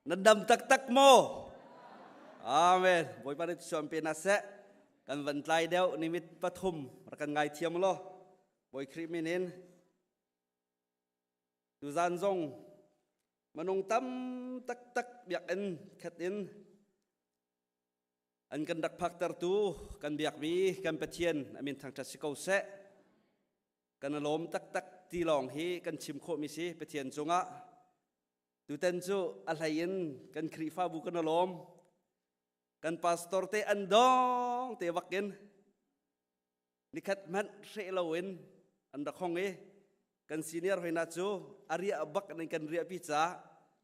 นันดำตักโมอาเมนบอยปาริตชมเป็นนัสเซกันวันไตรเดียวนิมิตปฐมรักันไงเทียมโลบอยคริมินินดูจานซงมันงตั้มตักเบียกอินขัดอินอันกันดักพักตรตูกันเบียกมีกันเปทียนอามินทางจัดสิเกาเซกันลมตักตีลองฮีกันชิมโคมิซีเปทียนจงะดูเต็นจูอะไรยินกันครีฟ้าบุกันลมกันพาสตอร์เตอันดองเตวักกินนิคัดมันเสลวินอันดักห้องกันซีเนียร์ให้นาจูอาริยาบักในกันเรียพิจา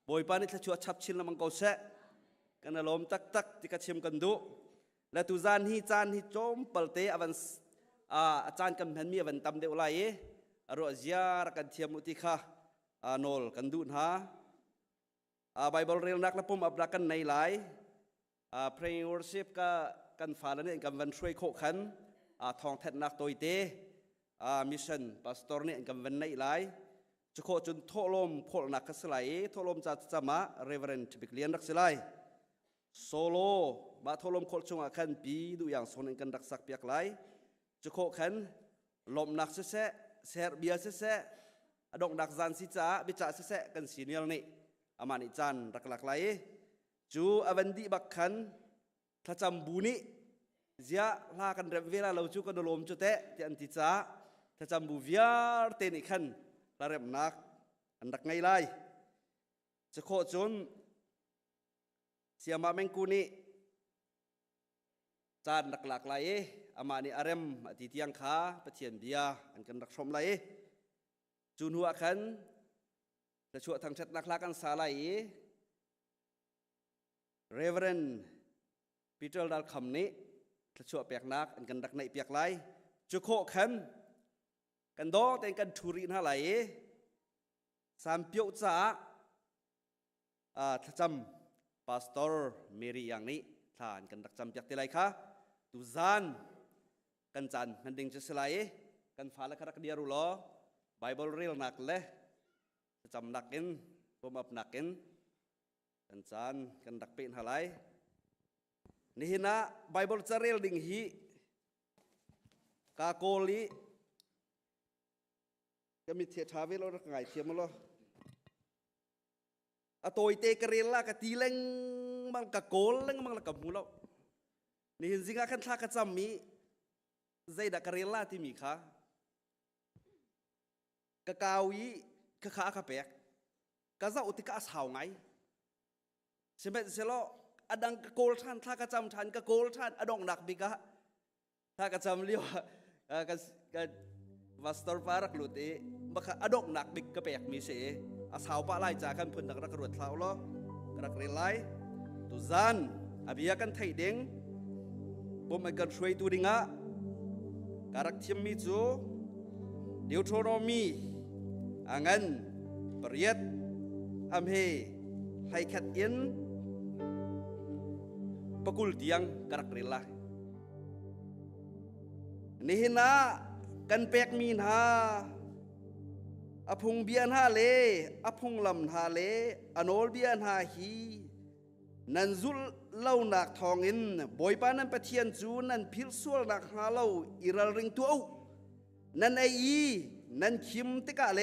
บอยปานิทชัวชับชินละมังเกาเซกันลมตักที่กัดชิมกันดูและตุจานฮีโจมเปิลเตอวันอาจารย์กันเห็นมีอวันตำเดวไลอรุษยารักันเทียมอุติค่ะโนลกันดูนะไบเบิลเรียนนักและปุ่มอับรักกันในหลายpraying worship กันฟ้าแล้วเนี่ยกันวันช่วยโคขันทองแทนนักตัวเตมิชชั่นพาสตอร์เนี่ยกันวันในหลายจะโคจนโทลมโพลนักสลายโทลมจัดจำมาเรเวอเรนต์บิกเลียนรักสลายโซโลบาโทลมโคจงอาคันปีดูอย่างสนกันรักสักเปียกไหลจะโคขันลมนักเสะเซอร์เบียเสะดงดักจันสิจ้าบิจ่าเสะกันซีเนียลนี่อามานิจันรักหลักไหลจูอวันดีบักขันถ้าจำบุญเสียลากันเรเวลาเราจูกันลมจุเตะที่อันติจ้าถ้าจำบุวิอาร์เตนิขันลาเรมนักอันดักไงไลจะโคจนเสียมาเมงกูนี่จานหลักไหลอามานิอารมอติที่ยังขาปะเทียนเบียอันกันรักชมไหลจูนหัวขันจะช่วยทางชัดนักลากันสาไหลReverend Peter ดัลคำนี้จะช่วยเปียกนักอันกันดักในเปียกไหลจะโคขันกันโดแต่กันทุรินหาไหลสามเปียวจ้าถ้าจำ Pastor Mary อย่างนี้ท่านกันดักจำเปียกที่ไรคะตุจานกันจันมันดึงจะสลายกันฟ้าและครักเดียรุล้อ Bible real นักเลยจำนักอินผมอับนักอินกันจานกันดักเป็นหาไรนี่นะ Bible จะเรียลดิ่งฮีกาโกลีก็มีเทียชาวิโลรักไงเทียมมาล้อตัวเตกเรียลละกตีเล็งมังกะโกลเล็งมังละกับหูเรานี่เห็นสิงาขันทากระจำมีใจดักเรียลละที่มีค่ะกะกาวีกะขาขะเปียกกะเจ้าอุติกะสาวไงใช่ไหมเสร็จแล้วอดังกะโกลท่านทากระจำท่านกะโกลท่านอดองดักบิกะทากระจำเรียกว่ากะวัสต์ปารักลุตบักอดองดักบิกกะเปียกมีเสอาสาวปะไล่จากกันเพิ่นดักรักรวดเท้าล้อกรักเรียนไล่ตุจานอภิยากันไทยเด้งบ่มากันช่วยตัวดิ่งะการักเทียมมีจูเดียวโทรมีอังันปริยัดอัมเฮให้ขัดอินปกุลเตียงกรักเรียนไล่นี่นะกันเปียกมีนาอพุงเบียนฮาเลอพุงลำฮาเลอโนลเบียนฮาฮีนันจุลเล่าหนักทองอินบอยปานันปะเทียนจูนันพิลสวลหนักฮาเล่าอิรัลริงตัวนันไอนันคิมติกาเล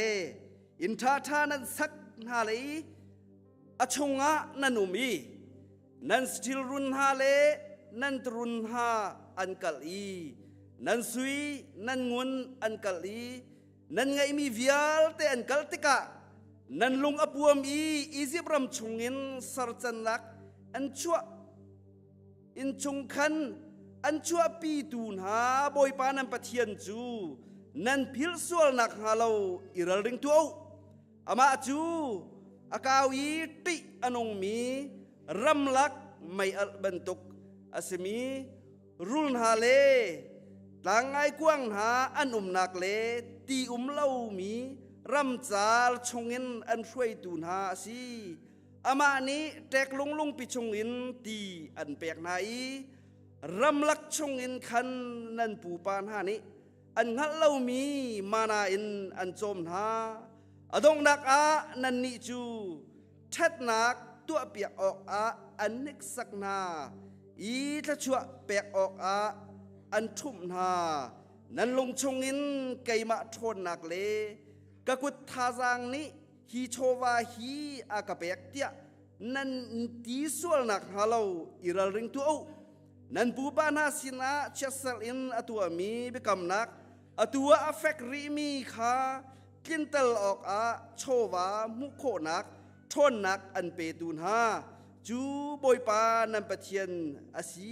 อินทาทานันสักฮาเลอชงะนันอุมีนันสติลรุนฮาเลนันตรุนฮาอันกัลีนันซุยนันงุนอันกัลีนันไงมีวิอาลเตอันกัลติกะนันลงอปวมอีซิบรำชงอินสารจันลักอันชั่วอินชงคันอันชั่วปีตูนหาบอยปานันปะเทียนจูนันพิลสวลนักฮาเลาอิรัลริงตัวอามาจูอากาวีติอนงมีรำลักไม่อัลบันตุกอาสมีรุนฮาเลต่างไงกว้างหาอันนักเลตีเล่ามีรำจาลชงอินอันช่วยตูนหาสีอามานี้แตกลงปิชงอินตีอันเปียกไหนรำลักชงอินคันนันปูปานหานี้อันงัดเล่ามีมานาอินอันโจมหาอดงดักอานันนิจูชัดนักต tua piak ok a anik sakna i tla chua pek ok a an thum na nan long chongin keima thon nak le kakut thazang ni hi chowa hi akapek tia nan ti sual nak halau iral ring tu au nan pupa na sina chesal in atua mi bekam nak atua afek ri mi kha kintal ok a chowa mukho nak thon nak an pe tun ha chu boy pa nan pathian asi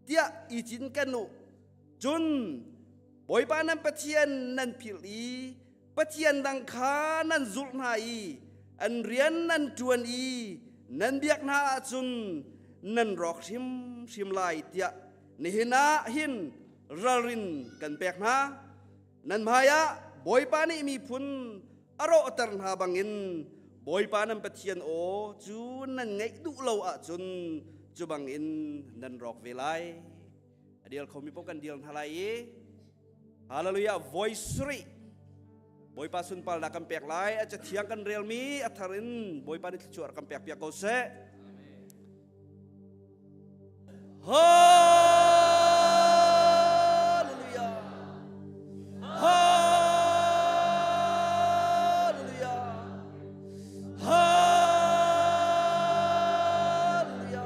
tia ijin kanu jun boy pa nan pathian nan phili pathian dang kha nan zul nai an rian nan tuan i nan biak na jun nan rok sim lai tia ni hina hin rarin kan pek na nan maya boy pa ni mi phun aro tar na bangin boy pa nan pathian o chu nan ngai du lo a chun chu bangin nan rok velai adial khomi pokan dial halai haleluya voice ri boy pa sun pal nakam pek lai acha thiang kan realmi atharin boy pa ni chuar kam pek pek ko se haleluya haleluya haleluya haleluya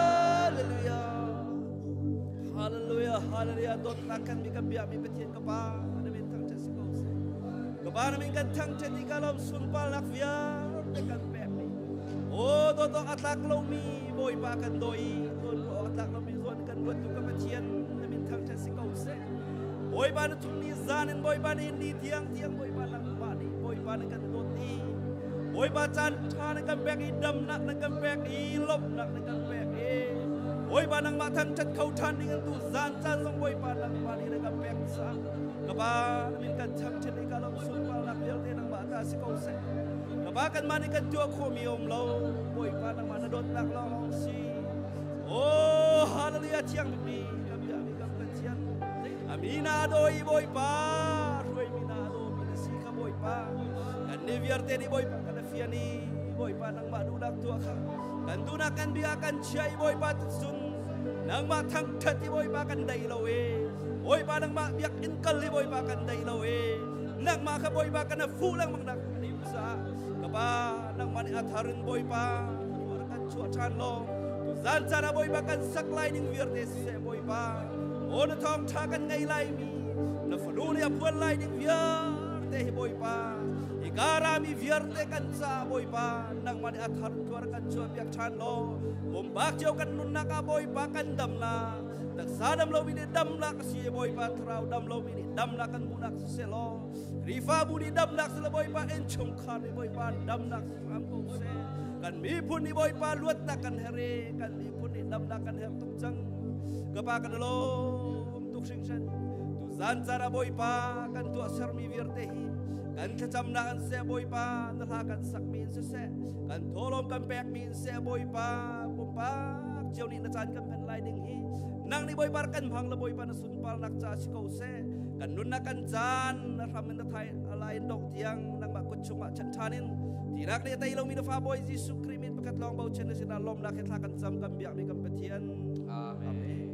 haleluya haleluya haleluya dot akan mi kabia mi petien kapa na min thang tes ko kapa na min kan thang tes dikalom sun pal nak via dekat pek ni oh dot atak lo mi boy pa kan doi don atak lo mi zon kan buat tu kapetien na min thang tes ko se boy pa na tung ni zanin boy pa ni di tiang boy pa nak pa ni boy pa kan dot ni boy pa chan than kan pek idam nak kan pek ilop nak kan pek boy pa nang matang chat kau than dengan tu zan chan song boy pa nang pa ni dengan pek sa kapa min kan cham chen ni kalom sun pa nak bel te nang bata si kau se kapa kan mani kan tua kho mi om lo boy pa nang mana dot nak lo si oh haleluya chiang mi kam ya mi kam kan chiang amina doi boy pa roi mina do mina si ka boy pa kan ni biar te ni boy pa kan fia ni boy pa nang ma du dak tua kha kan tu nak kan biarkan cai boy pa sun nang ma thang thati boy pa kan dai lo we boy pa nang ma biak in kal li boy pa kan dai lo we nang ma kha boy pa kan fu lang mang nak ni sa ka pa nang ma ni atharin boy pa war kan chua chan lo tu zan chana boy pa kan sak lai ning vier te se boy pa on thong tha kan ngai lai mi na fu ni apun lai ning vier te boy pa ikarami vierte kan sa boy pa nang mani athar tuar kan chua biak chan lo bombak jau kan nun na ka boy pa kan dam na tak sadam lo mini dam na kasi boy pa trau dam lo mini dam na kan bunak se lo rifa budi dam na se boy pa en chong khan boy pa dam na am ko se kan mi pun ni boy pa luat na kan here kan mi pun ni dam na kan her tuk jang kapa kan lo tuk sing san tu zan cara boy pa kan tu asar mi vierte hi kan kacam na kan se boy pa nalakan sak min se kan tolong kan pek min se boy pa pumpa jauh ni na chan kan pen lai ding hi nang ni boy par kan phang la boy pa na sun pal nak cha si ko se kan nun na kan chan na ramen na thai alai dok tiang nang ba kut chuma chan thanin tirak ni tai lo mi na fa boy jisu krimin pakat long bau chen na lom na khet kan jam kan biak mi kan petian amen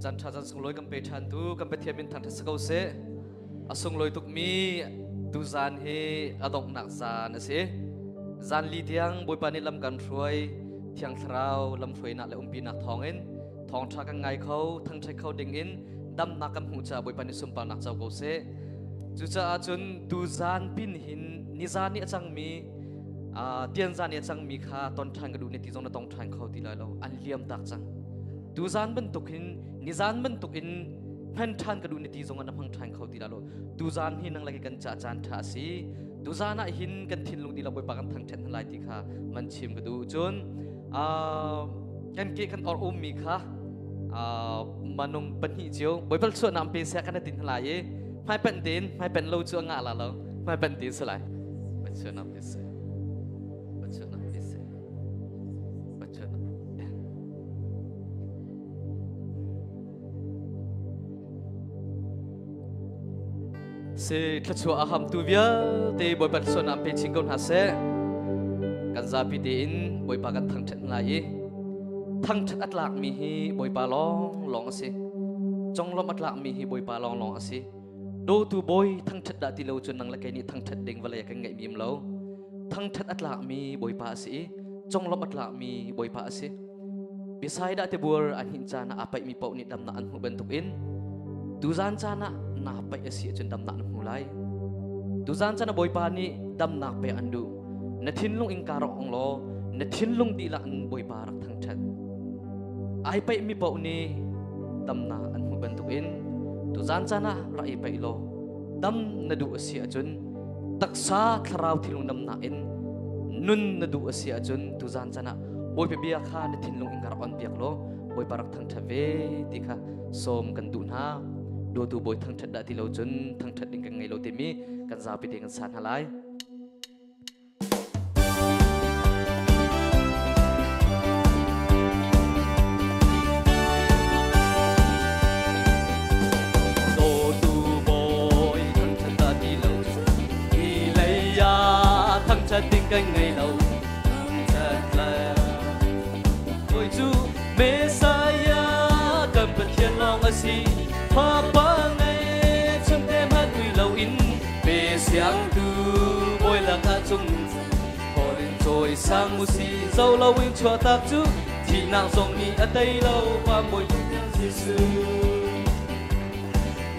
jan tha jan sung loi kam pe than tu kam pe thiam min than tha sakau se asung loi tuk mi tu zan he adong nak zan ase zan li tiang boy pani lam kan roi thiang thrau lam roi na le umpi nak thongin thong tha ka ngai khau thang thai khau ding in dam na kam hu cha boy pani sum pa nak chau ko se chu cha chun tu zan pin hin ni zan ni achang mi tian zan ni achang mi kha ton thang ka du ne ti jong na tong thang khau ti la lo an liam tak chang tu zan ben tukin ni zan ben tukin phan than ka du ne ti jong na phang thang khau ti la lo tu zan hi nang lagi kan cha chan tha si tu zan a hin kan thin lung ti la boy pa kan thang then lai ti kha man chim ka du chun kan ke kan or mi kha manung penhi chiếu bồi bal chuan am pe se kan tin lai e mai pen lo chu nga la lo mai pen tin se lai bal chuan am pe se se tlachu aham tu via te boi bal chuan am pe chingkon ha se kan za pi te in boi pa kan thang that lai e thang that atlak mi hi boi pa long ase chong lom atlak mi hi boi pa long ase do tu boi thang that da ti lo chun nang la kai ni thang that ding wala kan ngai mim lo thang that atlak mi boi pa ase chong lom atlak mi boi pa ase besai da te bur an hin cha na apai mi pau ni dam na an hu bentuk in tu zan cha na pai ase chun dam na an hu lai tu zan cha na boi pa ni dam na pe andu na thin lung in karok ong lo na thin lung di la an boi pa rak thang that ai pai mi pau ni dam na an hu bentuk in tu zan cha na ra ai pai lo dam na du ase chun taksa tharau thilung dam na in nun na du ase chun tu zan cha na boi pe bia kha na thin lung in karok on biak lo boi pa rak thang that ve ti kha som kan du na do tu boi thang that da ti lo chun thang that ding kan ngai lo te mi kan za pi te kan san halai tiếng canh ngày đầu thật là ôi chú Messiah cầm vật thiên long ở si hoa ba ngày trong đêm hát vui lâu in về sáng từ bôi là ca chung hồ lên trôi sang mùa si dâu lâu in cho tạc chú thì nàng dòng mi ở đây lâu và môi Giêsu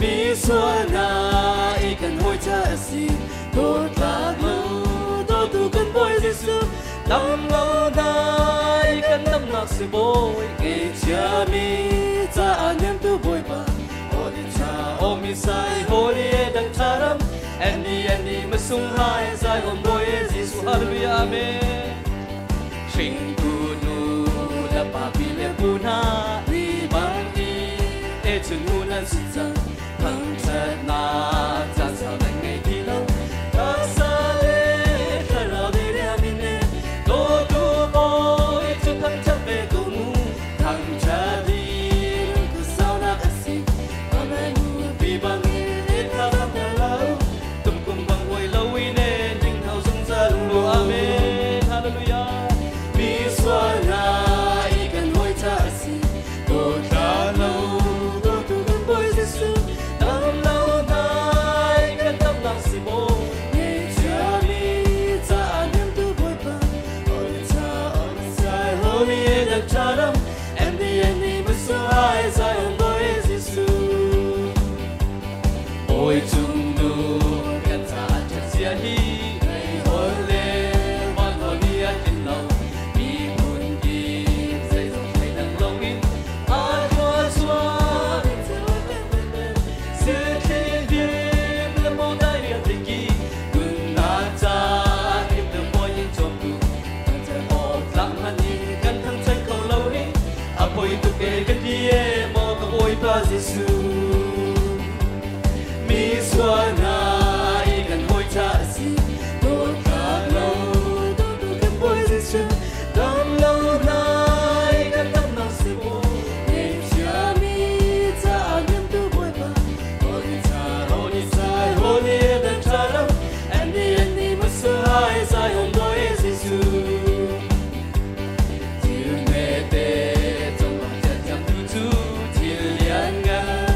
mi xua na ý cần hồi cha si tốt lạc lâu tu cần bôi Giêsu tâm lâu nay cần tâm nạc sự bôi ngày cha mi cha anh em tu bôi ba holy cha omi sai holy edang charam Andy mà sung hai sai om bôi Giêsu hallelujah amen sing tu nu la pa pi le puna ri bang đi e chun nu lan sit cha thang cha na cha sao dang ngày đi lâu ta sa ôi chung nuกันจะจะเสียฮีในโอเลวันโอเนียกินเรามีบุญดีใจสงให้ดังลงอินอาจว่าชัวเสียทีเดียมละโมได้เรียนติกีกุนนาจาทิพย์ละโมยิ่งจมดูตั้งใจออกหลังมันยิงกันทั้งใจเขาเรานี่อภัยตุกเอกันดีเอมองกับโอยพระเยซูmi xua na ikan hoi cha si to ta lâu to tu kan boi Giêsu dam lâu na ikan dam na si bo ne cha mi cha anh tu boi ba holy sai holy the charam Andy mà xua hai sai om boi Giêsu til me te trong lòng chân tu tu til lian nga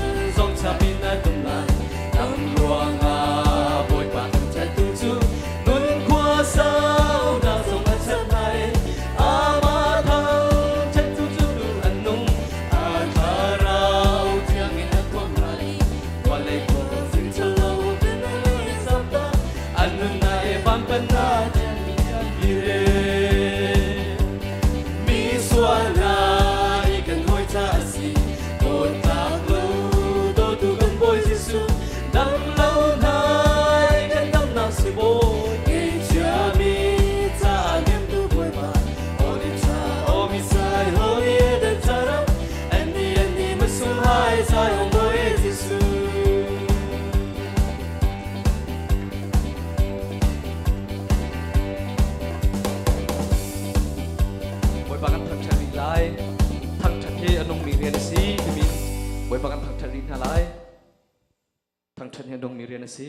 sai ông bôi Giêsu bồi bagan thằng chân đi lại thằng chân he anh ông mi riêng si thì mình bồi bagan thằng chân đi hà lại thằng chân he anh ông mi riêng si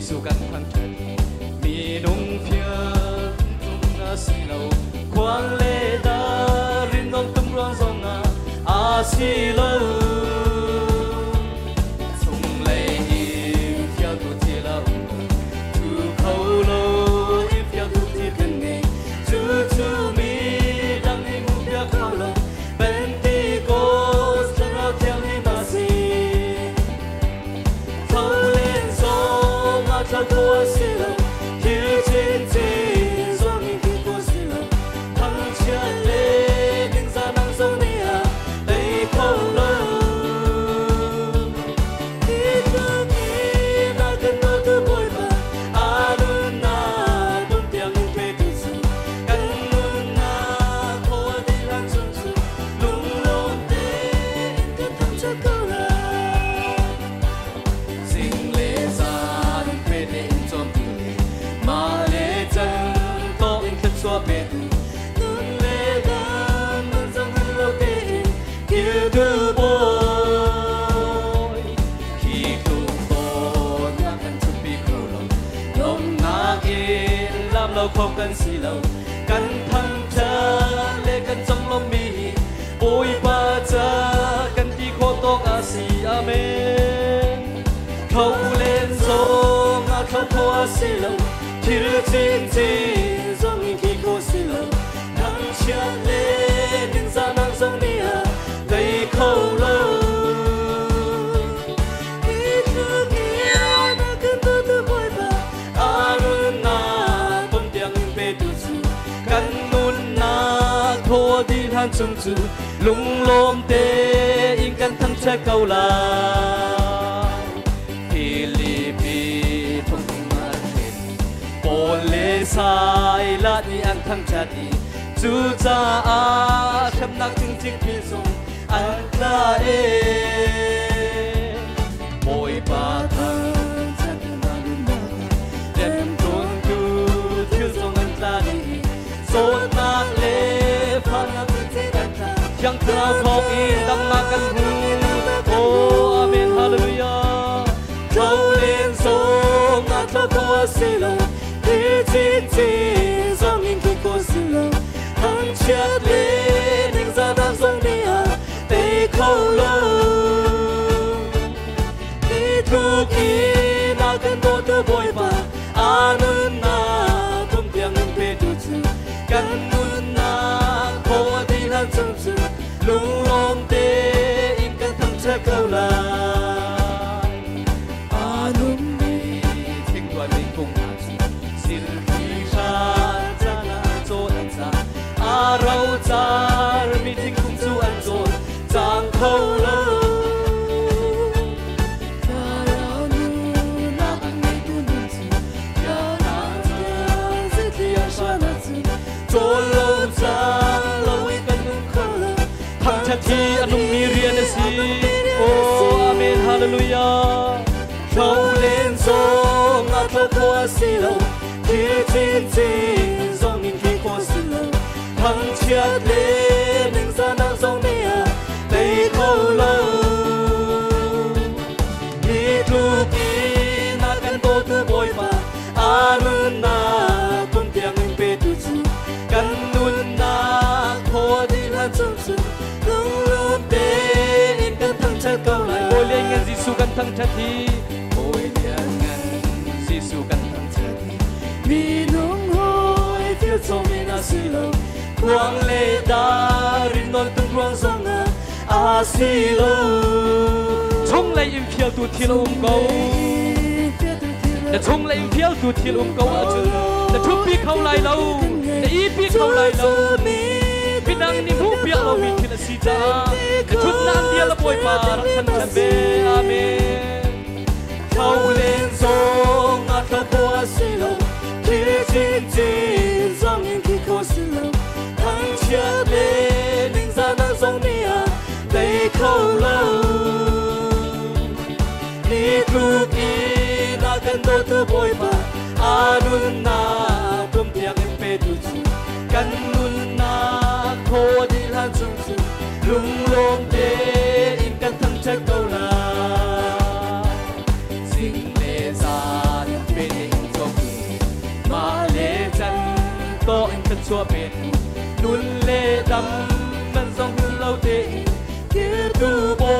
su căn thăng trần mi nung phía tung na si lâu quang lệ đã rin ngong tum ruang song a si lâu sung lệ hi theo tu thi lâu tu khâu lâu hi theo tu thi cần nghề tu tu mi đang hi mu phía khâu lâu bên ti cô sẽ ra theo hi mà si khâu lên sông thằng cô xí lâu, thiếu trên trên do mình khi cô xí lâu, thằng cha lê đứng ra nắng sông đi à, đây khâu lâu. Khi thương đi na cần nói từ bồi bà, anh na bông tiếng về từ xưa, cần na cô đi lang sông sông, lung lung tên cái thằng cha câu là, xin lệ ra. Mà lệ chân to in thật xóa bề nun lệ gan man sang hơn lâu tê kia thứ bôi khi tu bôi na cần chụp bị khâu lâu nông na yên làm lâu không cần xì lâu cần thăng cha lệ cần trong lòng mi bôi ba cha cần đi khó to cả xì amen khâu lên sông khâu khó xì lâu thiếu trên trên do mình khi cô xí lâu nắng cha lên đứng ra nắng sông đi à đây khâu lâu ít thương kia na cần từ bồi bà anh na bông tiếng về từ xưa cần nun na thua đi than chung chung lung lom tê in cần thăng trái câu là Boleh sai la ni an thang jadi chu cha a tham nak ching ching phi sung an la e boy ba thang chan na lun na dem tun tu thiu sung an la ni so na le phan na ti ta yang trao khong in dam na kan hu oh amen hallelujah khâu lên sông na khâu có xí lâu trên trên do mình khi cô xí lâu thằng chết lên đánh ra đang sông đi à tê khâu lâu đi thu khi na cần tô tư bồi bà anh na không tiếng về tu chữ cần muốn na khô đi lan sông chữ lung lom tê in cần thằng chết câu lại anh đi thỉnh thoảng mình cùng rau char mi thing kum chu an zon chang khâu lâu ta rau nu na an nei tu nun chi ya na cha zai ti an sha na chi cho lâu chang lâu i kan nun khâu lâu thang cha thi an nung mi rian si oh amen hallelujah khâu lên sông a khâu qua si lâu kia trên trên do mình khi qua si lâu thằng chết lên đứng ra nắng sông đi à đây khâu lâu đi tu kỳ na cần tô tư bồi mà anh na cùng tiếng về tu chữ cần nun na khó đi lan sông sông lung lung tê in cần thằng chết câu lại bồi lên ngân Giêsu cần thằng chết đi bồi lên ngân Giêsu cần thằng chết đi vì nung hôi phiêu cho mình na xí lâu quang lệ đã rin non tung ruang sông a xí lâu chung lấy im phiêu tu thiên câu để chung lấy im phiêu tu thiên câu ở chữ để chúc biết khâu lại lâu để ít biết thâu lại lâu vì năng niềm hú biếc lâu mình khi là si cha cái chút nan dia là bồi bà rắc thân chân bê amen thâu lên gió ngạt thâu qua xì lâu khi chín chín gió nghiêng khi khô xì lâu thằng chết lên linh ra năng giống nia đầy khâu lâu ni trục i na cần đôi tu bồi bà anun na tum tiang pe tu chu kan nun na kho di lan chung chu lung long te in kan thang chắc câu la sing le zan pe ning cho ma le chan to in kan chua pe nun le dam man song lâu te kia tu bo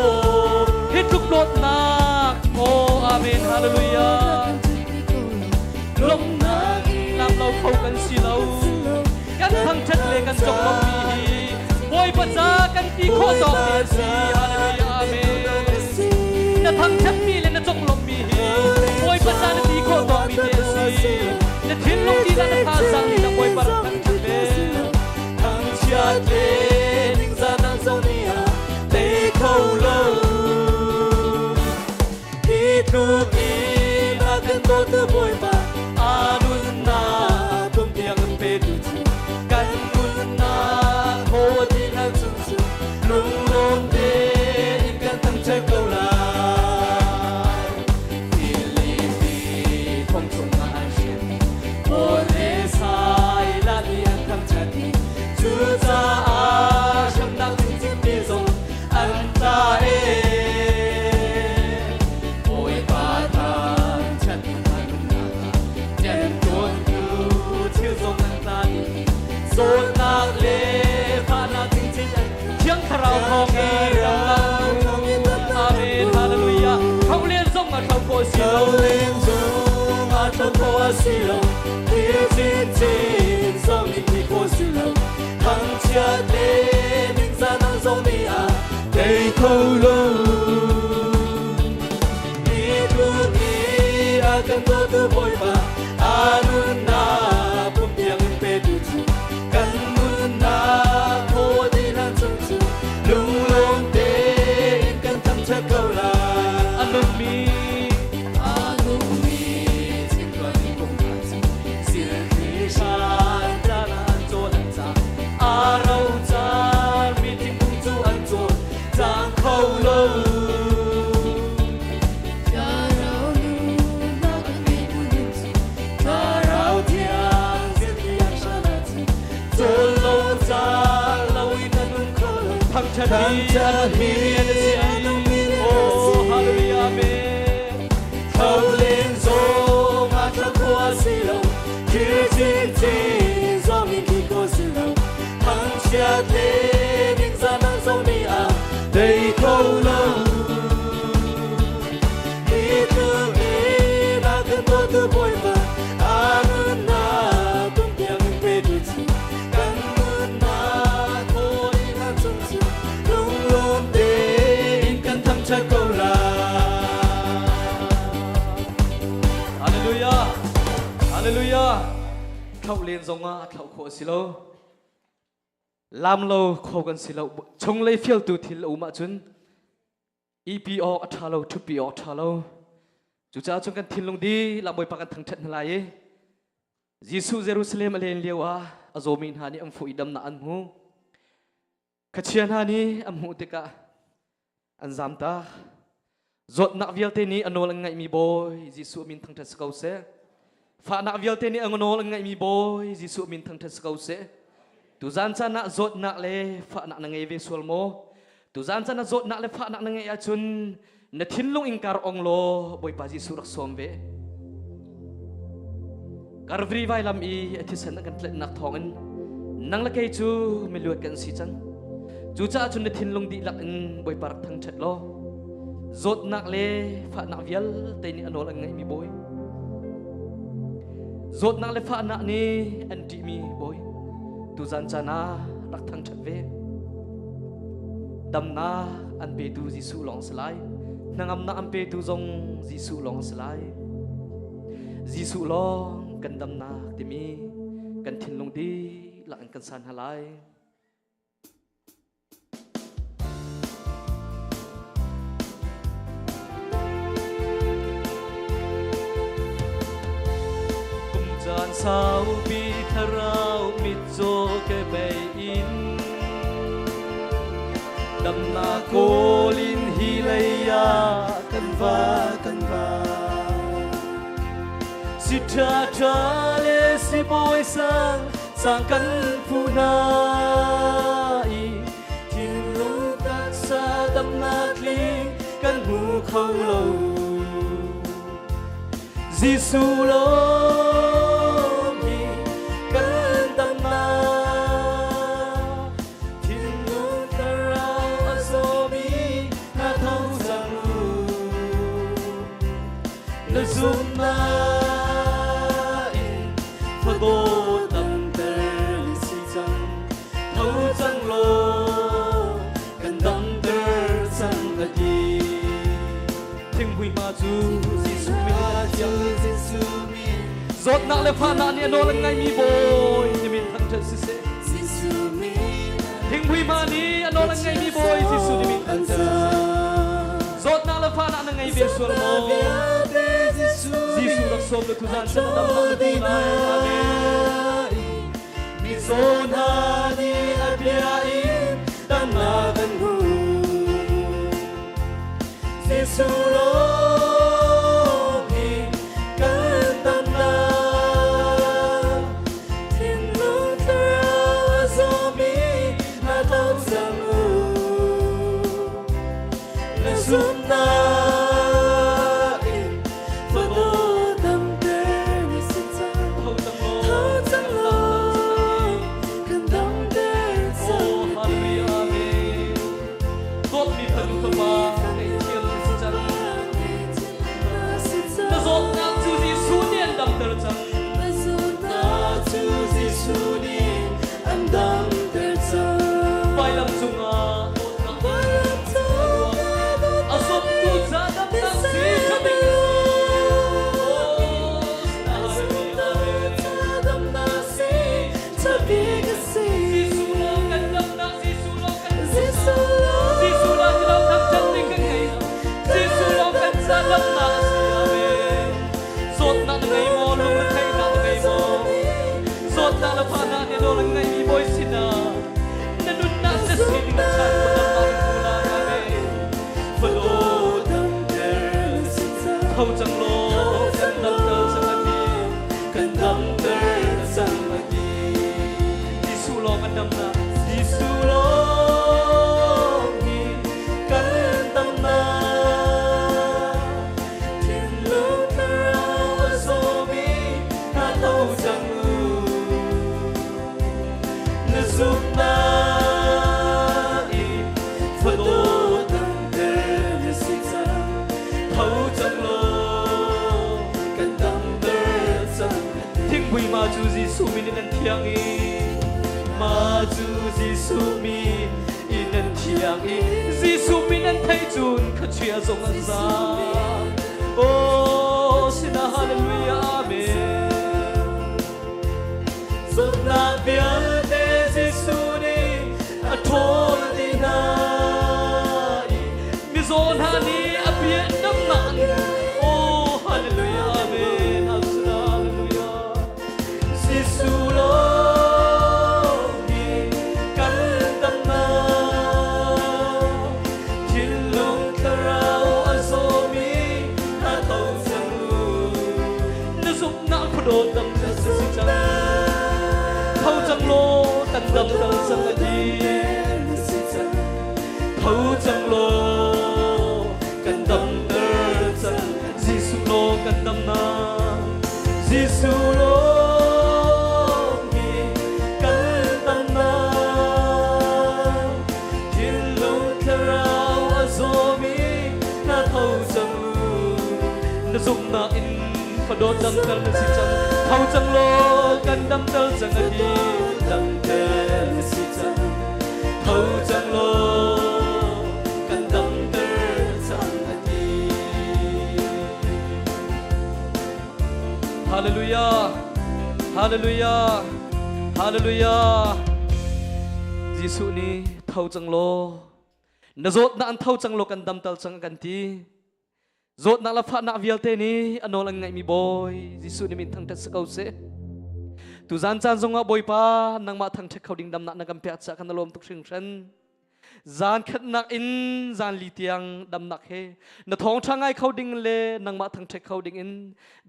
hít trục đột na ô amen hallelujah long na làm lâu khâu cần xì lâu căn thăng chất lệ căn trọng lòng mì bồi bật ra căn tí khô tỏ tiền xì hallelujah amen đã thăng chất mì lên nó trọng lòng mì bồi bật ra nó tí khô tỏ mì tiền xì đã thiên lúc đi ra nó tha sang thì đã bồi bật thăng chất lệ thăng chất lệ nhưng ra năng sâu nia tê khâu lâu đi thuộc đi na cần tô tư bồi bà anun na tum tiang pe tu chu kan nun na ho di lan chung chu lung long te in kan thang chắc câu la phong chung na an shin o le sai la ni an thang chắc chu za a sham na chung chung đi zong an ta e oi ba ta chat rồi nạc lệ pha nạc chính chính tiếng thảo không nghe răng amen hallelujah không liên dòng mà không có xì lâu lên dòng mà không có xì lâu thiên chính chính dòng mình thì có xì lâu thằng chết lệ mình ra năng dòng đi à đầy khâu lâu đi luôn đi à cần tô tư bồi bà anun na bum tiang pe tu chu kan nun na kho di lan chung chu lung long te in kan thang chắc câu la anun mi chính luận cùng hạt xin khi san ra là ăn cho ăn cha à rau cha mi tim cùng chu ăn cho giang khâu lâu thăng chất mi liên xì oh hallelujah amen thâu lên gió mà thâu qua xì lâu khi chín chín gió mình khi có xì lâu thăng chết lệ nhưng ra năng sâu đi à đầy khâu lâu đi từ đi na cần tô tư bồi bà anun na tum tiang pe tu chu kan nun na kho đi lan chung chu lung long te in kan thang chắc câu la hallelujah hallelujah thâu liên dòng à thâu khổ xì lâu làm lâu khổ gần xì lâu trông lấy phiêu từ thì lâu mà chun EPO thà lâu to PO thà lâu chú cha trong căn thiên long đi làm bồi bạc căn thằng trận lại Giêsu Jerusalem lên liêu à azomin hani am phụ idam na an hu kachian hani am hu te ka an zam ta zot na vial te ni anol ngai mi boy Giêsu min thang thas kau se fa na vial te ni anol ngai mi boy Giêsu min thang thas kau se tu zan cha na zot na le fa na ngai ve sol mo tu zan cha na zot na le fa na ngai a chun na thin lung ingkar ong lo boy pa Giêsu rak som ve karvri vai lam i athisan kan tlet nak thongan nang la kai chu mi luat kan si chan chu cha chun na thin lung di lak in boy parak thang chat lo zot nak le fa nak vial te ni anol ngai mi boy zot nak le fa nak ni an di mi boy tu zan chana rak thang chat ve dam na an pe tu Giêsu long slai nangam na an pe tu zong Giêsu long slai Giêsu long kan dam na ti mi kan thin long di là anh cần san halai cùng gian sao bi tharau mit zo ke bay in đầm na cô linh hi leya kan va si cha cha le si boy sang kan phu nai thiên lung tak sa đầm na kling kan hu khâu lâu Giêsu lo mi kan đầm na thiên lung tarao asobi na thâu sang lu le zum na Phật tâm tê si chăng thâu chăng lô cần tâm tê chăng là gì thiên huy ma chu Giêsu mi chăng Giêsu mi giọt nặng lệ pha nạn nhẹ nô lần ngay mi bồi thì mình thăng chân si se Giêsu mi thiên huy ma ni nô lần ngay mi bồi Giêsu thì mình thăng chân giọt nặng lệ pha nạn ngay việt xuân mô Giêsu đặc sôm được thu gian chân đâm nặng lệ pha Zona di abiyain dan lagan hu Giêsu lo hi kan tam na thiên lu tarao asomi na thâu sang u le zum na in Phật độ tâm tê ni sin chang thâu chang lo Thâu chẳng lô cần đâm tơ sang lagi cần đâm tơ sang lagi Giêsu lo cần đâm na Giêsu lo hi cần đâm na thiên lu tarao asomi na thâu chẳng lu na giúp na Phật độ tâm tê ni si chang thâu chẳng lô Huy ma chu Giêsu mi nên thiang y ma chu Giêsu mi nên thiang y Giêsu mi nên thấy chun khát chia rong ăn ra oh xin hallelujah amen zot na bia te Giêsu ni a thol di na mi zon hani a bia nam man oh hallelujah amen Giêsu lo hi kan tam na thiên lung tarao asomi na thâu sang lu na giúp na Phật độ tâm tê si chang thâu chang lô tan đâm tơ sang lagi thâu chang lô kan tam tơ sang Giêsu lo kan tam na Giêsu lo giúp na in Phật độ tâm tơ si chang thâu chang lô cần đâm tơ sang lagi đâm tơ si chang thâu chang lô cần đâm tơ sang lagi Hallelujah Hallelujah Hallelujah. Gisu ni thau chang lo. Na zot na an thau chang lo kan dam tal chang kan ti. Zot na la pha na vial te ni anol ang ngai mi boy. Gisu ni min thang tat sakau se. Tu zan chan zonga boy pa nang ma thang thek khawding dam na na kam pya cha kan lom tuk sing shan. Zan khat nak in zan li tiang dam nak he na thong thangai khawding le nang ma thang thek khawding in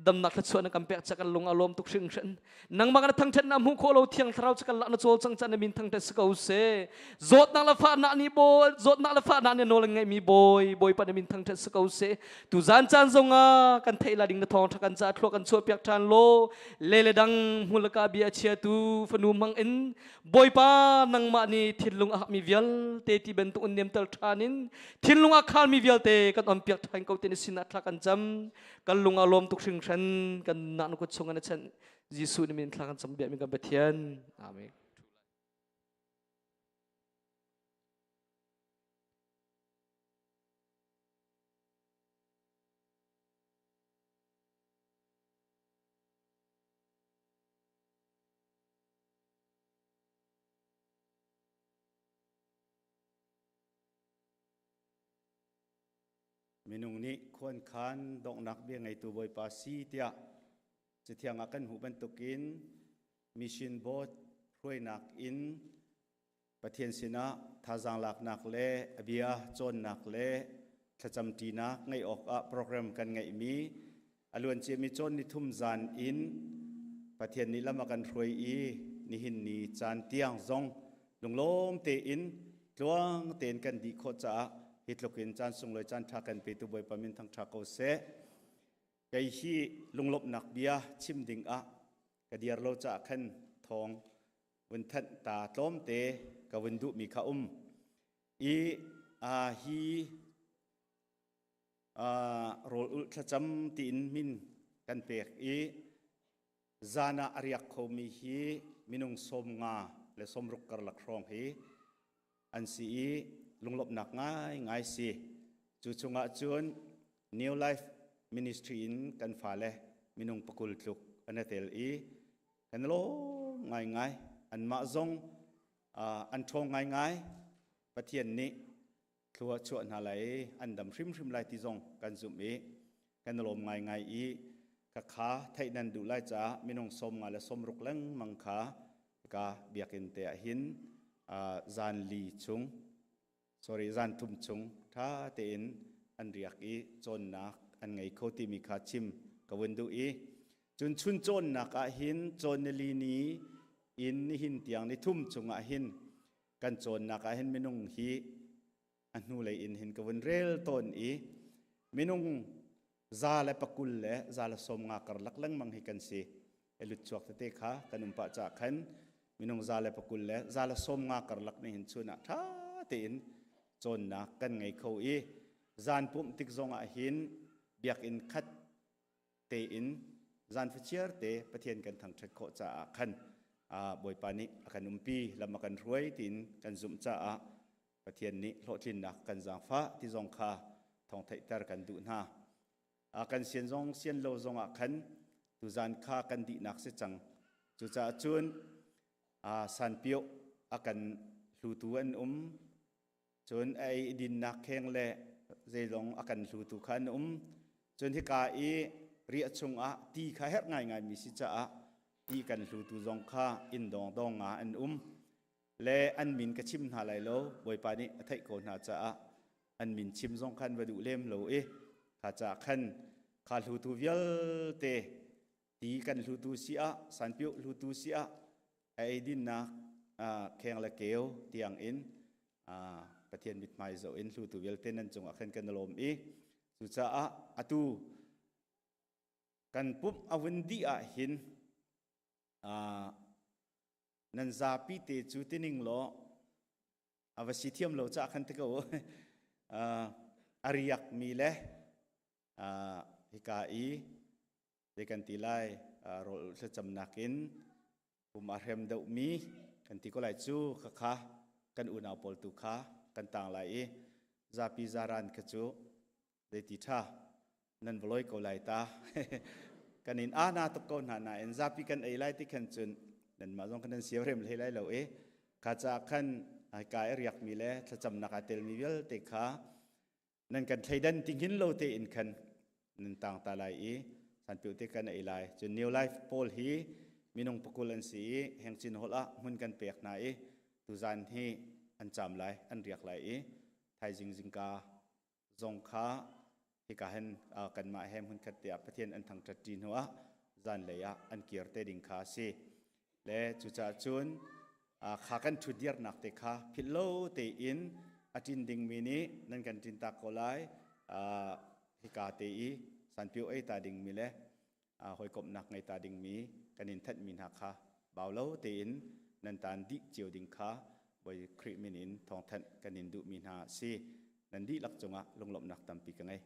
dam nak thlat na kam pek chakan lung alom tuk sing shan nang ma kana thang that na mu kho lo thiang thrau chakan la na chol chang chan min thang that sakau se zot na la fa na ni bo zot na la fa na ne no la ngai mi boy pa min thang that sakau se tu zan chan zonga kan thei la ding na thong thakan cha thlok kan chu pyak than lo le dang hulaka bia chia tu fanu mang in boy pa nang ma ni thilung a mi vial te ti bentuk unem tel thanin thinlung a khal mi vialte kan om piak thain ko tin sinat thla kan jam kan lunga lom tuk sing than kan na no ko chunga na chan jisu ni min thla kan cham bia mi ka bethian amen Minung ni khuan khan dong nak bia ngai tu boy pa si tia chithiang akan hu ban tukin mission board roi nak in pathian sina thajang lak nak le abia chon nak le thacham ti nak ngai ok a program kan ngai mi alun che mi chon ni thum zan in pathian ni lama kan roi i ni hin ni chan tiang zong lunglom te in tluang ten kan di kho cha hitlokin chan sung loi chan tha kan pe tu boy pamin thang tha ko se kai hi lunglop nak bia chim ding a ka diar lo cha khan thong wen that ta tlom te ka wen du mi kha i a hi rol ul thacham tin min kan pek i zana ariak kho mi hi minung som nga le som ruk kar lak rong hi an si i lunglop nak ngai si chu chunga chun new life ministry in kan fa le minung pakul tluk anatel i kan lo ngai an ma zong an thong ngai pathian ni thua chu na lai an dam hrim lai ti zong kan zum e kan lom ngai i ka kha thai nan du lai cha minung som nga le som ruk lang mang kha ka biakin te hin zan li chung sorry zan tum chung tha te in an riak i chon nak an ngai khoti mi kha chim ka wendu i chun chun chon nak a hin chon li ni in ni hin tiang ni thum chung a hin kan chon nak a hin minung hi an nu le in hin ka wen rel ton i minung za le pakul le za la som nga kar lak lang mang hi kan si elut chuak te kha kanum pa cha khan minung za le pakul le za la som nga kar lak ni hin chuna tha te in chon na kan ngai kho i zan pum tik zong a hin biak in khat te in zan fichiar te pathian kan thang thak kho cha khan boy pani akan umpi lama kan ruai tin kan zum cha a pathian ni lo thin nak kan jang fa ti zong kha thong thai tar kan du na kan sian zong sian lo zong a khan tu zan kha kan di nak se chang chu cha chun san pio akan hlu tu an chun ai din nak kheng le zeilong akan hlu tu khan chun hi ka i ri achung a ti kha her ngai mi si cha a ti kan hlu tu zong kha in dong nga an le an min ka chim na lai lo boi pa ni thai ko na cha a an min chim zong khan wa du lem lo e kha cha khan kha hlu tu vial te ti kan hlu tu si a san piu hlu tu si a ai din na kheng la keo tiang in pathian mit mai zo in hlu tu vial ten an chung a khan kan lom e chu cha a atu kan pup awindi a hin nan za pi te chu tining lo avasithiam lo cha khan te ko ariak mi le hika i de kan ti lai rol se cham nakin pum arhem deu mi kan ti ko lai chu kha kha kan una pol tu kha kan tang lai e za pi zaran ka chu de ti tha nan voloi ko lai ta kanin ana to ko na en za pi kan ei lai ti kan chun na nan ma zong kan siam rem le lai lo e ka cha khan ai kai riak mi le tha cham na ka tel mi vel te kha nan kan thaidan ting hin lo te in khan nan tang ta lai e san pu te kan ai lai chu new life pol hi minung pakulan si heng chin hola mun kan pek na e tu zan hi an cham lai an riak lai e thai jing jing ka zong kha hi ka hen kan ma hem hun khat tia pathian an thang tat tin hoa zan le ya an kier te ding kha si le chu cha chun kha kan thu diar nak te kha philo te in atin ding mi ni nan kan tin ta ko lai hi ka te i san piu ai ta ding mi le hoi kop nak ngai ta ding mi kanin that min ha kha baw lo te in nan tan di chiu ding kha boi khri min in thong that kanin du min ha si nan di lak chunga lunglom nak tam pi ka ngai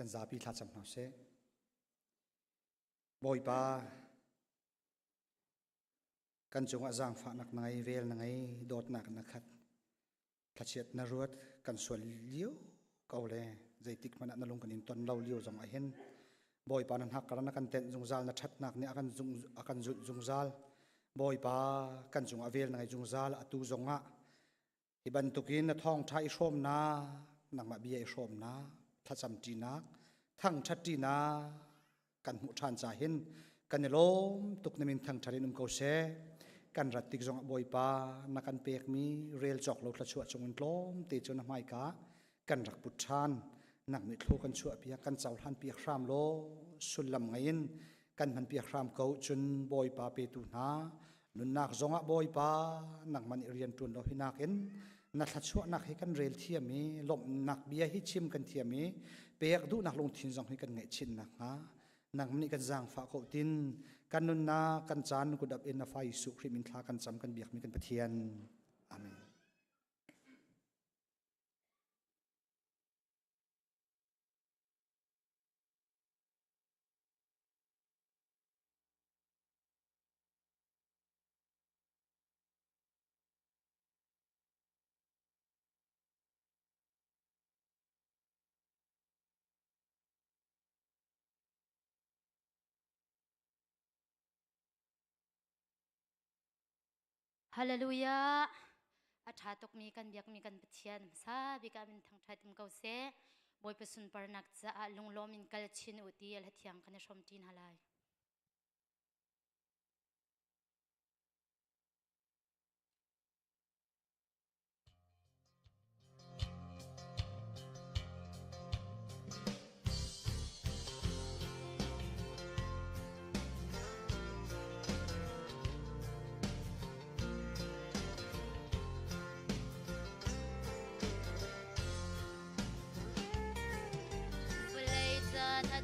kan zapi thla cham hna se boi pa kan chunga jang pha nak ngai vel na ngai dot nak na khat thachet na ruat kan sol liu kaule zaitik mana na long kan in ton lau liu jong a hen boi pa nan hak karana kan ten jung zal na that nak ne akan jung zal boi pa kan chunga vel na ngai jung zal atu zonga iban tukin na thong thai shom na nang ma bia shom na thla cham ti nak thang thati na kan mu than cha hin kan lom tuk namin thang tharin ko se kan ratik jong boi pa na kan pek mi rel chok lo thla chuwa chungin tlom te chona mai ka kan rak put than nak mi thlo kan chuwa pia kan chawl han piak ram lo sulam ngain kan man piak ram ko chun boi pa pe tu na nun nak zonga boi pa nak man rian tun lo hinak en na thla chuwa nak he kan rel thiami lom nak bia hi chim kan thiami pek du nak long thin jong hi kan ngai chin nak ha nak mni kan jang fa ko tin kan nun na kan chan ku dap in na fa isu khri min thla kan cham kan biak mi kan pathian amen Hallelujah. Athatok mi kan biak mi kan pathian sa bika min thang thatim kau se boy pesun parnak cha lunglom in kal chin uti al hathiang kan shom tin halai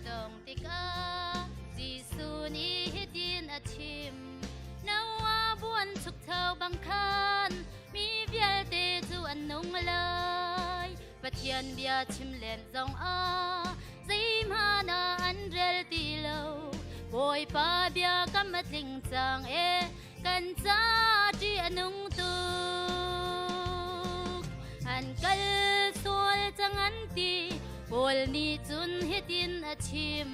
dong tika Gisu ni hitin achim nawa buan chuk thau bang khan mi vial te chu an nong lai pathian bia chim lem zong a zai ma na an rel ti lo boy pa bia kam atling chang e kan cha ti anung tu an kal sol chang an ti bol ni chun hitin achim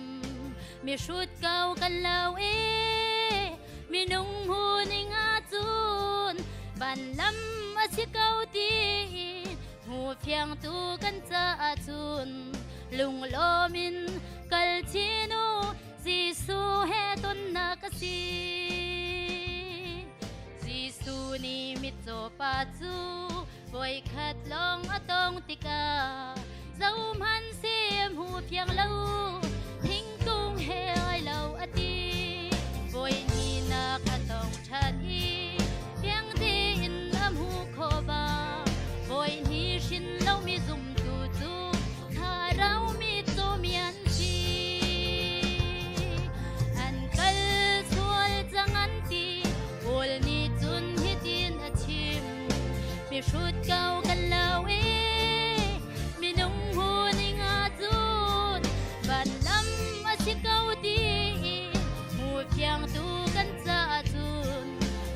mi shut kau kan lau e mi nung hu ni nga chun ban lam asi kau ti hu phiang tu kan cha chun lung lo min kal chinu Gisu he ton na kasi Gisu ni mit zo pa chu boy khat long atong tika dấu man xiêm hu phiang lâu thinh cung he ai lâu ati boy ni na ka tong chan hi phiang di in lam hu kho ba boy ni shin lâu mi zum tu tu tha rau mi to mian chi an kal sual chang an ti bol ni chun hit mi shoot kau kan lawe minung huning azun ban lam asikau di mu piang tu kan sa azun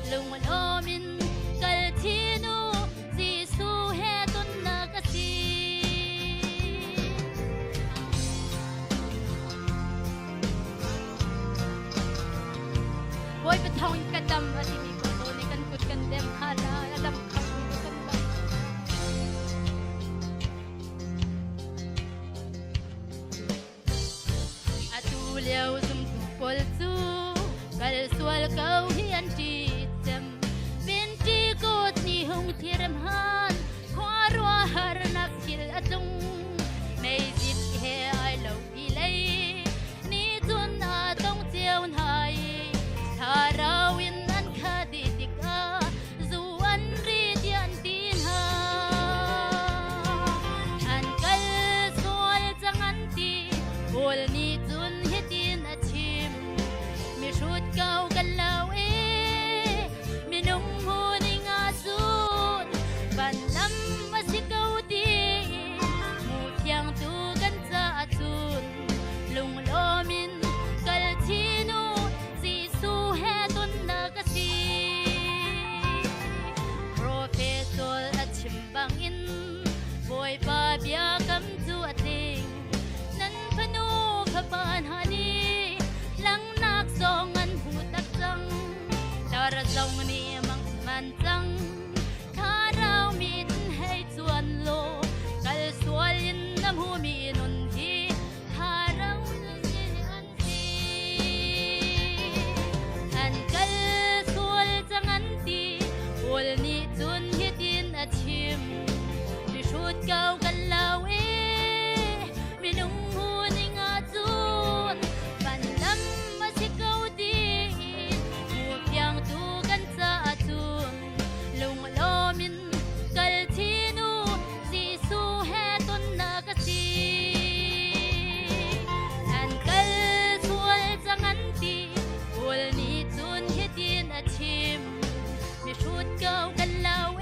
lung lo min kal chinu Giêsu he ton na kasi boy betawin kadam ati mi ko ni kan kut kan dem hala alam ka kan ba atuliao zum tu pol tu kal sual kau hian ti tem binti kot ni hong thiram han khwarwa har nak thil atung mei zit he ai lo pi lei ni tun a tong cheun hai Harawin an khaditika zuan ri dian tin ha an kal sol changan ti bol ni tun hitin achim mi shut kau galau minung huning asun ban lam masikau ti mu piang tu kan sa atun lung lomin kal chinu Giêsu he ton na kasi Professor at simbang in boy pa bia kam tu ating nan panu kapan hani lang nak songan hutak sang tara song ni mang man sang karau min hay chuan lo kal sualin nam hu mi nun hi karau Ol ni tun hitin achim mi shoot kau galau minung huning azun ban lam masikau di mu piang tu kan sa atun lung lomin kal chinu Giêsu he ton na kasi an kal sual changan ti ol ni tun hitin achim mi shoot kau galau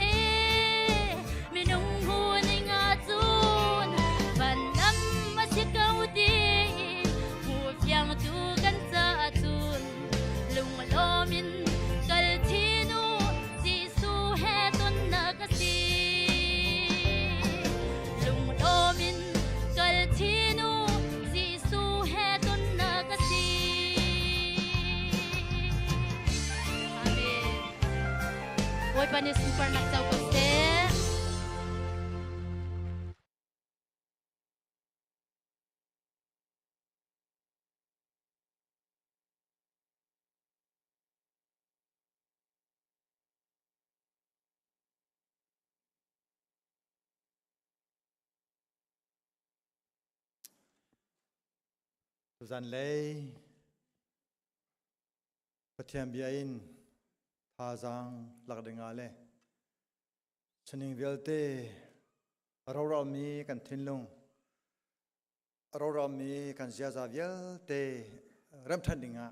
minung huning azun ban lam masikau di mu piang tu kan sa atun lung lomin kal chinu Giêsu he ton na kasi lung lomin kal chinu Giêsu he ton na kasi Amen. Boy pa ni super naksaw ko se. Tuzan lei Pathiam biain Thazang lakdengale Chaning velte Arora mi kan thinlung Arora mi kan ziaza velte ram thandinga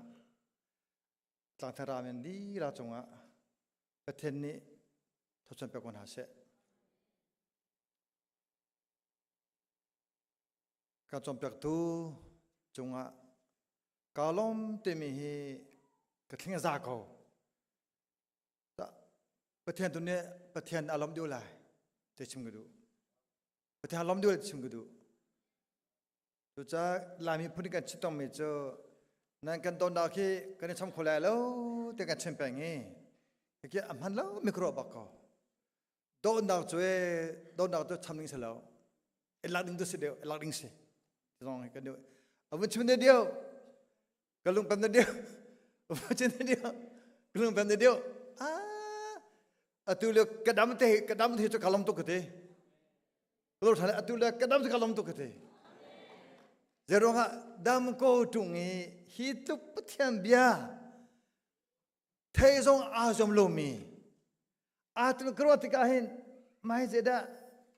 Tlangthara men di ra chunga Pathian ni thocham pe kon hase Ka chompek tu chunga kalom temi hi kathinga za ko Pathian tu ne Pathian alam diu lai te chimgudu Pathian alam diu chimgudu tu cha lami phuni kan chitom me cho nan kan don da khi kan cham khole lo te kan chempengi ke amhan lo mikro bakko don da chwe don da to chamning se lo elading to se de elading se dong kan de avun chimne dio kalung pam de dio avun chimne dio kalung pam de dio Atulia kadam te cho kalam to kete. Kalau thale atulia kadam te kalam to kete. Zeronga dam ko tungi hitu Pathian bia. Thezong azom lomi. Atul krotika hin mai zeda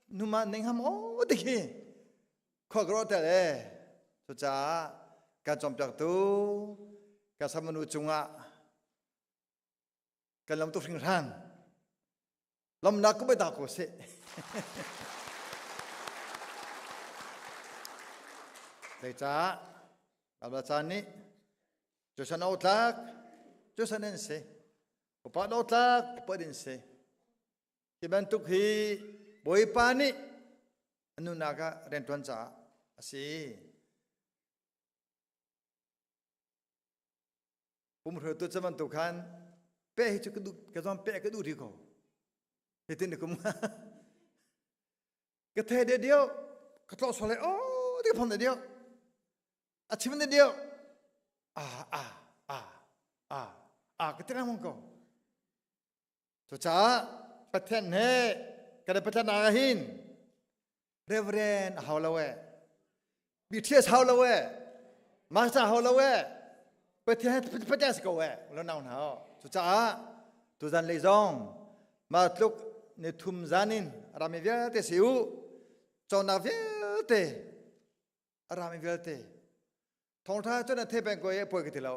numa nengham o dikhi. Kho krota le. So cha ka chompyak tu ka samanu chunga kalam to fing ran. lom nak ko beta ko se dai cha babla cha ni jo san otlak jo san en se upa otlak upa din se ki bantuk hi boi pa ni anu naga ren tuan cha asi umur tu zaman tukan pe hi chu kedu ke zon pe kedu ri ko tin kum ke the de dio ke tlo sole oh di pon de dio achim de dio ke tena mong ko to cha pathen he ke de pathen na hin reverend hawlawe bts hawlawe master hawlawe pathen ko we lo naw na to cha to zan le zong ma tluk ne thum zanin rami vya te siu chona vya te rami vya te thong tha chona the pen ko ye poi ke lo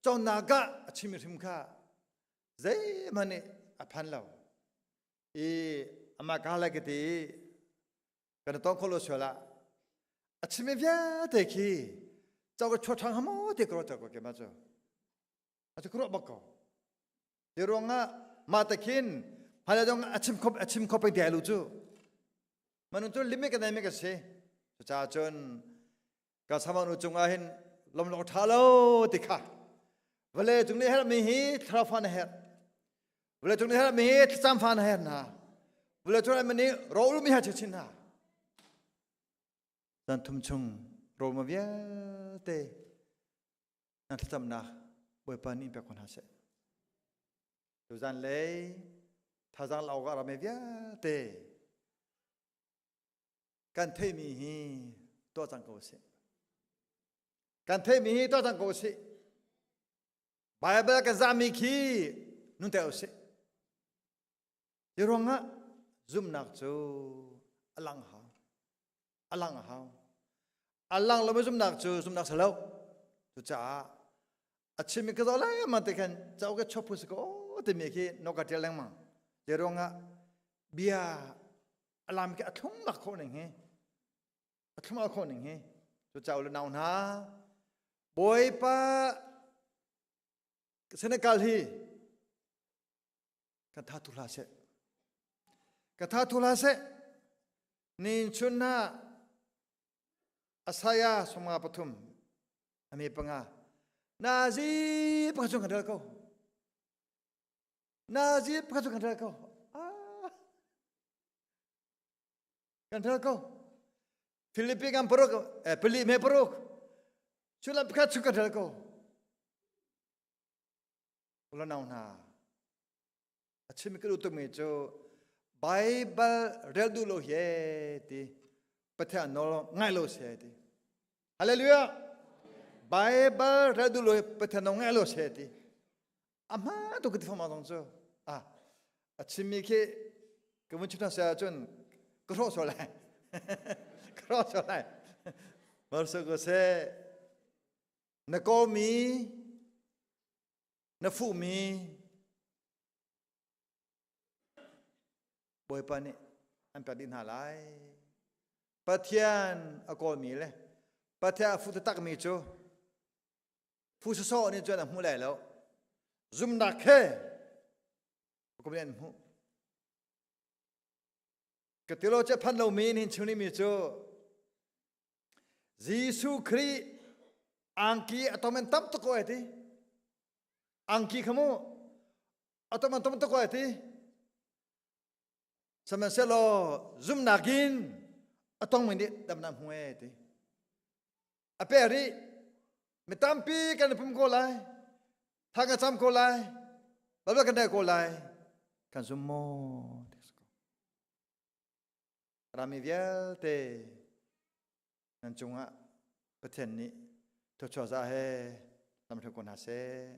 chona ga achim rim kha zai mane aphan lo e ama ka la ke ti ka to kholo shola achim vya te ki chao ko chotang hamo te kro ta ko ke ma cho atu kro ba ko de ronga ma ta kin hala dong achim khop pe dia lu chu manun tu limit ka dai me ka se cha chon ka samanu chunga hin lom lo tha lo ti kha vale chung ne her me hi thra fan her vale chung ne her me hi cham fan her na vale chung me ni ro lu mi ha chin na dan thum chung ro ma vya te na tham na boi pa ni pe kon ha se tu zan le tha zang lao ga ra me vya te kan the mi hi to zang ko se kan the mi hi to zang ko se bible ka za mi ki nun te o se ye ronga zum nak chu alang ha alang lo me zum nak sa lo tu cha achim mi ka zo la ma te kan chau ka chop pu ko te me ki no ka tel lang ma ye ronga bia alam ke athum ma ko ning he tu chau lo naw na boi pa Senegal hi katha thula se nin chunna asaya soma pathum ami panga nazi pakachung kadal ko kadal ko Filipi kan peruk peli me peruk chula pakachung kadal ko ulo naw na achim ke utuk me cho bible rel du lo ye ti patha no ngai lo se ti hallelujah bible rel du lo patha no ngai lo se ti ama to ke fama dong cho achim ke kemun chuna sa chon cross so lai marso ko se na ko mi na fu mi boi pa ni an pa din halai pathian akol mi le pathia fu ta tak mi chu fu so ni chu na mu lai lo zum na khe ko bien mu ka ti lo che phan lo mi ni chu ni mi chu Jesu Kri angki atomen tam to ko eti angki kamu atau teman-teman tu kau itu sama selo zoom nagin atau menit dalam nama huai itu apa hari metampi kan pun kolai thang acam kolai lalu kan dia kolai kan semua rami vial te nancunga petien ni tu cuaca he dalam tukun hasil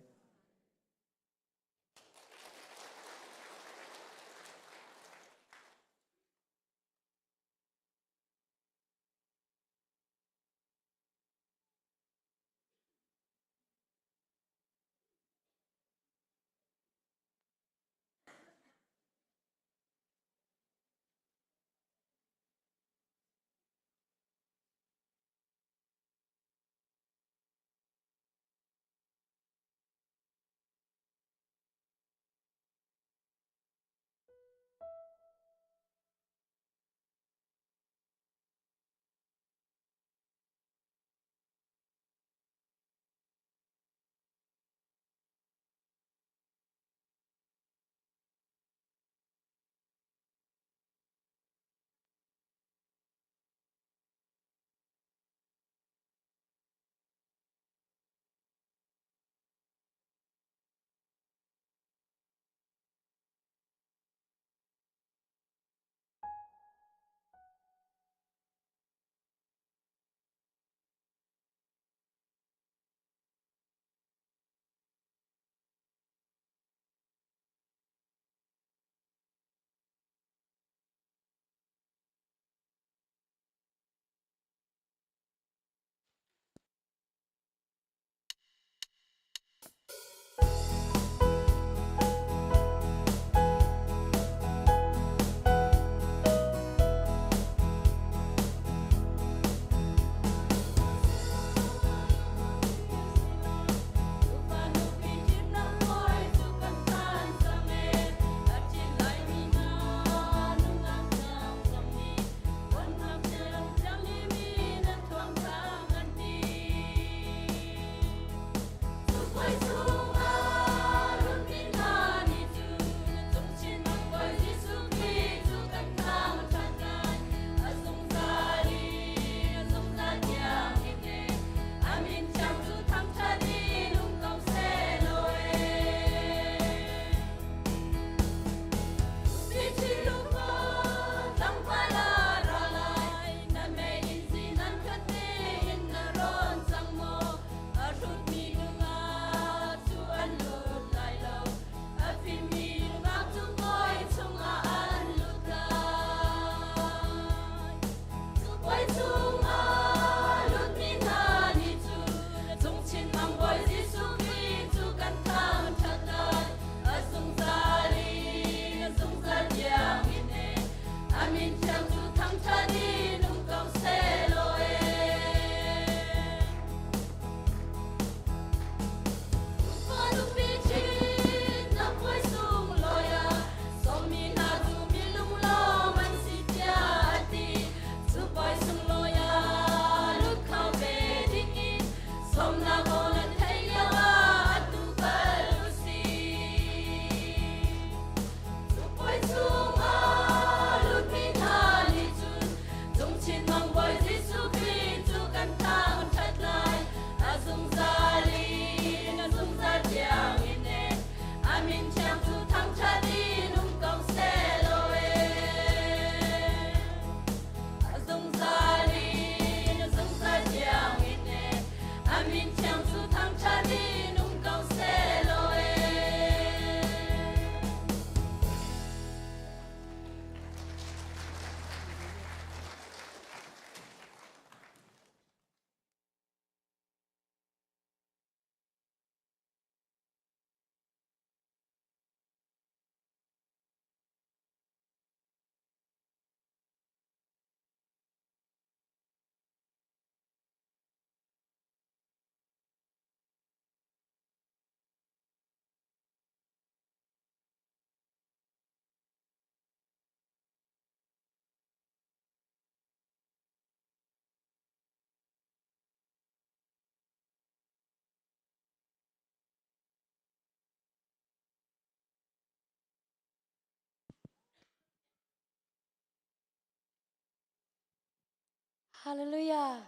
Hallelujah.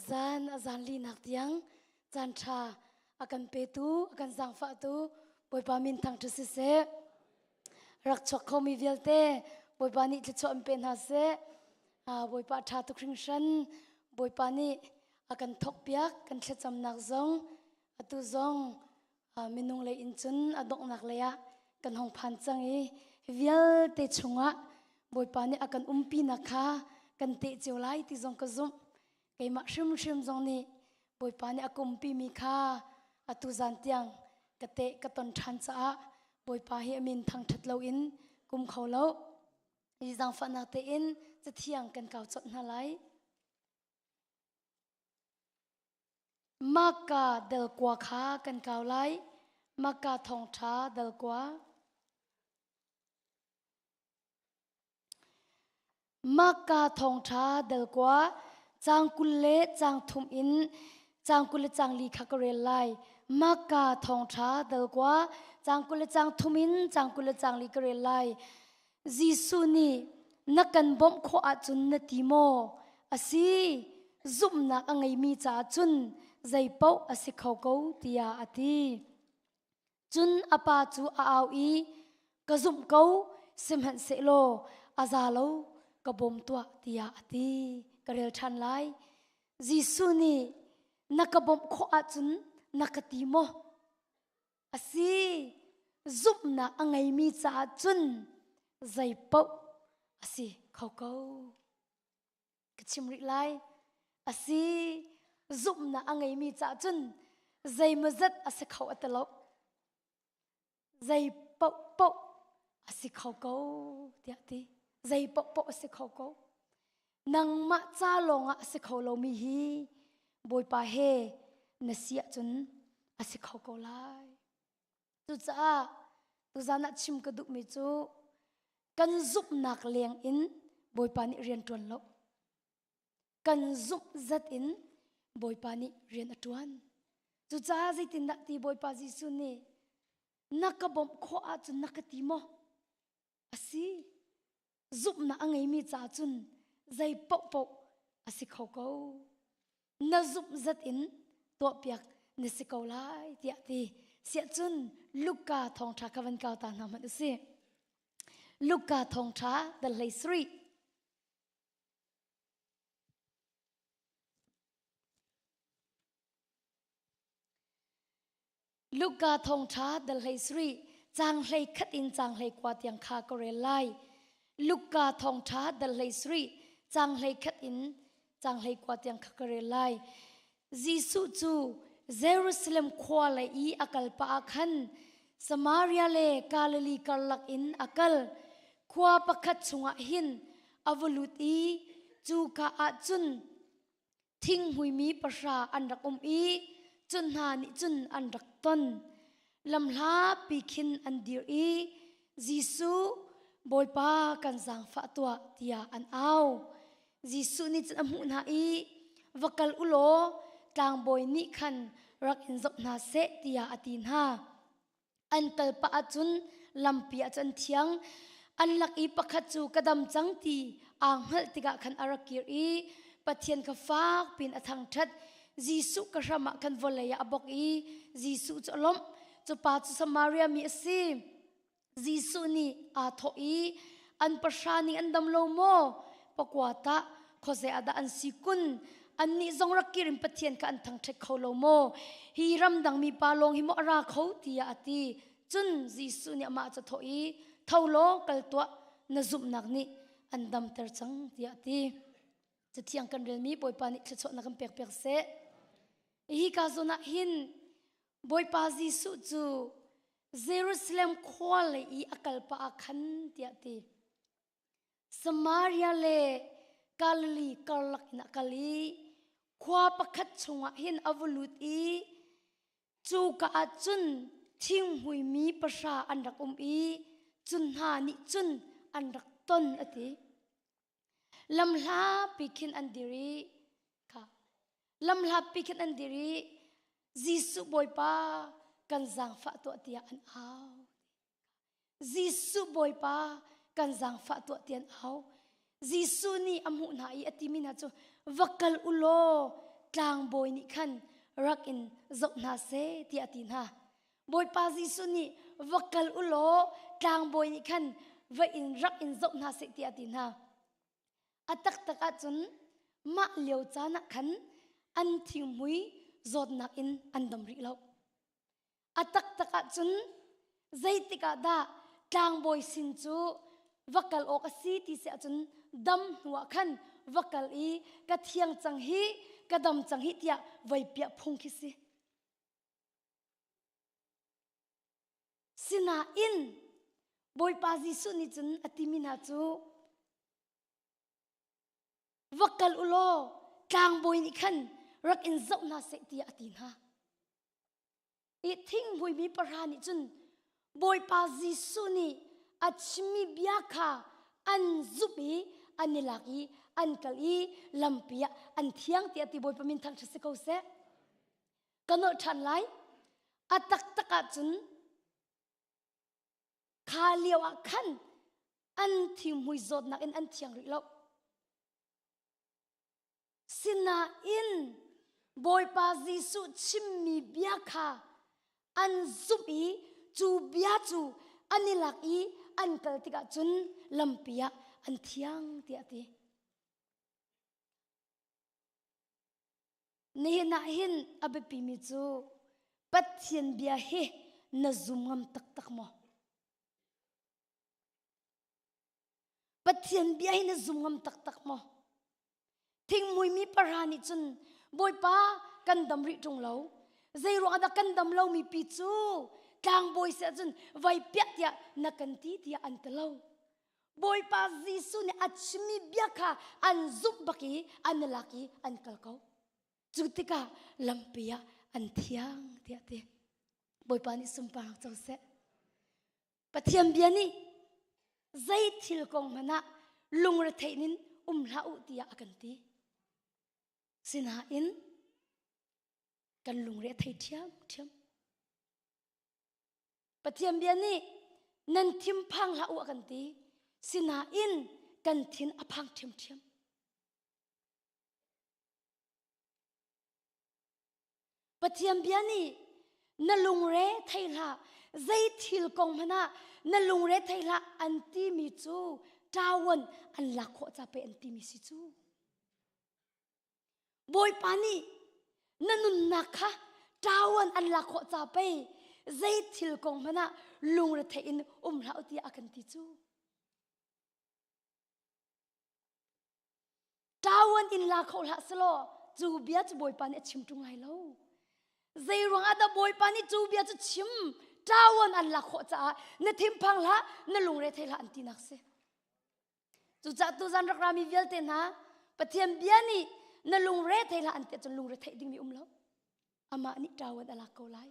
Zan azan li nak tiang zan cha akan petu akan zang fa tu boy pamin thang tu se rak chok khomi velte boy pani te chom pen ha se boy pa tha tu kring shan boy pani akan thok piak kan thla cham nak zong atu zong minung le in chun adok nak le ya kan hong phan chang i vial te chunga boy pani akan umpi na kha kan te chulai ti zong ka zum kai ma shrim shrim zong ni boy pani akum pi mi kha atu zan tiang ka te ka ton than cha boy pa hi min thang that lo in kum kho lo i zang fa na te in cha thiang kan kaw chot na lai maka del kwa kha kan kaw lai maka thong tha del kwa maka thong tha del kwa chang kul le chang thum in chang kul le chang li kha ka re lai maka thong tha del kwa chang kul le chang thum in chang kul le chang li ka re lai jisu ni nakan bom kho a chun na ti mo asi zum na angai mi cha chun zai pau asi khau ko tia ati chun apa chu a au i ka zum ko sim han se lo aza lo ka bom tua tia ati karel than lai jisu ni nakabom kho a chun nakati mo asi zup na angai mi cha chun zai pau asi khau ko kachim ri lai asi zup na angai mi cha chun zai mazat asi khau atalo zai pau pau asi khau ko tia ti zai pau pau asi khau ko nang ma cha longa asi khau lo mi hi boy pa he na sia chun asi khau ko lai tu cha tu zana chim ka duk mi chu kan zup nak leng in boy pa ni rian ton lo kan zup zat in boy pa ni rian atuan tu cha zai tin da ti boy pa jisu ni nakabom kho a chun nakati mo asi zup na angai mi cha chun zai pau pau asi khau ko na zup zat in to piak ni si ko lai tia ti sia chun luka thong tha ka van kaw ta na ma si luka thong tha the lay 3 luka thong tha the lay 3 chang lay khat in chang lay kwa tiang kha ko re lai luka thong tha the lay 3 chang lay khat in chang lay kwa tiang kha ko re lai jisu chu Jerusalem khwa le I akal pa akhan Samaria le Galilee karlak in akal khwa pakhat chunga hin avulut I chu ka a chun thing hui mi pasha anrak I chun ha ni chun anrak ton lam hla pikhin andir I jisu boy pa kan sang fa tua tia an au jisu ni chan amu na I vakal ulo tlang boy ni khan rak in zop na se tia atin ha an kal pa achun lampi achan thiang an lak I pakhat chu kadam chang ti ang hal tika khan arakir I pathian ka fak pin athang that jisu ka rama khan volaya abok I jisu cholom chu pa chu Samaria mi asi jisu ni a tho I an pasani an dam lo mo pakwata khoze ada an sikun anni zong rakirin pathian ka an thang thek kholo mo hi ram dang mi palong hi mo ra kho tia ati chun jisu ni ma cha thoi tholo kal to na zum nak ni an dam ter chang tia ati chathiang kan rel mi boy pa ni thcho na kam pek pek se hi ka zona hin boy pa jisu chu Jerusalem khwale I akal pa akhan tia ati Samaria le Galilee karlak in akali khwa pakhat chunga hin avulut I chu ka achun thing hui mi pasha anrak I chun ha ni chun anrak ton ati lam hla pikhin andiri ka lam hla pikhin andiri jisu boy pa kan zang fa to tia an au jisu boy pa kan zang fa to tian au Jisu ni amu na I atimi na chu vakal ulo tlang boy ni khan rak in zop na se ti atin ha boy pa Jisu ni vakal ulo tlang boy ni khan va in rak in zop na se ti atin ha atak tak a chun ma leo cha na khan an thing hui zot nak in an dam ri lo atak tak a chun zaitika da tlang boy sin chu vakal ok asi ti se chun dam huwa khan vakal I ka thiang chang hi ka dam chang hi tia vai pia phung khi si sina in boy pa Jisu ni chun atimina chu vakal ulo tlang boy ni khan rak in zau na se tia atin ha I thing boy mi parani chun boy pa Jisu ni achmi biakha an zubi anilaki an kali lampia an thiang ti ati boy pamin thang thase ko se kano than lai atak taka chun khaliwa khan an thim hui zot nak in an thiang ri lo sina in boy pa Jisu chimmi biakha an zubi chu bia chu anilaki an kal tika chun lampia an thiang ti ati ni na hin abepi mi chu pathian bia he na zumngam tak tak mo pathian bia he na zumngam tak tak mo thing mui mi parani chun boy pa kan dam ri tung lo zairo ada kan dam lo mi pi chu tang boy se chun vai pya tia na kan ti tia an telo boy pa Jisu ni achmi biakha an zup baki an laki an kalko chutika lampia an thiang tia te boy pa ni sumpang chau se pathiam bia ni zai thil kong mana lungra theinin umla u tia akanti sina in kan lungre thei thiam thiam pathiam bia ni nan thim phang la u akanti sina in kan thin aphang thiam thiam pathiam bia ni na lungre thaila zai thil kong mana na lungre thaila anti mi chu tawon an lakho cha pe anti mi si chu boy pani nanun nakha tawon an lakho cha pe zai thil kong mana lungre thein umla uti akanti chu tawon in lakho la slo chu bia chu boy pani chim tung lai lo zai rong ada boy pani chu bia chu chim tawon an lakho cha na thim phang la na lungre theila anti nakse chu cha tu zan rak rami velte na pathiam bia ni na lungre theila ante chun lungre thei ding mi umlo ama ni tawon ala ko lai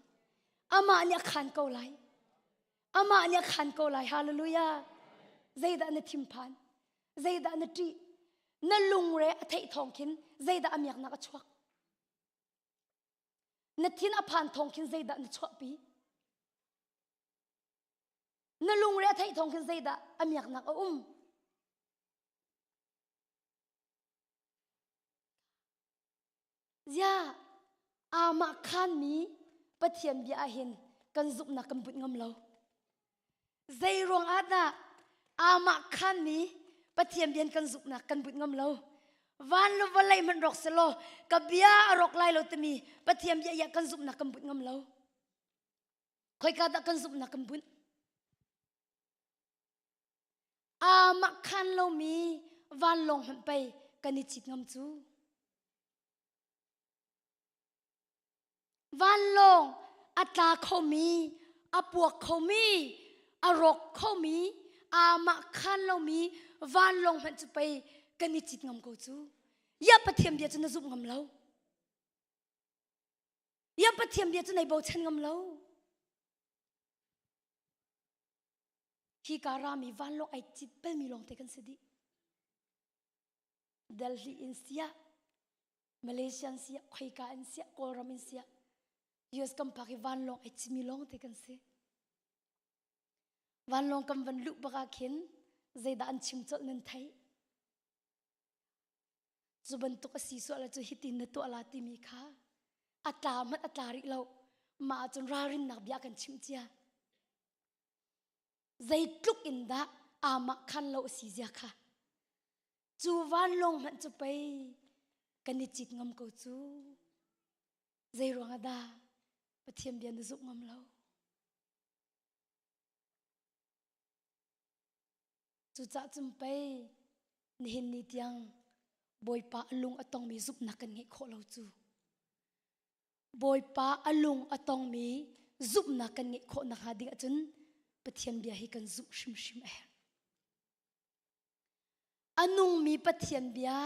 ama ni khan ko lai ama ni khan ko lai hallelujah zaida na thim phan zaida na ti na lungre athei thong khin zaida amyak na ka chuak na thin aphan thong khin zaida na chuak pi na lungre athei thong khin zaida amyak na ka ya ama khan mi pathiam bia hin kan zup na kan but ngam lo zai rong ada ama khan mi pathiam bian kan zup na kan but ngam lo van lo valai man rok selo ka bia rok lai lo temi pathiam bia ya kan zup na kan but ngam lo khoi ka da kan zup na kan but ama khan lo mi van long han pai kan chit ngam chu van long atla khomi apuak khomi arok khomi ama khan lo mi van long han chu pai kani chit ngam ko chu ya pathiam bia chu na zup ngam lo ya pathiam bia chu nai bo chen ngam lo ki karami van long ai chit pel mi long te kan sedi Delhi in sia Malaysia sia khoi ka in sia koram in sia US kam paki van long ai chimi long te kan se van long kam van lu baka khin zaida an chim chol nan thai chu bantuk asi so la chu hitin na to ala ti mi kha atlamat atlari lo ma chun rarin nak bia kan chim chia zai tluk in da ama khan lo si zia kha chu van long man chu pai kan ni chit ngam ko chu zai rong ada pathiam bian zup ngam lo chu cha chum pai ni hin ni tiang boy pa alung atong mi zup na kan nge kho lo chu boy pa alung atong mi zup na kan nge kho na ha ding achun pathian bia hi kan zup shim shim anung mi pathian bia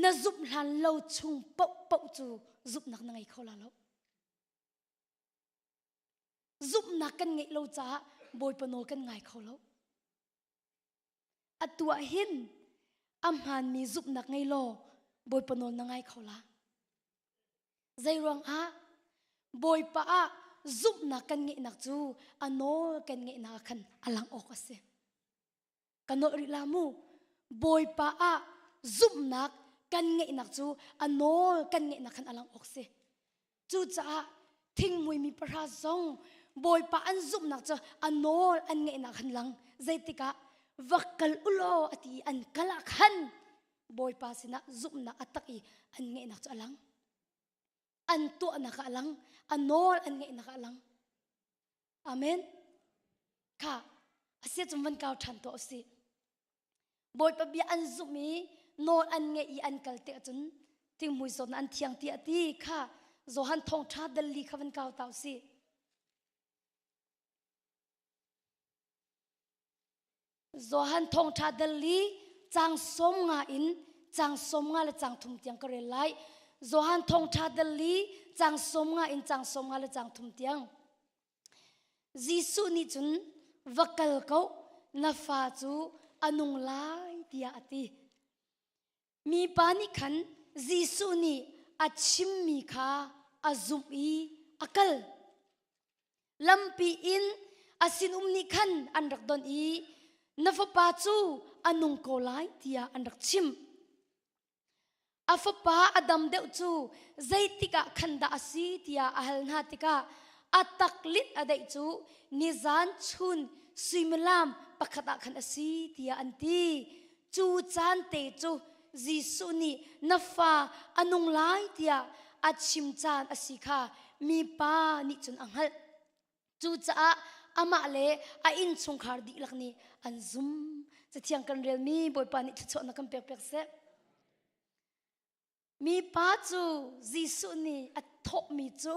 na zup hlan lo chung pau pau chu zup nak na ngai kho la lo zup na kan nge lo cha boy panol kan ngai kho lo atua hin amhan mi zup nak ngai lo boy panol na ngai kho la zai rong a boy pa a zup na kan nge nak chu anol kan nge na khan alang ok ase kanol ri lamu boy pa a zup nak kan nge nak chu anol kan nge na khan alang ok se chu cha thing mui mi pra zong boy pa an zup nak chu anol an nge na khan lang zai tika vakal ulo ati an kala khan boy pa sina zup na ataki an nge nak chu alang an to na ka alang anol an nge na ka alang amen ka asia chum van kaw than to si boy pa bia an zup mi nol an nge I an kalte achun ting mui zon an thiang ti ati kha zo han thong tha dal li khavan kaw taw si zo han thong tha dal li chang som nga in chang som nga le chang thum tiang kare lai zo han thong tha dal li chang som nga in chang som nga le chang thum tiang jisu ni chun vakal ko na fa chu anung lai tia ati mi pani khan jisu ni achim mi kha azum I akal lampi in asin ni khan an rak don I nafa pa chu anung ko lai tia an rak chim afa pa adam deu chu zaitika khanda asi tia ahal na tika ataklit adai chu nizan chun suimelam pakhata khan asi tia anti chu chan te chu jisu ni nafa anung lai tia achim chan asika mi pa ni chun anghal chu cha ama le a in chung khar di lakni an zum chathiang kan rel mi boy pa ni chu na kam pek pek se mi pa chu jisu ni a thop mi chu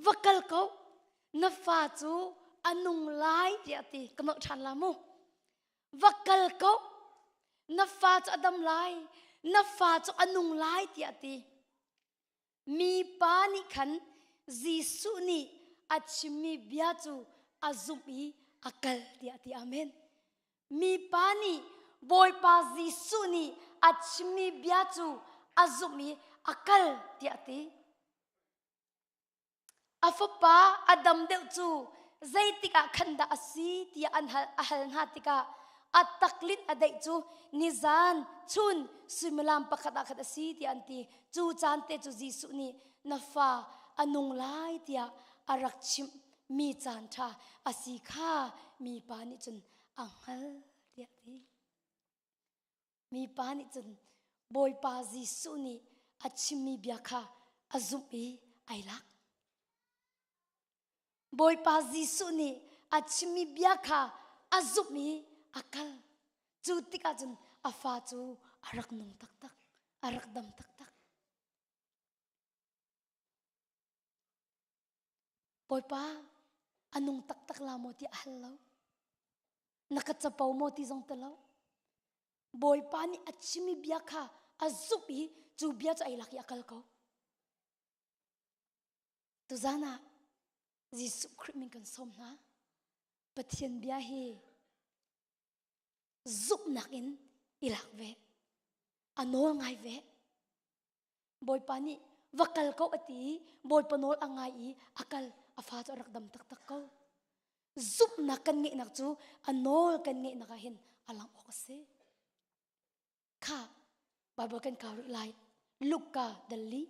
vakal ko nafa chu anung lai tia ti kam than la mu vakal ko nafa chu adam lai nafa chu anung lai tia ti mi pa ni khan jisu ni achimi bia chu azumi akal tia ti amen mi pa ni boy pa jisu ni achimi bia chu azumi akal tia ti afapa adam deu chu zaitika khanda asi tia anhal ahal hatika ataklit adai chu nizan chun sumilam pakhata khat asi ti anti chu chante chu jisu ni nafa anung lai tia arak chim mi chan tha asi kha mi pa ni chun anghal tia ti mi pa ni chun boy pa jisu ni achimi bia kha azumi ailak boy pa jisu ni achimi bia kha azumi akal chu tika chun afa chu arak nung tak tak arak dam tak tak boy pa anung tak tak la mo ti ahlo nakatsapaw mo ti zong talo boy pa ni achimi bia kha azupi chu bia cha ai laki akal ko tu zana jisu krimin kan som na pathian bia hi zup nakin ilak ve anol ngai ve boy pani vakal ko ati boy panol angai akal afa cho rakdam tak tak ko zup nakan nge nak chu anol kan nge nakahin alang okase ค่ะ Bible กันกล่าวไล่ลูกาดัลลี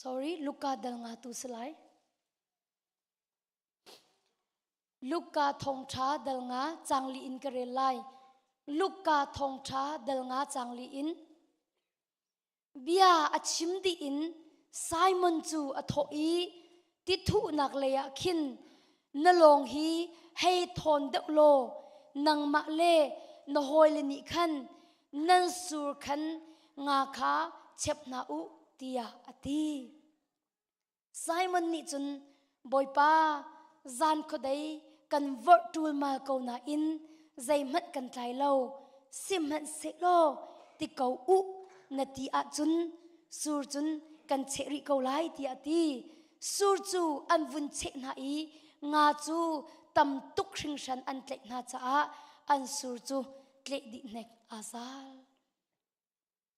sorry ลูกาดัลงาตุสไลลูกาทงช้าดัลงาจังลีอินกระเรไลลูกาทงช้าดัลงาจังลีอินเบียอัชิมดีอินไซมอนจูอโทอีติทุนักเลยขินนลงฮีให้ทนเดโลนังมาเลนหอยเลนิขันนันสูรขันงาคาเช็บนาอุตียอตีไซมอนนี่จุนบอยป้าจานคนใดกันวอร์ตูลมาเกาหนาอินใจมันกันไกลเล่าสิมันเสโลติเกาอุนาทีอาจุนสูรจุนกันเชริเกาไลตีอาตีสูรจูอันวุ่นเชนาอีงาจูตำตุกชิงชันอันเล็กนาจ้าอันสูรจูเล็กดิเนกอาซาล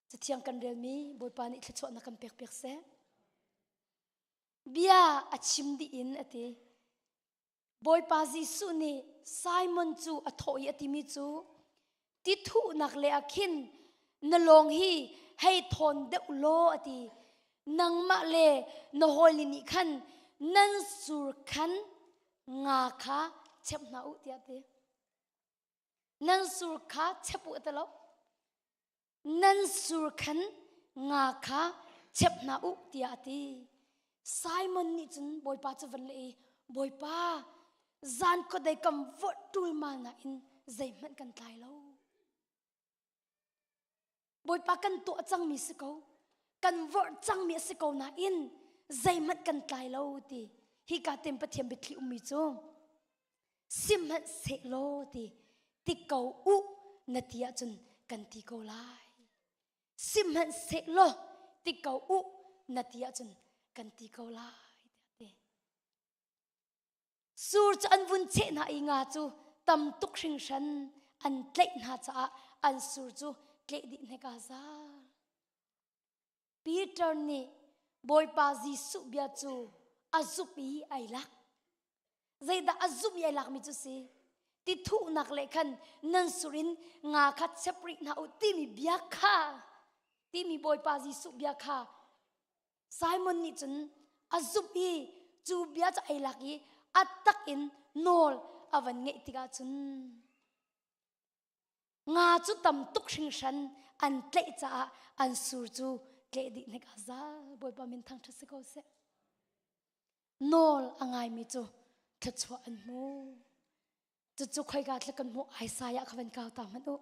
จะเที่ยงกันเรียนมีบอยปานิทชวนนักกันเปียกเสเบียอัดชิมดีอินอติบอยปาจิสุนีไซมอนจูอโทยอติมิจูติทุนักเลอคินนลงฮีให้ทนเดอุโลอตินังมาเลนหอยลินิขันนันสูรขันงาคาเช็บนาอุติอตินันสูรคาเช็บอุตลอนันสูรขันงาคาเช็บนาอุติอติไซมอนนี่จุนบอยป้าจะวันเลยบอยป้าจานก็ได้กำวัดตุลมานะอินใจมันกันตายแล้วบอยป้ากันตัวจังมีสกาวกันวัดจังมีสกาวนะอินใจมันกันตายแล้วตีฮิกาเต็มปะเทียมไปที่มิจงสิมันเสกโลตีติเกาอุนาทีจุนกันติเกาไลสิมันเสกโลติเกาอุนาทีจุนกันติเกาไลสูรจะอันวุ่นเชน่าอิงาจูตำตุกชิงชันอันเล็กน่าจะอันสูรจูเล็กดิเนกาซาปีเตอร์นี่บอยปาจิสุเบียจูอาซุปีไอลักใจดาอาซุปีไอลักมิจูซีติทุนักเล็กขันนันสุรินงาคัดเซปรินาอุติมีเบียคาติมีบอยปาจิสุเบียคาไซมอนนี่จนอาซุปีจูเบียจะไอลักยีอัตตักอินโนลอวันเงติกาจุนงาจุตำตุกชิงชันอันเตะจ้าอันสูรจูเกดิเนกาซาบอยปามินทังทัศกอเซโนลอ่างไงมิจูทัชวอันมูจุใครกาตะกันมูไอซายะขวันกาวตามันอุ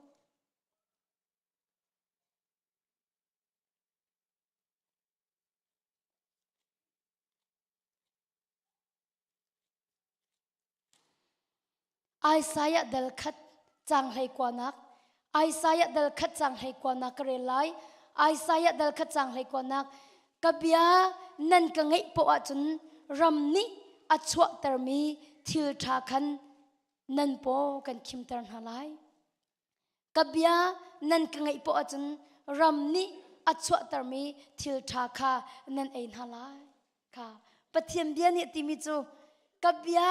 ไอซายะเดลคัดจังให้กว่านักไอซายะเดลคัดจังให้กว่านักเรลัยไอซายะเดลคัดจังให้กว่านักกับยานันกังไงปวดจนรำนี้อัชวะตรมีทิลทาคันนันโปกันคิมตรนหาไลกับยานันกังไงปวดจนรำนี้อัชวะตรมีทิลทาคานันเอ็นหาไลค่ะปะเทียมเบียนี่ติมิจูกับยา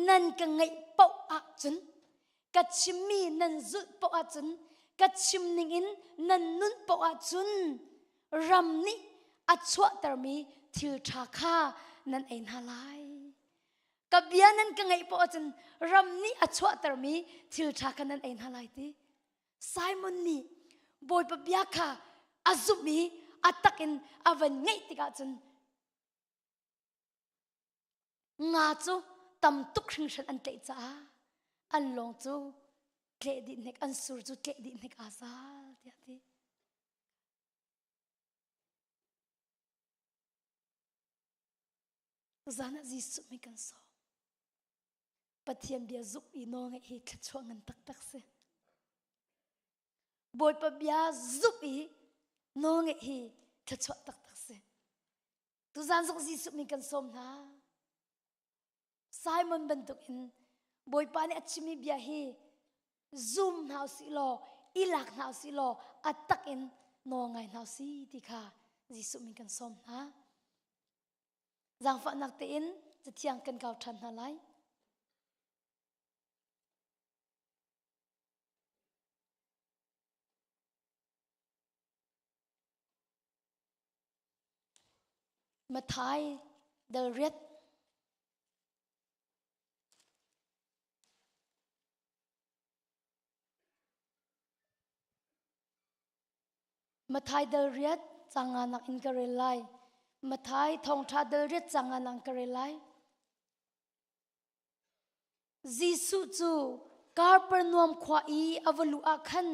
นันกังไงปวดจนกัดชิมมีนันจุดปวดจนกัดชิมนิงอินนันนุนปวดจนรำนี้อัชวะตรมีทิลทาคานันเอ็นหาไลกับยานันกังไงปวดจนรำนี้อัชวะตรมีทิลทาคานันเอ็นหาไลตีไซมอนนี่บอยปะเบียค่ะอาซุมีอัตตักอินอวันไงติกาจนงาจูตำตุกชิงชันอันเตจ้าอันลงจูเกลดิเนกอันสูรจูเกลดิเนกอาซาเดียดีจานะจีสุมีกันสอปะเทียมเบียจุกอีน้องไอเขช่วงกันตักเสบอยปะเบียจุกอีน้องไอเขช่วงตักเสตุจานสุกจีสุมีกันสมนะไซมอนบันตุกินบอยปานี่อัจมิเบียฮีซูมนาสิโลอีลักนาสิโลอัตตักอินน้องไงนาสิติค่ะจีสุมีกันสมนะ giang phạ nạc tênจะเที่ยงกันเก่าทันหาไลมาไทยเดลเรียดมาไทยเดลเรียดจังงานักอินกเรลไลมาไทยทองทาเดลเรียดจังงานักกเรลไลจีสุจูการปนวมขวาอีอวลุอาคัน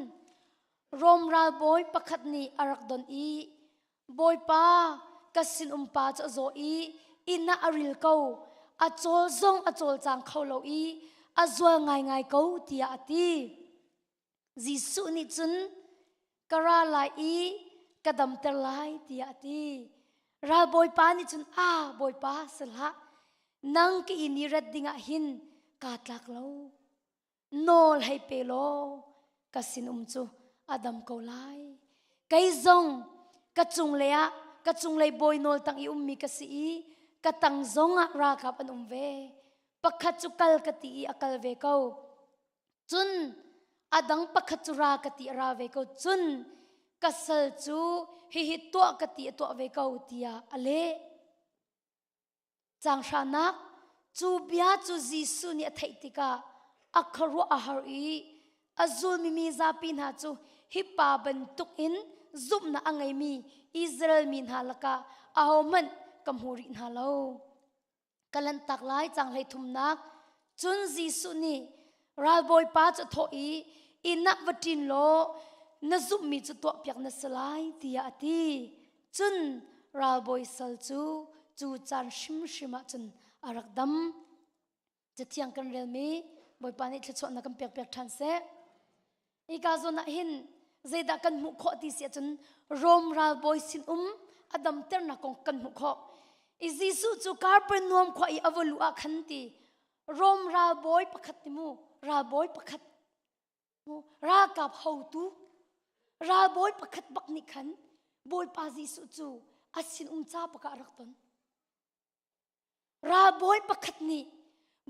รมราบอยประคัดนีอารักดอนอีบอยป้ากสินปาจะโจอีอินนาอาริลเกาอาโจลซงอาโจลจางเขาเลาอีอาจวง่ายง่ายเกาตีอาตีจีสุนิจุนกราลายอีกระดมเตลายตีอาตีราบอยป้านิจุนบอยป้าสละนังกีนิรัดดิงาหินกาตลักเลาโนลให้เปโลกสินจูอาดัมเกาไลไกซงกะจุงเลียกะจุงเลยบอยโนลตังอีมีกสีกะตังซงรากับอันเวปักขจุกัลกตีอักลเวเกาจุนอาดังปักขจุรากตีราเวเกาจุนกะสัลจูฮิตัวกตีตัวเวเกาตียอเลจังชานักจูเบียจูจีสุนีไทติกาอัครุอาหารีอาจูมีซาปินหาจูฮิปาบันตุกอินซุบนาอังไงมีอิสราเอลมินฮาลกาอาหมันกัมฮูรินฮาโลกัลันตักไลจังเลยทุมนักจุนจีสุนีราบอยป้าจะทออีอินักวัดินโลนซุบมีจุตัวเปียกนสลายตียาตีจุนราบอยสัลจูจานชิมจุนอารักดำจะเที่ยงกันเรียลมีบอยปานิทชวนนักเปียกทันเสอีกาโซนักหินเจดักกันมุขที่เสียจนรมราบอยสินอดัมเตอร์นักกันมุขอิจิสุจูการเป็นนวมขวายอวลุอาคันตีรมราบอยประคัดติมูราบอยประคัดรากับเฮาตูราบอยประคัดบักนิคันบอยปาจิสุจูอาสินจ้าประการักตนราบอยประคัดนี้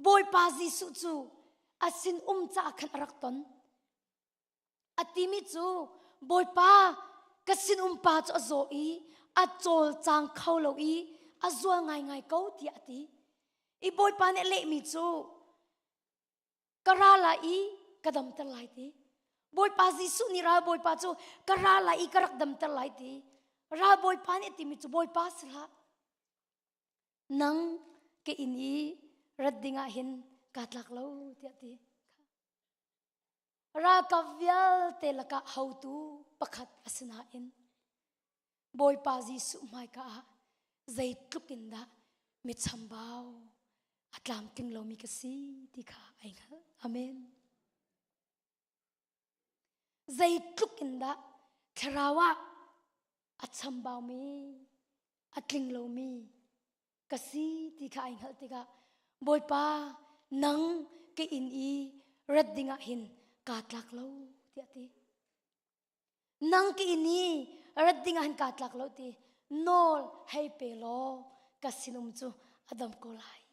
บอยปาจิสุจูอาสินจ้าขันรักตนอติมิจูบอยปากสินปาจะโจอีอาโจลจางเขาเลอีอาจวง่ายเกาตีอติอีบอยปาเนเละมิจูกราลาอีกระดมตะไลตีบอยปาจิสุนี่ราบอยปาจูกราลาอีกระดมตะไลตีราบอยปาเนติมิจูบอยปาสละนังke ini raddinga hin katlak lo tiati ra kavyal te laka hautu pakhat asna in boy pazi su mai ka zai tlukinda mi chambao atlam ting lo mi kasi tikha ainga amen zai tlukinda tharawa achambao mi atling lo mi kasi tika inghal tika boy pa nang ke in i raddinga hin katlak lo tiati nang ke ini raddinga hin katlak lo ti nol hay pelo kasinum chu adam ko lai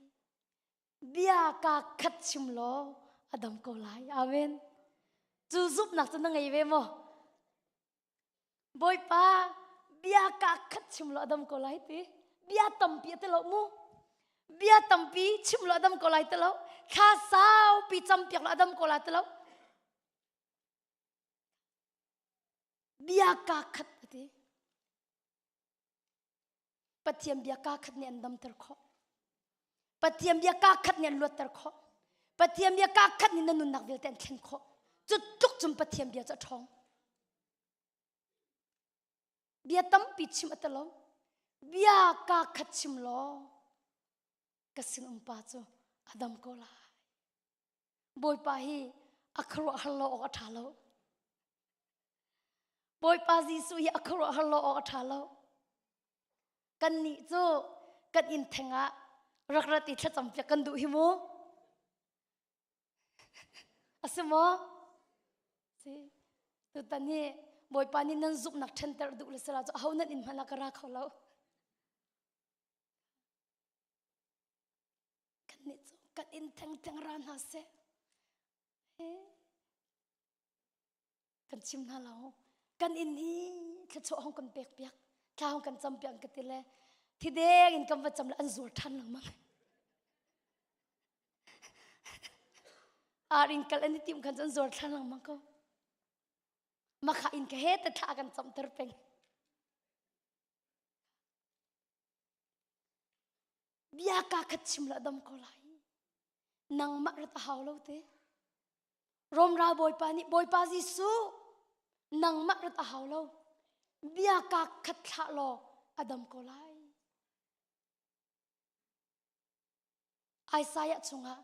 bia ka khat chim lo adam ko lai amen chu zup nak chu nang ei ve mo boy pa bia ka khat chim lo adam ko lai ti bia tampi te lo mu bia tampi chim lo adam ko lai te lo kha sao pi champiak lo adam ko lai te lo bia ka khat te pathiam bia ka khat ne andam ter kho pathiam bia ka khat ne lot ter kho pathiam bia ka khat ne nun nak vel ten thlen kho chu tuk chum pathiam bia cha thong bia tampi chim atalo bia ka khatchim lo kasin pa chu adam ko la boy pa hi akhro hallo o thalo boy pa jisu hi akhro hallo o thalo kan ni chu kan in thenga rakrati tha champya kan du hi mo asmo si tu tani boy pa ni nan zup nak then ter du le sala chu haunan in mala kara kholo kan in teng ran ha se kan chim na lao kan in hi ka cho hong kan pek pek ka hong kan cham pek ka tile thi de in kam va cham la an zur than lang mang ar in kal ani tim kan chan zur than lang mang ko ma kha in ka he ta tha kan cham ter peng bia ka khat chim la dam ko lai nang ma rat haw lo te rom ra boy pa ji su nang ma rat haw lo bia ka khat tha lo adam ko lai Isaiah chunga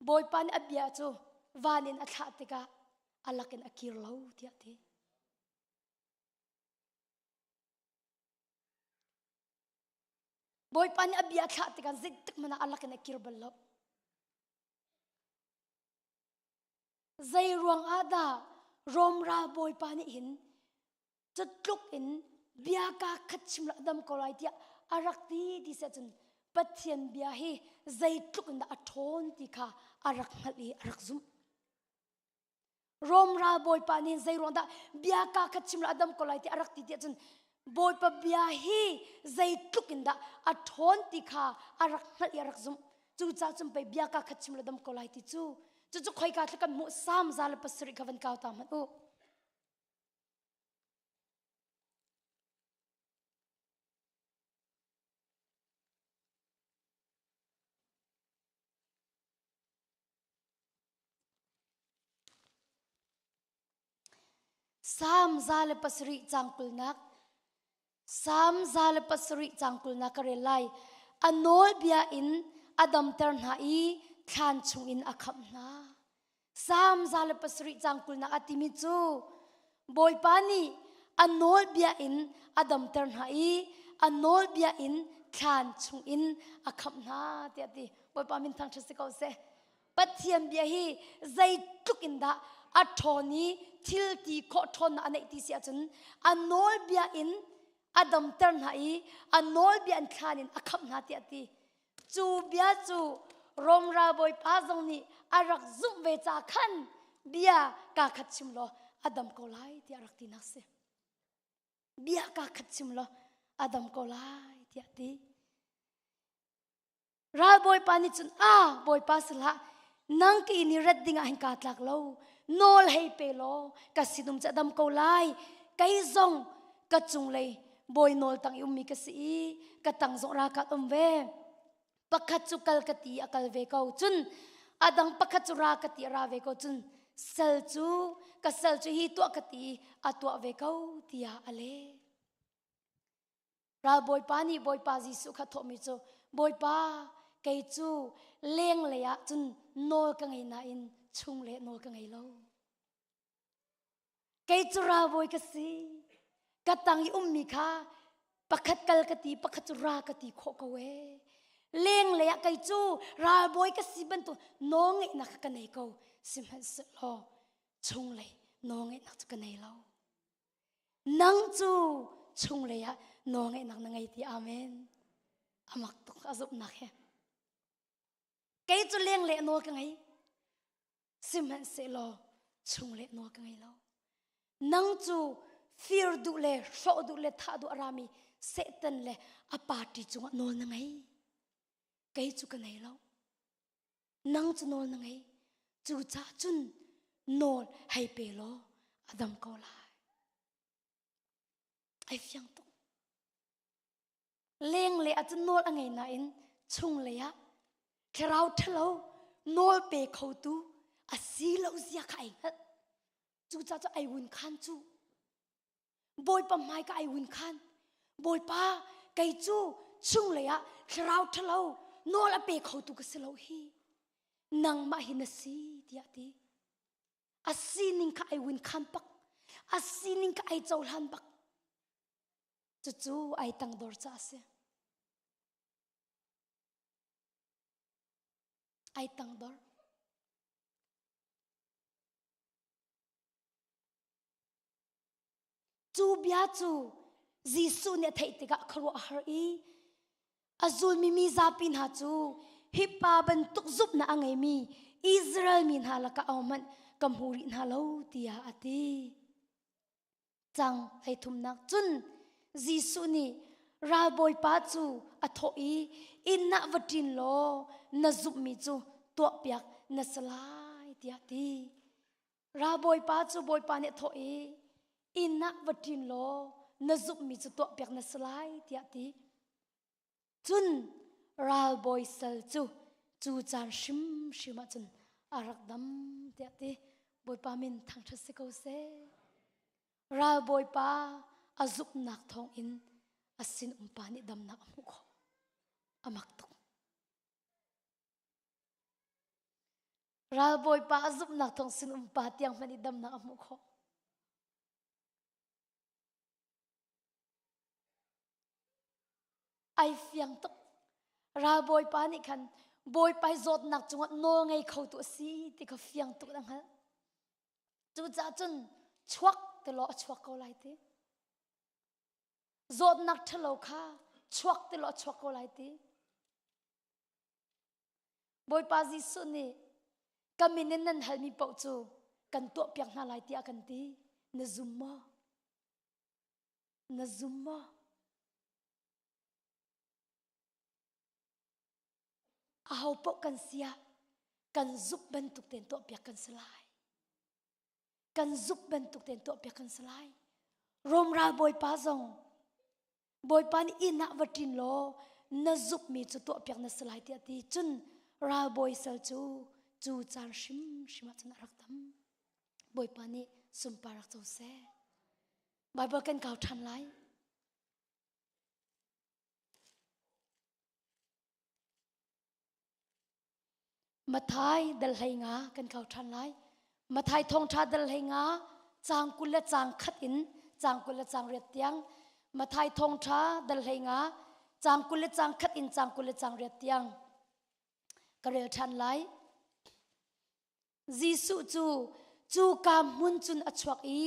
boy pan abia chu vanin atha tika alakin akir lo tia ti boy pan abia atha tika zik tik mana alakin akir ballo zai ruang ada romra boy pani hin chutluk in bia ka khachim la dam kolai tia arakti di se chun pathian bia hi zai tluk in da athon ti kha arak ngali arak zum romra boy pani zai ruang da bia ka khachim la dam kolai ti arak ti chun boy pa bia hi zai tluk in da athon ti kha arak ngali arak zum chu cha chum pe bia ka khachim la dam kolai ti chu khoi ka tlakan mu sam zal pasri khavan ka ta man o sam zal pasri changkul nak kare lai anol bia in adam tern ha i khan chung in akham na sam zal pasri changkul na atimi chu boy pani anol bia in adam tern ha i anol bia in khan chung in akham na ti ati boy pa min thang thasi ko se pathiam bia hi zai tuk in da athoni thil ti kho thon anei ti sia chun anol bia in adam tern ha i anol bia an khan in akham na ti ati chu bia chu romra boy pa zong ni arak zum ve cha khan bia ka khachim lo adam ko lai ti arak ti nak se bia ka khachim lo adam ko lai ti ati ra boy pa ni chun boy pa sala nang ki ni red ding a ka tlak lo nol hei pe lo ka sidum cha adam ko lai kai zong ka chung lei boy nol tang yum mi ka si ka tang zong ra ka ve pakhat chu kalkati akal ve ko chun adang pakhat chu ra kati ra ve ko chun sal chu hi to kati atwa ve ko tia ale ra boy pa ji su kha thomi chu boy pa kai chu leng le ya chun nol ka ngai na in chung le nol ka ngai lo kai chu ra boy ka si ka tang i mi kha pakhat kalkati pakhat chu ra kati kho ko we leng le ya kai chu ra boy ka si ban tu nong ngai na ka nei ko sim han se lo chung le nong ngai na chu ka nei lo nang chu chung le ya nong ngai na ngai ti amen amak tu azup na he kai chu leng le no ka ngai sim han se lo chung le no ka ngai lo nang chu fear du le sho du le tha du arami setan le apati chu no na ngai cái chú cái này lâu nang chú nol nang ấy chú cha chun nol hay pe lo adam ko lai ai phiang to leng le a chun nol angai na in chung le ya khrau thalo nol pe khau tu a si lo zia khai hat chú cha cho ai win khan chú boy pa mai ka ai win khan boy pa cái chú chung le ya khrau thalo nol ape khau tu ka selo hi nang ma hin si tia ti asining ka ai win khan pak asining ka ai chol han pak chu ai tang dor cha se ai tang dor chu bia chu jisu ne thei te ka khro har i azul mimi zapin ha chu hi pa bentuk zup na angai mi Israel min halaka auman kamhuri na lo tia ati chang hai thum nak chun Jisu ni ra boy pa chu athoi in na vatin lo na zup mi chu to piak na salai tia ti ra boy pa ne thoi in na vatin lo na zup mi chu to piak na salai tia ti chun ral boy sal chu chan shima chun arak dam tia ti boy pa min thang tha se ko se ral boy pa azup nak thong in asin umpani dam na amu ko amak tuk ral boy pa azup nak thong sin umpa tiang mani dam na amu ko ai fiang tuk ral boy pa ni khan boy pa zot nak chunga no ngai khau tu si ti ka fiang tuk dang ha chu cha chun chuak te lo chuak ko lai te zot nak thalo kha chuak te lo chuak ko lai te boy pa Jisu ni kaminin nan halmi pau chu kan to piak na lai ti akan ti na zumma ahau pau kan sia kan zup bentuk ten to piak kan selai kan zup bentuk ten to piak kan selai rom ra boy pa zong boy pa ni ina vatin lo na zup mi chu to piak na selai ti ati chun ra boy sal chu chan shima chan arak tam boy pa ni sum parak chau se Bible kan kau than lai Mathai dal hai nga kan kau than lai Mathai thong tha dal hai nga chang kul chang khat in chang kul chang riat tiang Mathai thong tha dal hai nga chang kul chang khat in chang kul chang riat tiang karel than lai Jisu chu ka mun chun achwak i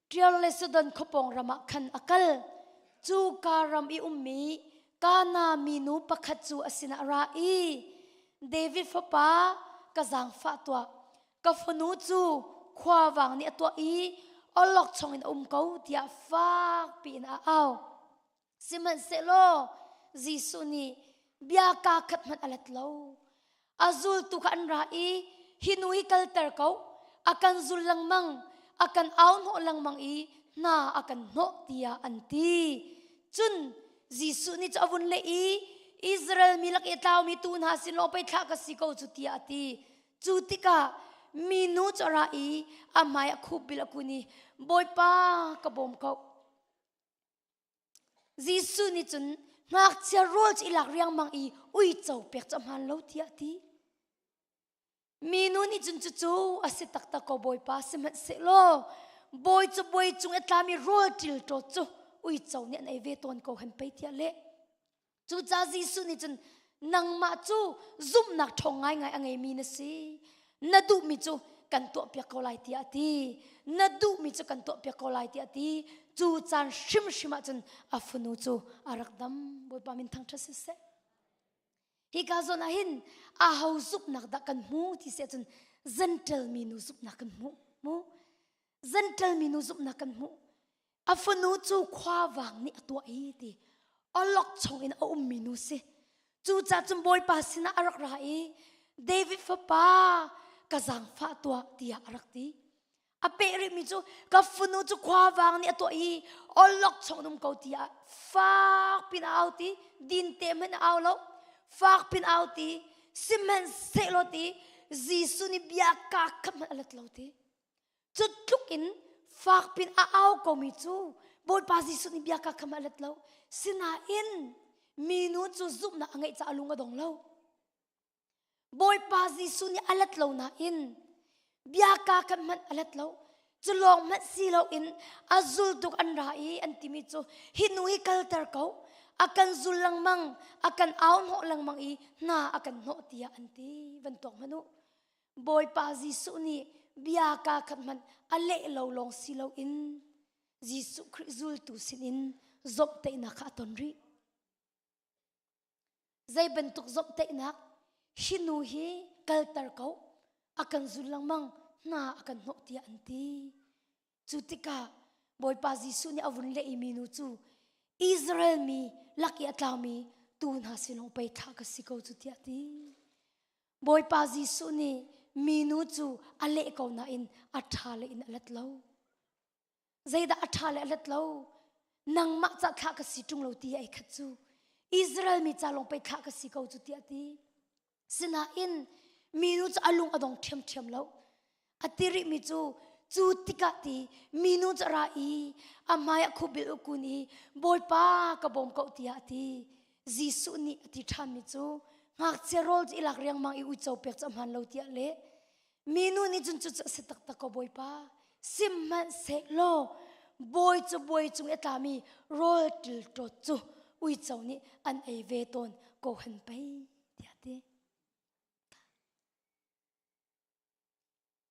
trial le sudan khopong rama khan akal chu ka ram i ummi kana minu pakhat chu asina ra i David fapa ka zang fa twa ka phunu chu khwa wang ni atwa i olok chong in ko tia fak pi na aw siman selo Jisu ni bia ka khat man alat lo azul tu khan ra i hinui kalter ko akan zul lang mang akan aun ho lang mang i na akan no tia anti chun Jisu ni chawun le i Israel milak itaw mi tun ha sin lo pai thla ka si ko chu tia ati chu tika minu chara i amai khu bilakuni boy pa ka bom ko Jisu ni chun ngak cha rol chi lak riang mang i ui chau pek cham han lo tia ti minu ni chun chu ase tak tak ko boy pa se mat se lo boy chung etlami rol til to chu ui chau ne nei ve ton ko hem pe tia le chu cha Jisu ni chun nang ma chu zum nak thong ngai angai mi na si na du mi chu kan to pya ko lai tia ti na du mi chu kan to pya ko lai tia ti chu chan shima chun afunu chu arak dam boy pa min thang tha se hi ka zona hin a hau zup nak da kan mu ti se chun gentle minu zup nak kan mu gentle minu zup nak kan mu afunu chu khwa wang ni atwa i ti olok chong in a minu se chu cha chum boy pa sina arak ra i David fa pa ka zang fa tua tia arak ti a pe ri mi chu ka funu chu khwa wang ni atwa i olok chong num ko tia fak pin au ti din te men au lo fak pin au ti simen se lo ti Jisu ni bia ka kam alat lo ti chu tluk in fak pin au ko mi chu boy pa Jisu ni bia ka kam alat lo sina in minu chu zup na angai cha alunga dong lo boy pa Jisu ni alat lo na in bia ka kan man alat lo chulong mat si lo in azul tuk an rai antimi chu hinui kalter ko akan zul lang mang akan aun ho lang mang i na akan no tia anti bantok manu boy pa Jisu ni bia ka kan man ale lo long si lo in Jisu Zul tu sin in zop te na ka ton ri zai bentuk zop te na hinu hi kaltar kau akan zulang mang na akan nok tia anti chutika boy pa jisu ni avun le iminu chu Israel mi laki atlami tu na sinong pai tha ka sikau chu tia ti boy pa jisu ni minu chu ale ko na in athale in alat lo zaida athale alat lo nang ma cha tha ka situng lo ti ai khat chu Israel mi cha long pai tha ka sikau chu tia ti sina in minu chu alung adong them them lo atiri mi chu tikati minu ra i amaya khubil ukuni boy pa ka bom ko tia ti jisu ni ati tham mi chu ngak cherol ilak riang mang i uchau pek cham han lo tia le minu ni chun chu se tak tak ko boy pa sim man se lo boy chung etami rol til to chu uchau ni an ei ve ton ko han pai tia ti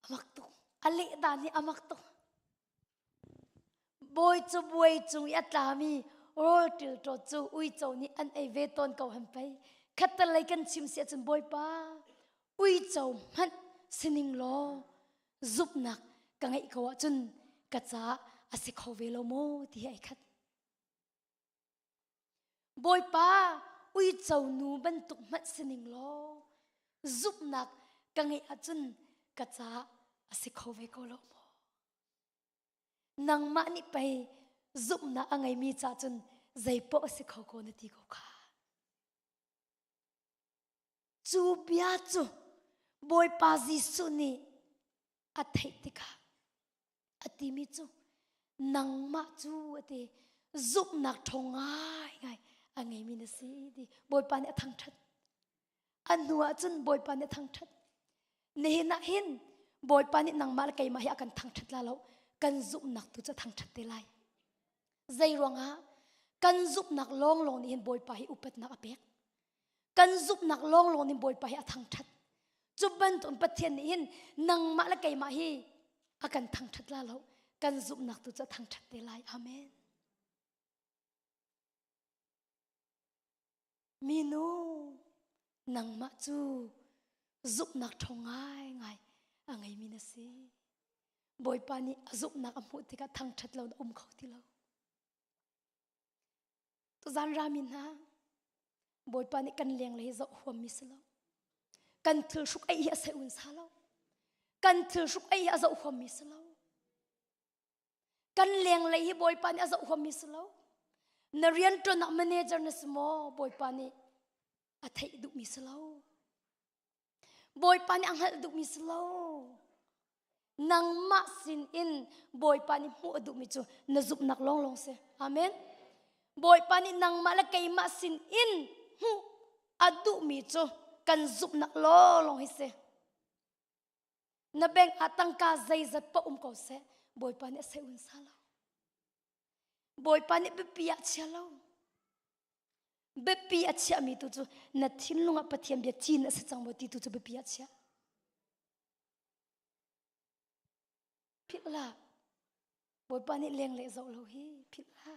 amak tu ali dani amak tu boy chung etami rol til to chu uchau ni an ei ve ton ko han pai khatalai kan chim se chun boy pa uchau man sining lo zupnak kangai ko chun kacha asikho velo mo ti ai khat boy pa uchau nu ban tuk mat sining lo zupnak kangai achun kacha asikho ve ko lo mo nang ma ni pai zupna angai mi cha chun zaipo asikho ko na ti ko kha chu bia chu boy pa jisu ni athai tika atimi chu nang ma chu ate zup nak thongai ngai angai mi na si di boy pa ni athang that anua chun boy pa ni thang that ne na hin boy pa ni nang mal kai ma hi akan thang that la lo kan zup nak tu cha thang that te lai zai ronga kan zup nak long ni hin boy pa hi upat na apek kan zup nak long ni boy pa hi athang that chuban ton pathian ni hin nang ma la kai ma hi akan thang that la lo kan zup nak tu cha thang that te lai amen minu nang ma chu zup nak thongai ngai angai mi na si boy pa ni zup nak amu ti ka thang that lo khau ti lo to zan ra min ha boy pa ni kan leng le zo hom mi slo kan thil suk ai ya se un sa lo kan thil suk ai ya zo hom mi slo kan leng le hi boy pa ni zo hom mi slo na rian to na manager na smo boy pa ni athai du mi slo boy pa ni anghal du mi slo nang ma sin in boy pa ni mu du mi chu na zup nak long se amen boy pa ni nang ma la kai ma sin in hu adu mi chu kan zup nak long hi se na beng atang ka zai zat pa ko se boy pa ni se un sa lo boy pa ni be pia cha lo be pia cha mi tu chu na thin lunga pathiam bia chin se chang mo ti tu chu be pia cha phila boy pa ni leng le zo lo hi phila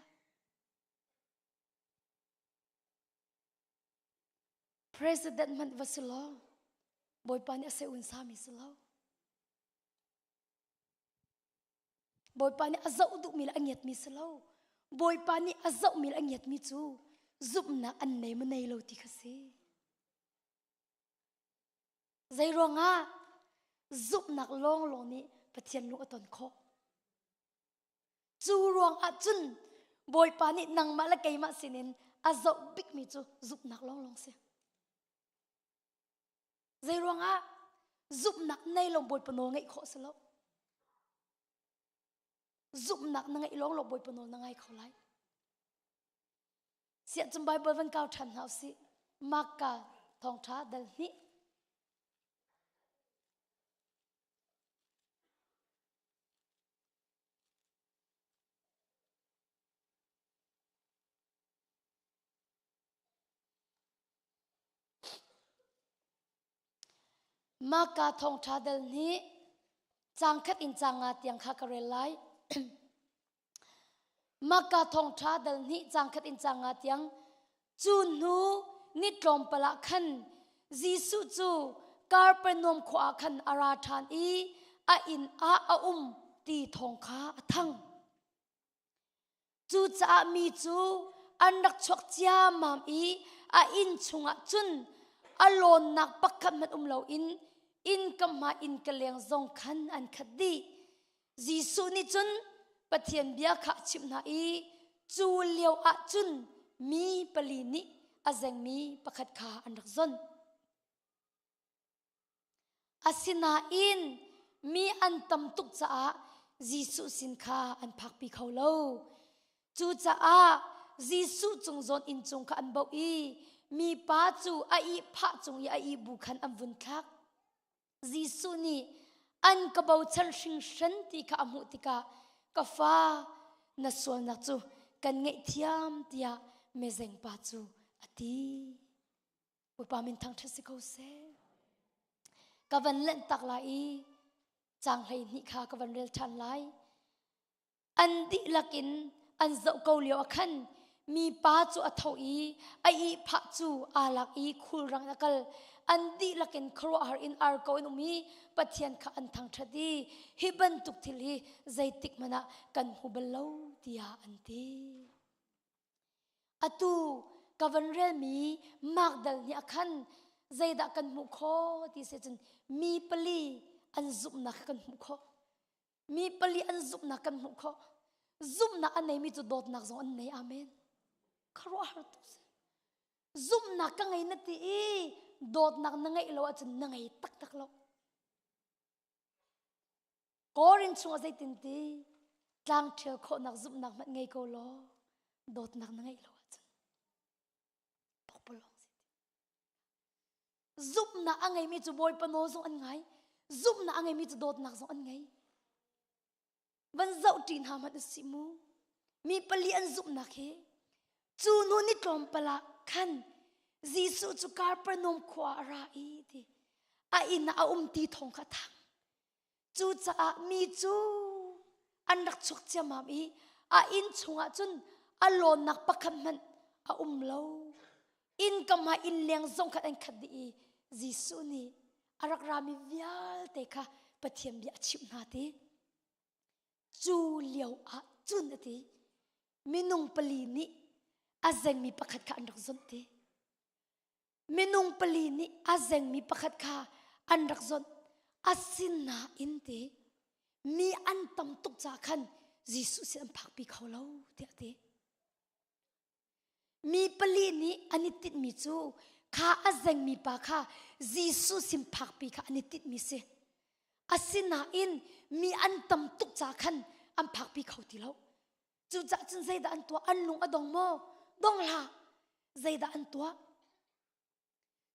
president man vasilo boy pa ni se un sa mi silo boy pa ni azau du mil angyat mi silo boy pa ni azau mil angyat mi chu zup na an nei ma nei lo ti khase zai ronga zup nak long ni pathian lu aton kho chu rong a chun boy pa ni nang ma la kai ma sinin azau big mi chu zup nak long se zai ronga zup nak nei long boy pano ngai kho selo zup nak na ngai long boy pano na ngai kho lai sia chum bible van kau than hau si maka thong tha dal ni maka thong tha dal ni chang khat in changa tiang kha ka rel lai maka thong tha dal ni chang khat in changa tiang chu nu ni tlom pala khan Jisu chu karpenom khwa khan arathan I a in a ti thong kha athang chu cha mi chu anak chok chia mam I a in chunga chun alon nak pakhat mat lo in kama in kaleng zong khan an khadi Jisu ni chun pathian bia kha chimna I chu leo a chun mi pali ni azeng mi pakhat kha anak zon asina in mi an tam tuk cha Jisu sin kha an phak pi kholo chu cha Jisu chung zon in chung kha an bau I mi pa chu a I pha chung I a I bu khan am vun thak Jisu ni an ka bau chan hring shan ti kha amu ti ka fa na sol na chu kan ngei thiam tia me zeng pa chu ati pa min thang thasi ko se ka van len tak la I chang hlei ni kha ka van rel than lai an di lakin an zau ko leo khan mi pa chu a thau I pha chu a lak I khul rang nakal an di lakin khro har in ar ko in mi pathian kha an thang thadi hi ban tuk thil hi zaitik mana kan hu balo tia anti atu kavan rel mi magdal ni akhan zaida kan mu kho ti se chen mi pali an zup na kan mu kho mi pali an zup na kan mu kho zup na anei mi chu dot nak zong an nei amen khro har tu se zup na ka ngai na ti dot nak na ngai lo a chen na ngai tak tak lo korin chunga zai tin ti tlang thel kho nak zup nak mat ngai ko lo dot nak na ngai lo a chen pok polong zup na angai mi chu boy pano zong an ngai zup na angai mi chu dot nak zong an ngai van zau tin ha mat simu mi pali an zup na khe chu no ni klom pala khan Jisu chu karpenom khwa ra I ti a in a ti thong kha thang chu cha mi chu anak chok cha mam I a in chunga chun alon nak pakhat man a lo in kama in leng zong khat an khat di Jisu ni arak rami vial te kha pathiam bi achim na te chu leo a chun ati minung pali ni azeng mi pakhat kha anak zon te minung pali ni azeng mi pakhat kha anak zon asina inte mi an tam tuk cha khan Jisu se an phak pi kholo te mi pali ni anitit mi chu kha azeng mi pa kha Jisu sim phak pi kha anitit mi se asina in mi an tam tuk cha khan an phak pi khau ti lo chu cha chen zaida an to an lung adong mo dong la zaida an to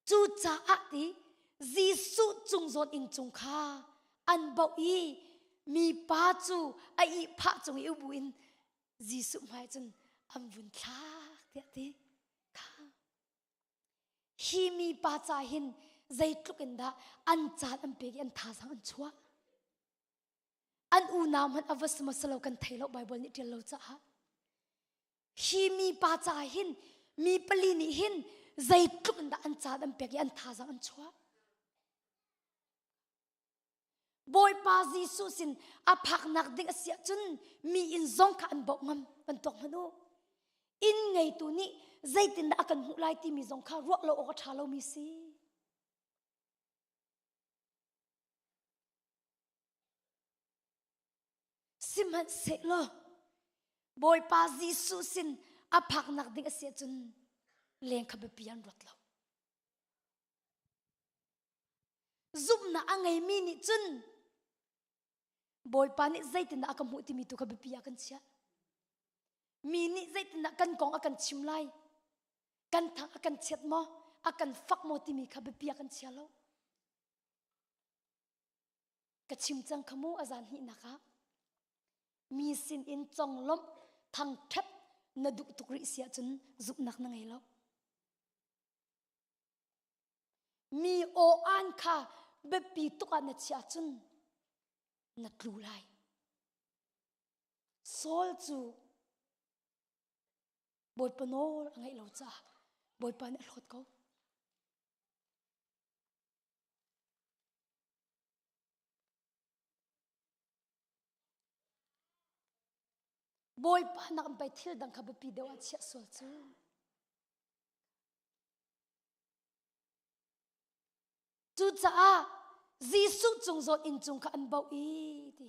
chu cha ti Jisu chung zon in chung kha an bau I mi pa chu a I pha chung I bu in Jisu mai chen am vun thak te kha hi mi pa cha hin zai tlukin da an chan an pe an tha sang an chua an u nam han avas masalo kan thailo bible ni tel lo cha hi mi pa cha hin mi pali ni hin zai tlukin da an chan an pe an tha sang an chua boy pa Jisu sin a phak nak ding asia chun mi in zong kha an bok ngam an tok manu in ngai tu ni zaitin da akan hu lai ti mi zong kha ro lo o tha lo mi si siman se lo boy pa Jisu sin a phak nak ding asia chun leng kha be pian rot lo zup na angai mi ni chun boy pa ni zaitin da akan hu ti mi tu kha be pia kan sia mi ni zaitin da kan kong akan chimlai kan thang akan chet mo akan fak mo ti mi kha be pia kan sia lo ka chim chang khamu azan hi na kha mi sin in chong lom thang thep na duk tukri sia chun zup nak na ngai lo mi o an kha be pi tuk an chia chun na tlu lai sol chu boy panol angai lo cha boy pan lot ko boy pa nak am pai thil dang kha be pi dewa chia sol chu chu cha Giêsu chung zot in chung kha an bau i ti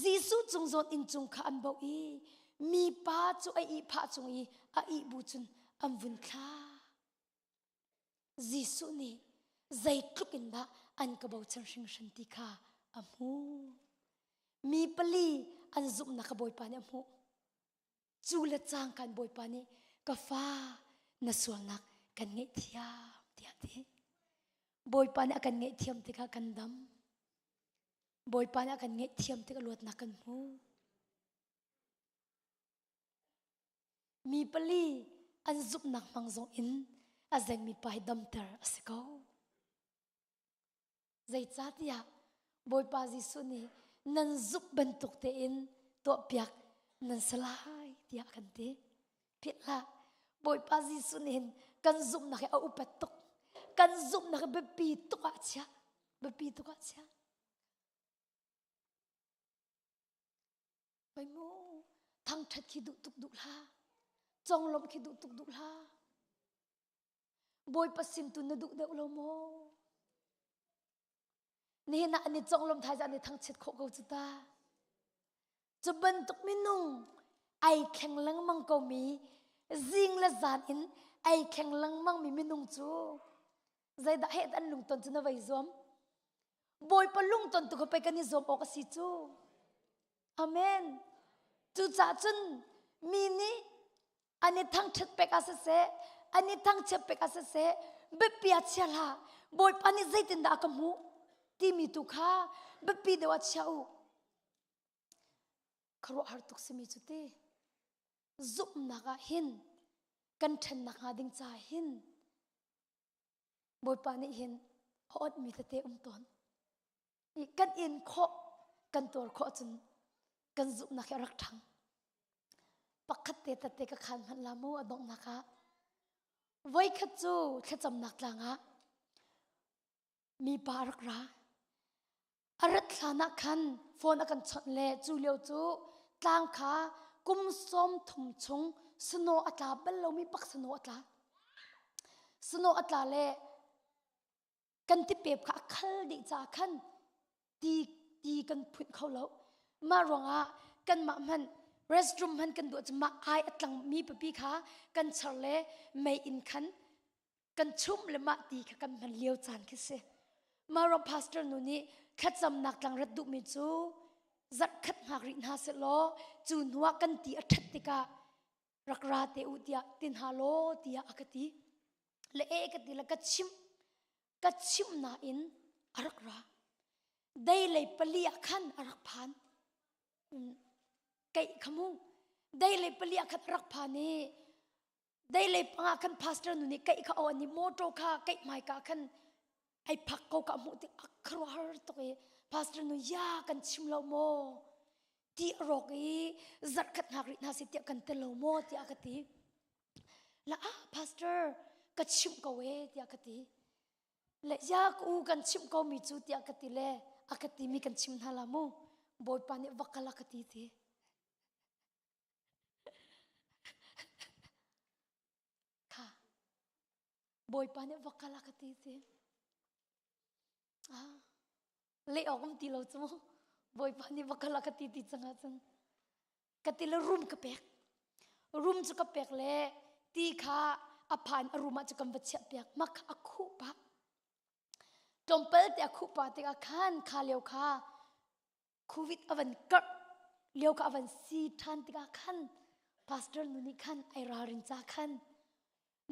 Giêsu chung zot in chung kha an bau i mi pa chu ai i pha chung i a i bu chun am vun kha Giêsu ni zai tlukin da an ka bau chan sing shan ti kha amu mi pali an zum na ka boy pa ni amu chu la chang kan boy pa ni ka fa na sual nak kan nge thiam tia ti boy pa ni akan nge thiam ti ka kan dam boy pa ni akan nge thiam ti ka luat na kan mu mi pali an zup nak mang zong in azeng mi pai dam ter asiko zai cha tia boy pa Giêsu ni nan zup bentuk te in to piak nan salai tia kan te pitla boy pa Giêsu ni kan zup nak a upatok kan zup nak bepi tok acha bepi tok acha bai mo thang that ki du tuk du la chong lom ki du tuk du la boy pasim tu na du de lo mo ni na ani chong lom thai ja ni thang chet kho ko chu ta chu ban tuk minung ai kheng lang mang ko mi jing la zan in ai kheng lang mang mi minung chu zai da het an lung ton chu na vai zom boy pa lung ton tu ko pe kan ni zom o ka si chu amen chu cha chun mi ni ani thang chet pe ka se ani thang chet pe ka se be pia chala boy pa ni zai tin da ka mu ti mi tu kha be pi de wa chau kharo har tuk se mi chu te zup na ga hin kan then na ga ding cha hin boy pa ni hin hot mi te ton i kan in kho kan tor kho chun kan zup na kha rak thang pakhat te ka khan man la mu adong na ka voi khat chu thacham nak tlanga mi parak ra arat thana khan phone akan chot le chu leo chu tlang kha kum som thum chung suno atla bal lo mi pak suno atla le kan ti pep kha khal di cha khan ti kan phut khau lo ma ronga kan ma man restroom han kan du chma ai atlang mi papi kha kan charle mai in khan kan chum le ma ti kha kan man leo chan ki se ma ro pastor nu ni khatsam nak lang rat du mi chu zat khat ngak ri na se lo chu nuwa kan ti athat ti ka rakra te u tia tin ha lo tia akati le e ka ti la ka chim na in arakra dai le pali akhan arak phan kai khamu dai le pali akhat rak phani dai le panga khan pastor nu ni kai kha oni moto kha kai mai ka khan ai phak ko ka mu ti akhro har to ke pastor nu ya kan chim lo mo ti rok i zat khat ngak ri na si ti kan te lo mo ti akati la pastor ka chim ko we ti akati le ya ku kan chim ko mi chu ti akati le akati mi kan chim na la mo boy pa ni wakala kati ti boy pa ne wakala ka ti ti le ogum ti lo chu boy pa ne wakala ka ti changa chang ka ti le room chu ka pek le ti kha aphan aruma chu kam bachya pek mak akhu pa tompel te akhu pa te ka khan kha leo kha covid avan kar leo ka avan si than te ka khan pastor nu ni khan ai ra rin cha khan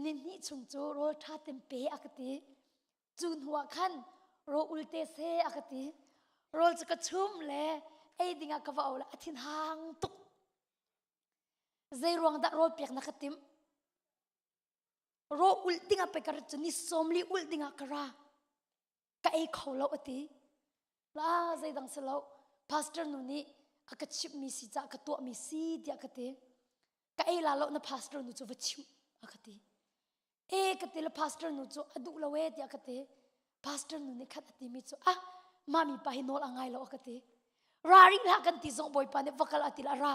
nin ni chung chu ro tha tempe akati chun huwa khan ro ulte se akati rol chaka chum le ei dinga ka wa la athin hang tuk zai ruang da ro pek na khatim ro ultinga pe kar chu ni somli ultinga kara ka ei kholo ati la zai dang selo pastor nu ni akachip mi si cha ka to mi si dia kate ka ei la lo na pastor nu chu vachim akati e katila pastor nu chu adu lawe dia kate pastor nu ne khat ati mi chu mami pa hinol angai lo akate rari la kan ti zong boy pa ne vakal atila ra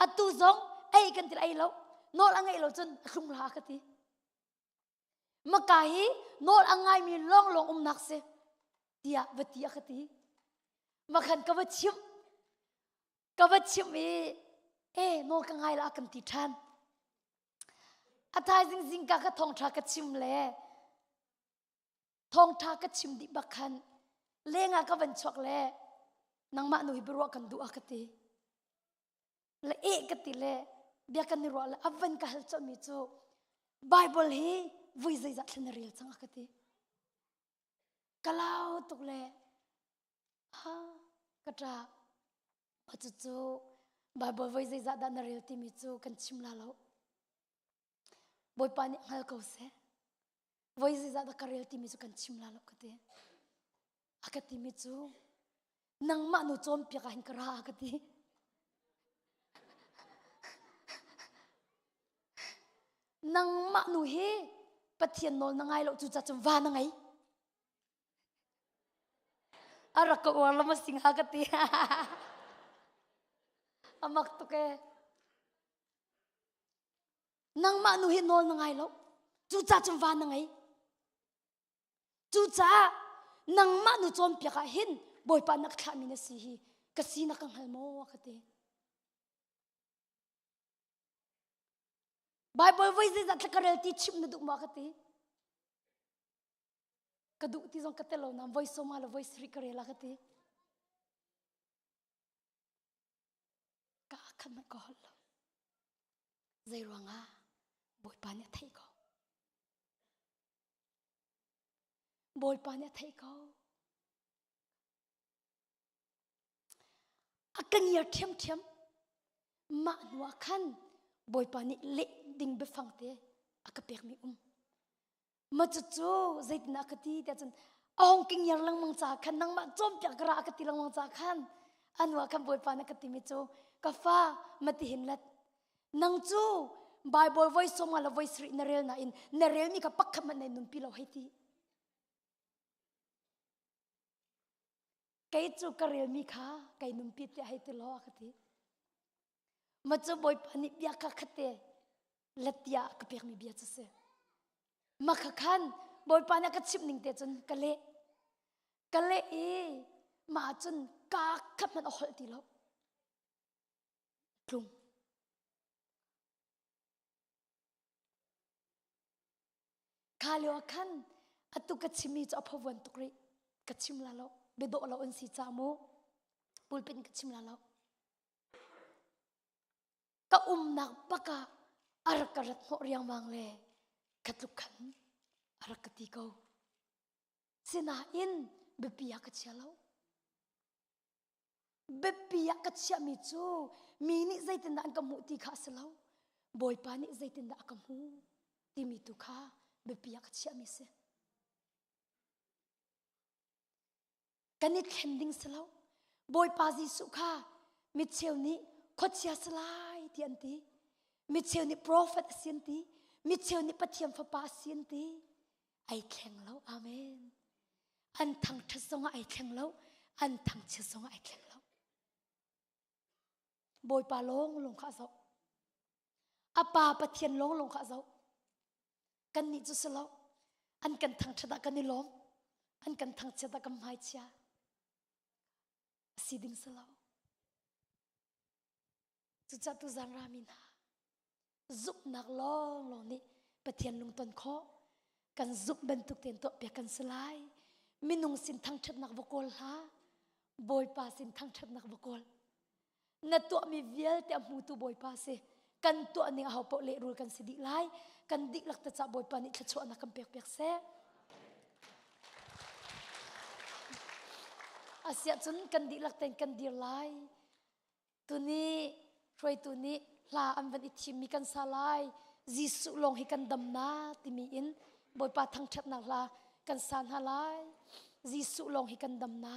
atu zong ai kan til ai lo nol angai lo chun hlung la ka ti makahi nol angai mi long long nak se tia vatia ka ti makhan ka vachim e nol ka ngai la kan ti than athai jing ka thong tha ka chim le thong tha ka chim di bakhan lenga ka van chok le nang ma nu hi bro kan du akati le e kati le bia kan ni ro le avan ka hal cho mi chu bible hi vui zai za thlen ril chang akati kalau tuk le ha katra pachu chu bible vui zai za da na ril ti mi chu kan chim la lo boy pani hal ko se voi zai za da ka ril ti mi chu kan chim la lo kati akati mi chu nang ma nu chom pi ka hin kara akati nang ma nu he pathian nol nangai lo chu cha chum wa nangai ara ko wala ma sing akati amak to ke nang ma nu he nol nangai lo chu cha chum wa nangai chu cha nang ma nu chom pi ka hin boy pa nak kha mi na si hi kasi na kang hal mo akati bible voi zai zat karel ti chim na du ma kati kadu ti zong katelo nam voi so ma la voi sri karela kati ka khan ma ko hol zai ruanga boy pa nya thai ko boy pa nya thai ko akan ya thiam ma nuwa khan boy pani le ding be fangte akapek mi ma chu chu zait na kati ta chan ong king yar lang mang cha khan nang ma chom pya gra akati lang mang cha khan anwa kham boy pana kati mi chu ka fa mati hin lat nang chu bible voice so ma la voice ri na rel na in na rel mi ka pakha man nei num pi lo heti kai chu ka rel mi kha kai num pi te heti lo akati machu boy pani bia ka khate latia ka pek mi bia chase makha khan boy pana ka chip ning te chun kale e ma chun ka khat man hol ti lo tlum khalo khan atu ka chimi cha phawon tukri ka chim la lo be do lo on si cha mo pulpin ka chim la lo ka nak baka arakarat mo riang mangle katlukan arakati ko sinain bepia ka chalo bepia ka chami chu mini zaitin da ka mu ti kha salo boy pani zaitin da ka mu ti mi tu kha bepia ka chami se kanit khending salo boy pa ji su kha mi chewni khochia salai ti anti mi chewni prophet asianti mi chewni pathiam fa pa asianti ai thleng lo amen an thang thasonga ai thleng lo an thang chesonga ai thleng lo boy pa long kha zo apa pathian long kha zo kan ni chu selo an kan thang thada kan ni lom an kan thang chada kam hai cha siding selo chu cha tu zan ramin ha zup nak long ni pathian lung ton kho kan zup ben tuk ten to pe kan selai minung sin thang that nak bokol ha boy pa sin thang that nak bokol na to mi vial te mu tu boy pa se kan to ni ha po le rul kan sidi lai kan dik lak ta cha boy pa ni thchu na kam pek se asia chun kan dik lak ten kan dir lai tuni roi tuni la am van ithim mi kan salai jisu long hi kan dam na ti mi in boy pa thang that na la kan san halai jisu long hi kan dam na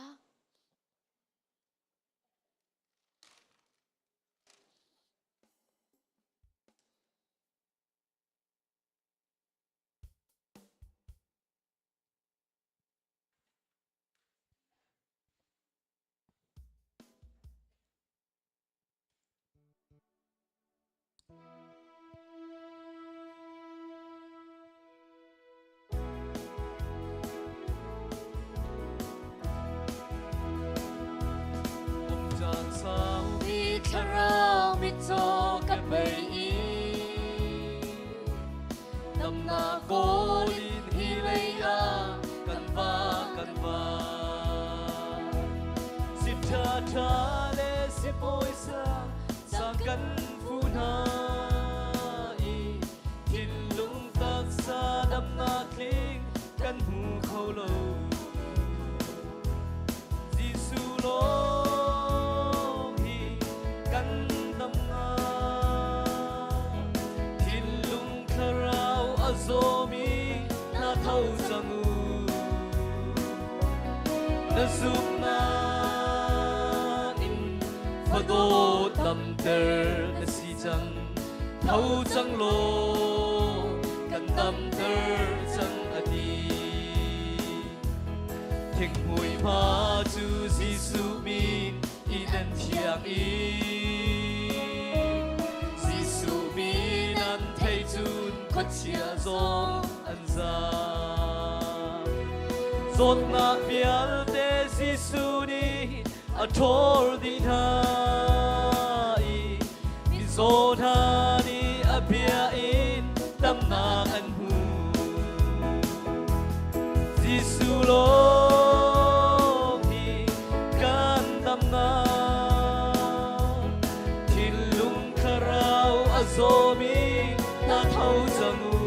Sarao mi cho kan bay i Nam na ko lin hi lay a kan va Si cha cha le si poi sa sang kan phu na i Hin lung tak sa nam na kling kan hu khâu lâu Giêsu lo Zomi na thâu zangu na giúp na in phado tâm ter na si chang thâu chang lo kan tâm ter chang adi thing hui ma chu Giêsu min inan thiang i Giêsu min an thei chun khat chia zong an za zot na bial te Giêsu ni a thor di na i mi zot ha ni a bia in tam na an hu Giêsu lo hi kan tam na thil lung kharau a zomi na thâu zangu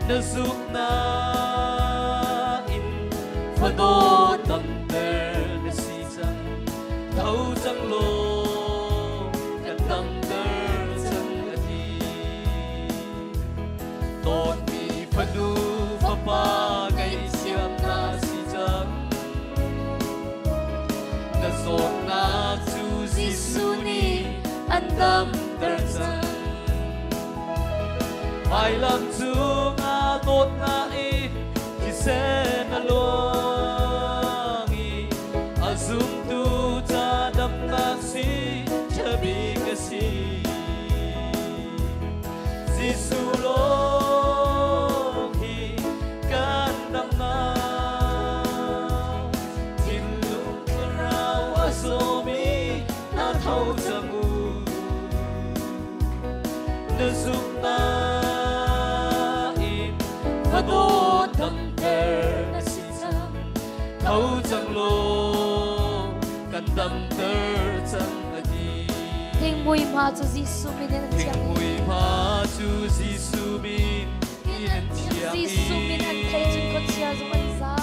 na giúp na in phado tâm ter na si chang thâu chang lo kan tâm ter chang adi ton mi phanu pha pa gai siam na si chang na zot na chu Giêsu ni an tâm ter chang Mai lam chung a tốt na i Ki se na luang i A zum tu ta đam na si Cha bi ka si Giêsu lo hi kan đam na Tin lung ka rao a zomi na thâu zangu Na giúp na Phado tâm ter na si chang thâu chang lo kan tâm ter chang adi Thing mui ma chu Giêsu min an Thing thiang mui ma chu Giêsu min an thiang Giêsu min an thei chun khat chia zong an za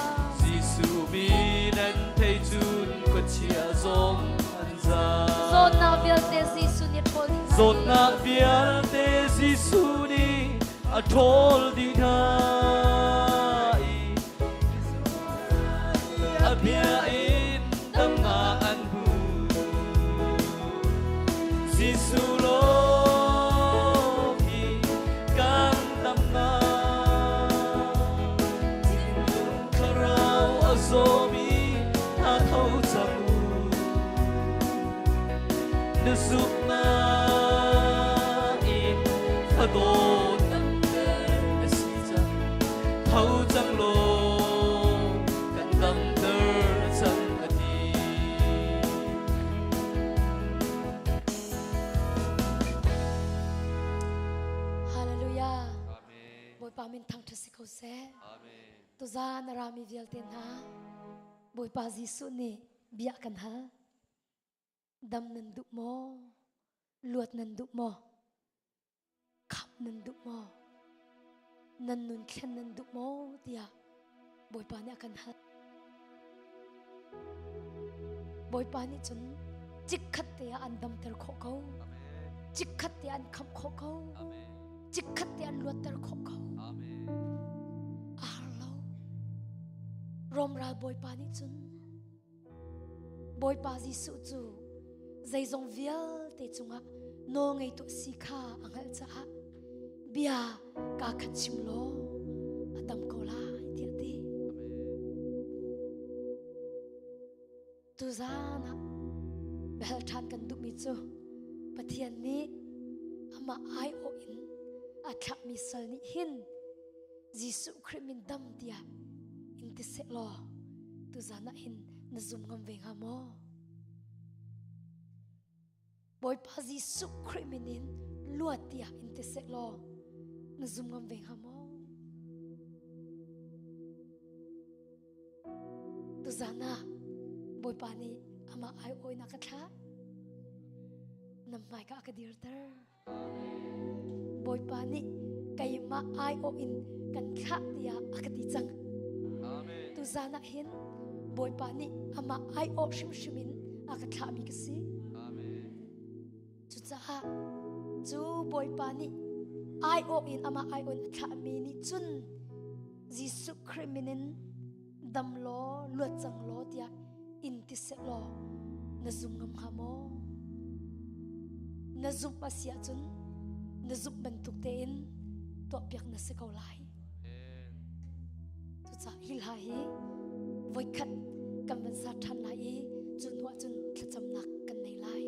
Giêsu min an thei chun khat chia zong an za Zot na bial te Giêsu ni thol di Zot na bial te Giêsu ni a thol di na a bia in tâm na an hu Giêsu lo hi kan tâm na tin lung kharau a zomi na thâu chang na giúp na in phado thâu chang lo kan tâm ter chang adi Hallelujah Amen. Boy pa min thang thasi ko se Amen. to za na rami vial ten ha Boy pa Giêsu ni bia kan ha dam nan du mo luat nan du mo khap nan du mo nan nun khen nan du mo tia Boy pa ni akan ha Boy pa ni chun chik khat te an dam ter kho ko Amen. chik khat te an kham kho ko Amen. chik khat te an luat ter kho ko Amen. arlo rom ra boy pa ni chun boy pa Giêsu chu zai zong vial te chunga no ngai to sikha angal cha bia ka khachim lo adam ko la ti ti tu zana bel than kan du mi chu pathian ni ama ai o in atha mi sal ni hin Giêsu Christ min dam tia in ti se lo tu zana hin na zum ngam ve nga mo boy pa Giêsu Christ luat tia intesek lo na zum ngam veng hamo tu zana boy pa ni ama ai oi na katha nam mai ka akadir tar boy pa ni kay ma ai o in kan kha tia akati chang tu zana hin boy pa ni ama ai o shim shimin akatha mi kasi chu cha chu boy pa ni ai o in ama ai on kha mi ni chun Giêsu Christ minin dam lo luat chang lo tia in ti se lo na zum ngam hamo na zum pasia chun na zum bantuk te in to piak na se kau lai chu cha hil ha hi voi khat kam ban sa than lai chun wa chun thacham nak kan nei lai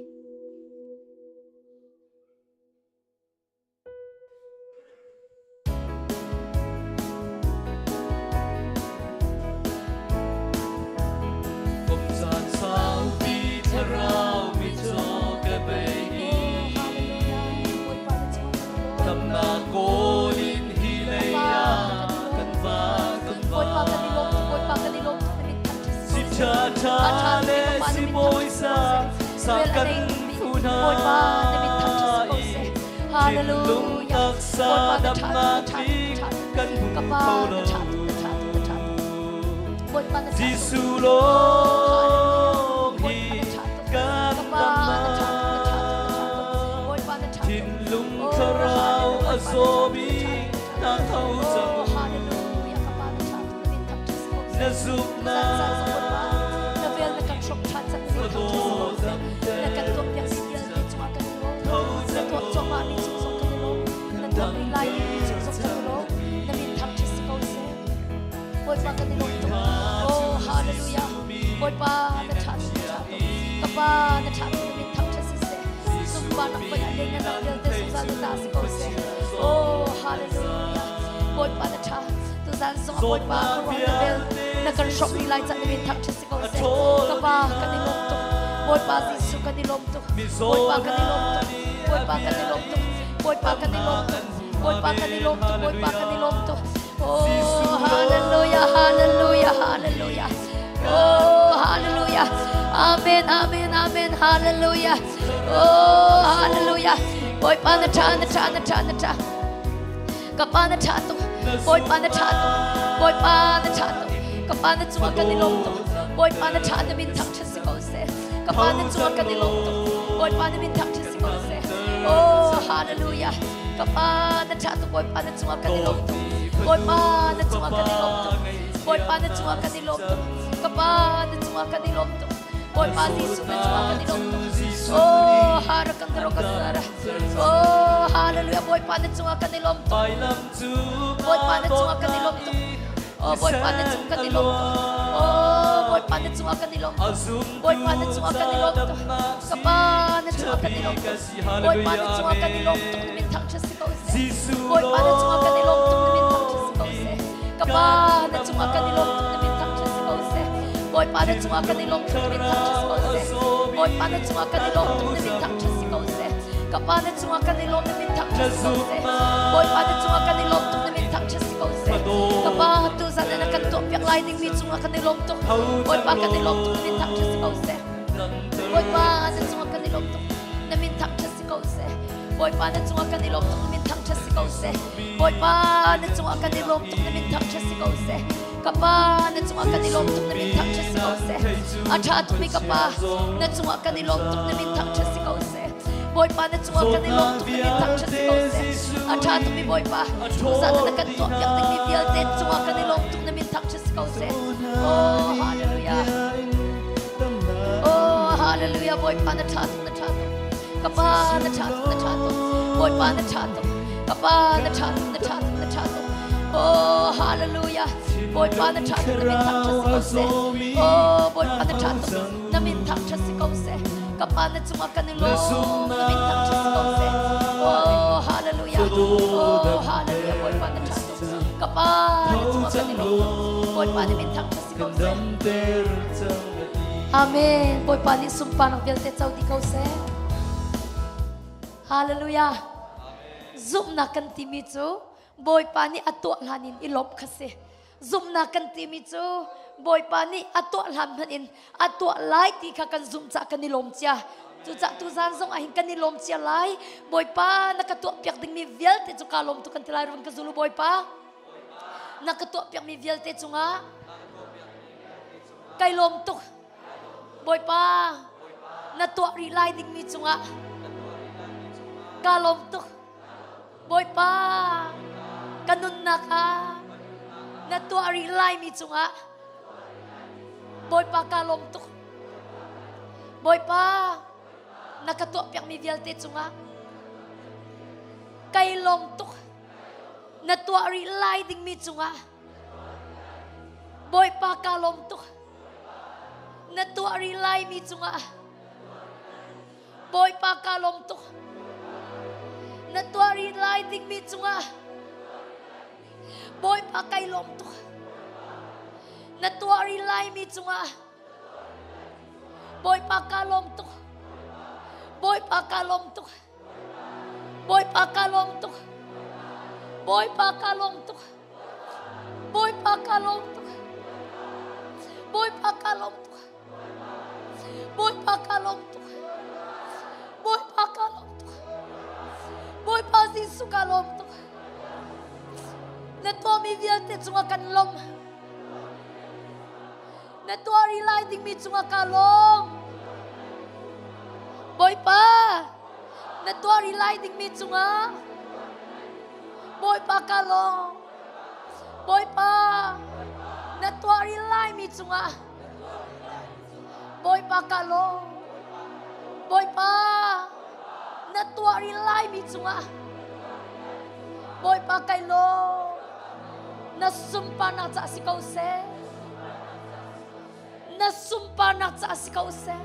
cha le si boy sa sa kan phuna hallelujah sa dam na ti kan phau lo Giêsu lo hi kan dam tin lung kharau azobi na thau zang na zup na oh hallelujah boy pa na chat ka pa na chat min tham cha si se sum ba na pa le na na del te su za ta si ko se oh hallelujah boy pa na chat tu zan so boy pa ko na del na kan shop ni lai cha min tham cha si ko se ka pa ka ni lom tu boy pa Giêsu ka ni lom tu boy pa ka ni lom tu boy pa ka ni lom tu boy pa ka ni lom tu boy pa ka ni lom tu boy pa ka ni lom tu oh hallelujah hallelujah hallelujah oh hallelujah amen amen amen hallelujah oh hallelujah boy pa na cha na cha na cha na cha ka pa na cha tu boy pa na cha tu boy pa na cha tu ka pa na chua ka ni lom tu boy pa na cha na min thak cha si ko se ka pa na chua ka ni lom tu boy pa na min thak cha si ko se oh hallelujah ka pa na cha tu boy pa na chua ka ni lom tu boy pa na chua ka ni lom tu boy pa na chua ka ni lom tu ka pa na chua ka ni lom tu boy pa Giêsu na chua ka ni lom tu oh har ka ngro ka sara oh hallelujah boy pa na chua ka ni lom tu boy pa na chua ka ni lom tu oh boy pa na chua ka ni lom tu oh boy pa na chua ka ni lom tu boy pa na chua ka ni lom tu ka pa na chua ka ni lom tu boy pa na chua ka ni lom tu min thak cha si ko se boy pa na chua ka ni lom tu min thak cha si ko se ka pa na chua ka ni lom tu min thak cha si ko se boy pa na chua ka ni lom tu min thak cha si ko se boy pa na chua ka ni lom tu min thak cha si ko se ka pa na chua ka ni lom tu min thak cha si ko se boy pa na chua ka ni lom tu min thak cha si ko se ka pa tu za na kan to piak lai ding mi chua ka ni lom tu boy pa ka ni lom tu min thak cha si ko se boy pa na chua ka ni lom tu na min thak cha si ko se boy pa na chua ka ni lom tu min thak cha si ko se boy pa na chua ka ni lom tu min thak cha si ko se ka pa na chua ka ni lom tu min thak cha si ko se a tha tu mi ka pa na chua ka ni lom tu min thak cha si ko se boy pa na chua ka ni lom tu min thak cha si ko se a tha tu mi boy pa tu sa na kan to yak ni bial te chua ka ni lom tu min thak cha si ko se oh hallelujah oh hallelujah boy pa na tha tu na tha tu ka pa na tha tu na tha tu boy pa na tha tu ka pa na tha tu na tha tu na tha tu oh hallelujah boy pa na tha tu na min thak cha si ko se oh boy pa na tha tu na min thak cha si ko se ka pa na chua ka ni lom na min thak cha si ko se oh hallelujah boy pa na tha tu ka pa na chua ka ni lom boy pa na min thak cha si ko se amen boy pa ni sum pa nang vel te chau di ko se Hallelujah. Zoom na kan timi chu boy pani atwa lanin ilop khase. Zoom na kan timi chu boy pani atwa lan hanin atwa lai ti kha kan zoom cha kan ilom chia. Tu cha tu zan zong ahin kan ilom chia lai boy pa nakatwa piak ding mi vial te chu kalom tu kan tilai ron ka zulu boy pa. Nakatwa piak mi vial te chu nga. Kai lom tu boy pa natwa ri lai ding mi chu nga. Kalom tu boy pa kanun na ka natwa ri lai mi chu nga. Boy pa kalom tu boy pa nakatwa piak mi vial te chu nga. Kai lom tu natwa ri lai ding mi chu nga. Boy pa kalom tu natwa ri lai mi chu nga. Boy pa kalom tu natwa ri lai ding mi chu nga. Boy pa kai lom tu natwa ri lai mi chu nga. Boy pa kalom tu boy pa kalom tu boy pa kalom tu boy pa kalom tu boy pa kalom tu boy pa kalom tu boy pa kalom tu boy pa kalom tu boy pa Yesu kalom tu na to mi vial te chunga kan lom na to ri lai ding mi chunga kalom boy pa na to ri lai ding mi chunga boy pa kalom boy pa na to ri lai mi chunga boy pa kalom boy pa na to ri lai mi chunga boy pa kai lo na sumpa na cha si kau se na sumpa na cha si kau se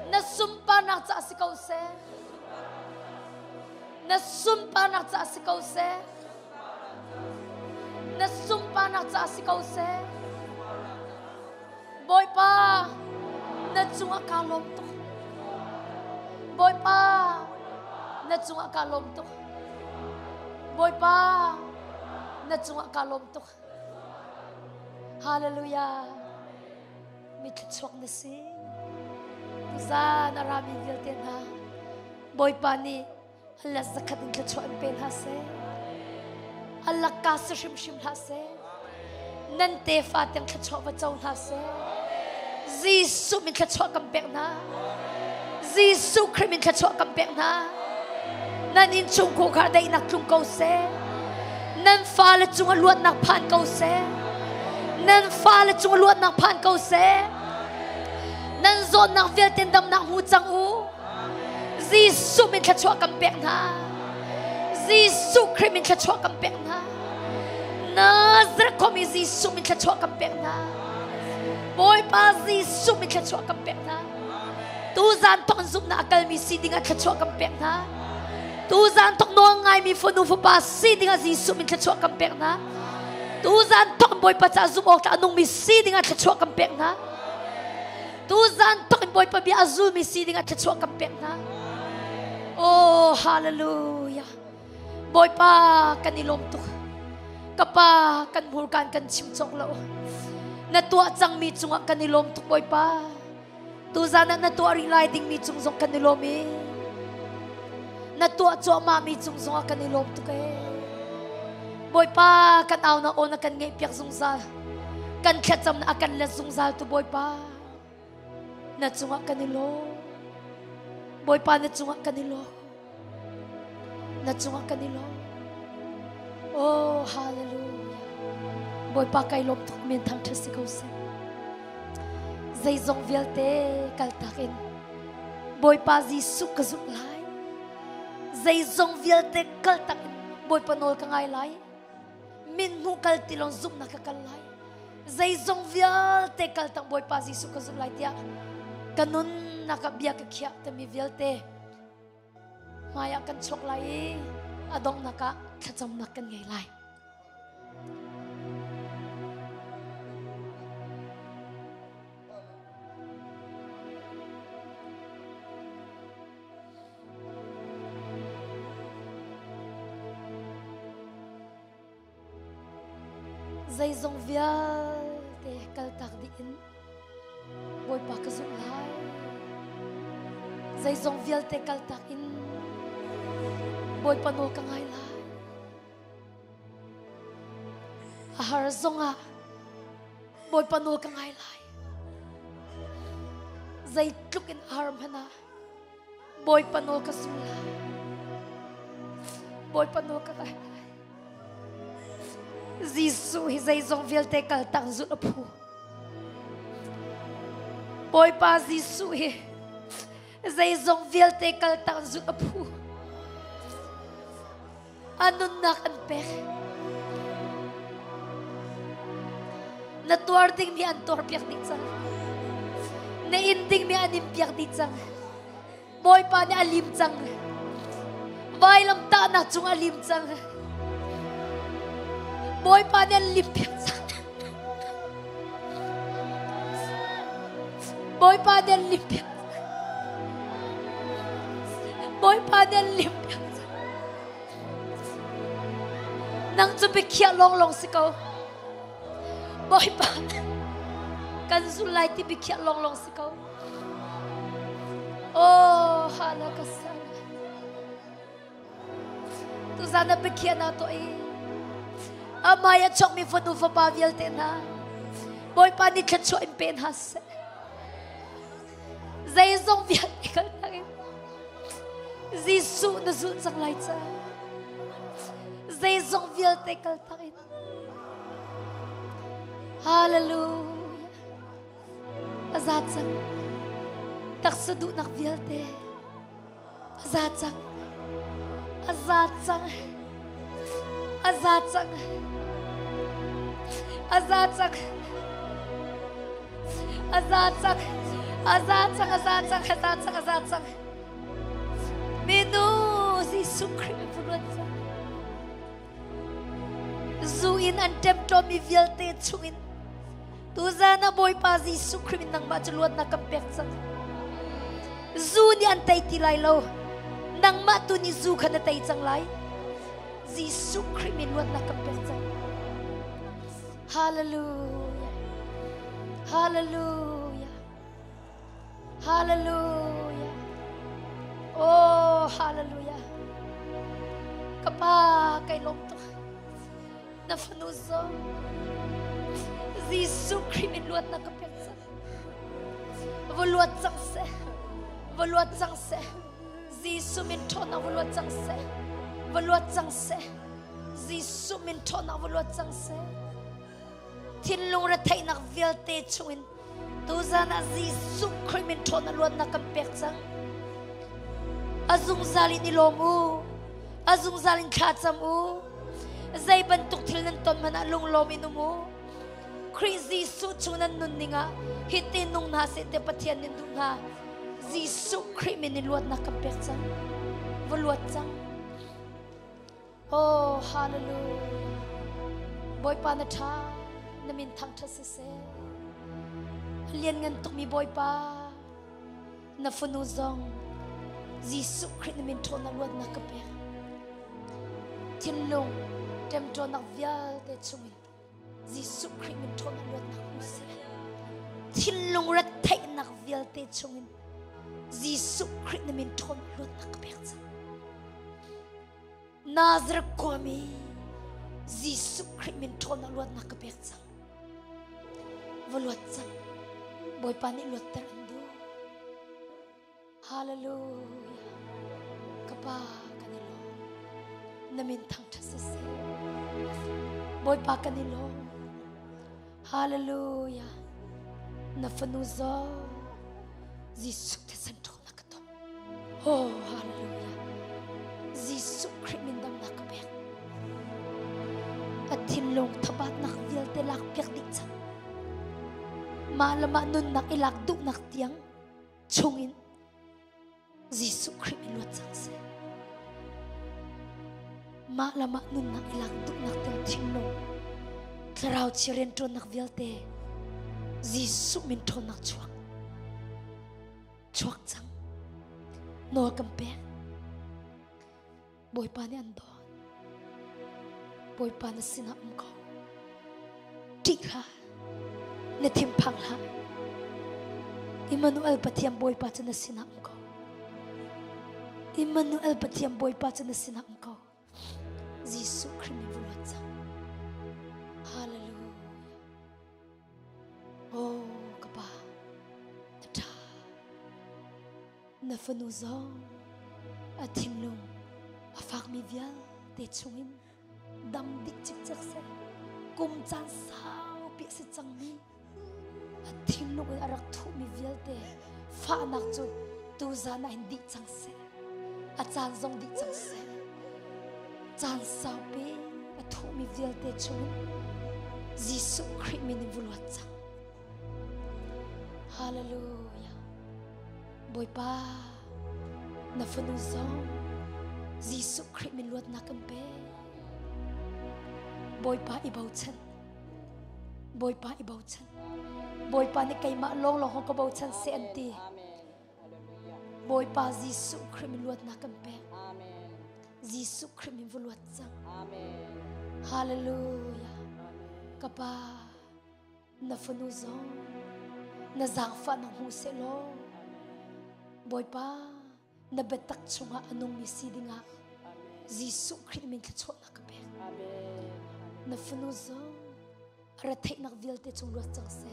na sumpa na cha si kau se na sumpa na cha si kau se na sumpa na cha si kau se boy pa na chunga kalom tu boy pa na chunga kalom tu boy pa na chunga kalom tu. Hallelujah. Mi tchok na si za na rami vilten ha boy pa ni hala zakat in tchok en pen ha se hala ka shim shim ha se nan te fa teng tchok ba chau ha se Jisu min tchok kam pek na Jisu Christ min tchok kam pek na nan in chung ko kha dai nak chung ko se nan fa le chung luat nak phan ko se nan fa le chung luat nak phan ko se nan zon nak vel ten dam nak hu chang u Jisu min tchok kam pek na Jisu Christ min tchok kam pek na Nazareth ko mi Jisu min tchok kam pek na boy pa Jisu min tchok kam pek na tu zan tong zum na akal mi si ding at tchok kam pek na tu zan tok no ngai mi fonu fu pa si ding a Jisu min tchok kam pek na tu zan tok boy pa cha zum ok ta anung mi si ding a tchok kam pek na tu zan tok boy pa bi azul mi si ding a tchok kam pek na oh hallelujah boy pa kanilom tu kapa kan vulkan kan chim chok lo na tua chang mi chunga kanilom tu boy pa tu zan na tua ri lai ding mi chung zong kanilom mi na tua cho ma mi chung zong kanilom tu ke boy pa kan aw na on kan ngai piak zung zal kan khacham na akan la zung zal tu boy pa na chunga kanilo boy pa na chunga kanilo na chunga kanilo oh hallelujah boy pa kai lom tok men thang thasi ko se zai zong vialte kal takin boy pa Jisu ka zuk lai zai zong vialte kal takin boy pa nol ka ngai lai min hu kal tilong zum na ka kal lai zai zong vialte kal tang boy pa Jisu ka zuk lai tia kanun nakabia ka khia ta mi vialte maya kan chok lai adong naka khacham nakan ngai lai Zay zong vial te kal tak di in boy pa ka zung lai. Zay zong vial te kal tak in boy pa no ka ngai lai. Ahar zonga boy pa no ka ngai lai. Zay tluk in arm hana boy pa no ka zung lai. Boy pa no ka ngai lai. Gisu hi zay zong vial te kal tak zut apu. Boy pa Gisu hi zay zong vial te kal tak zut apu. Anun nak an pek. Natuar ding mi an tor piak di tsang. Na inding mi anim piak di tsang. Boy pa ni alim tsang. Vai lam ta na chung alim tsang. Boy pa ni alim piak tsang. Boy pa ni alim piak. Boy pa ni alim piak. Nang tsubi kia long long sikaw. Boy pa. Kan sulay ti bikia long long sikaw. Oh, hala kasana. Tu sana bikia na to eh. Amaya chok mi fanu fa pavial tena. Boy pa ni kacho impen has. Zay zong vial ikal takin. Zisu na zun sang lai cha. Zay zong vial tekal takin. Hallelujah. Azatsang. Taksadu nak vial te. Azatsang. Azatsang. Azatsang. Azatsang. Azatsang. Azatsang. Azatsang. Azatsang. Azatsang. Minu si sukri purwatsa. Zuin an tempto mi vial te chuin. Tuzana boy pa si sukri nang matuluan na kampeksan. Zu ni an tay tilay lo. Nang matu ni zu ka na tay changlay. Si sukri minuan na kampeksan. Hallelujah. Hallelujah. Hallelujah. Oh, hallelujah. Kapag kay lomto na fanuso. Zisu kriminluat na kapeksa. Voluat sangse. Voluat sangse. Zisu minto na voluat sangse. Voluat sangse. Zisu minto na voluat sangse. Tinlong ratay na vialte chungin. Tuza na zisu kriminto na luat na kapeksa. Azung zalin ilomu. Azung zalin katsamu. Zay bantuk tilnan ton manalong lominu mo. Crazy su chunan nun ninga. Hiti nung nasi te patian nindung ha. Zisu kriminluat na kapeksa. Voluat sang. Oh, hallelujah. Boy pa na ta. Namintang ta sise. Lian ngantuk mi boy pa. Na funuzong. Zisu kriminto na luat na kapek. Tinlong. Temto na vial te chungin. Zisu kriminto na luat na kusi. Tinlong ratay na vial te chungin. Zisu kriminto na luat na kapek. Nazar komi. Zisu kriminto na luat na kapek. Voluat sang. Boy pani luat terando. Hallelujah. Kapa kanilo. Namintang tasase. Boy pa kanilo. Hallelujah. Nafanuzo. Zisuk te sentro na kato. Oh, hallelujah. Zisuk krimindam na kapek. At tinlong tabat na kabil te lakpiak diksa. Malama nun nak ilakduk nak tiang. Chungin. Zisu kriminluat sangse. Malama nun nak ilakduk nak tiang tinlong. Karaw chirentro nak vialte. Zisu minto nak chuak. Chuak sang. No kampe. Boy pa ni andon. Boy pa na sinam ko. ti la na thim phang la Immanuel Pathiam boy pa chana sinam ko Immanuel Pathiam boy pa chana sinam ko Jesus Christ vulat Hallelujah Oh kapa ta na fanuzo athimlung afak mi vial te chungin dam dik chik chak se kum chan sao pi se changmi athimlung arak thu mi vial te fa nak chu tu zana hindi chang se a chan zong dik chang se chan sao pe athu mi vial te chungin Jesus Christ min vulat chang Hallelujah boy pa na fanuzo Jesus Christ min luat na kampe boy pa ibaw chan boy pa ibaw chan boy pa ni kay ma long long ko baw chan se anti boy pa Jesus Christ min luat na kampe Jesus Christ min luat chang hallelujah kapa na fanuzo na zangfa ng huselo boy pa na betak chunga anong misi dinga Jesus Christ min tchot na kape na funuzo ratay nak vilte chung luat chang se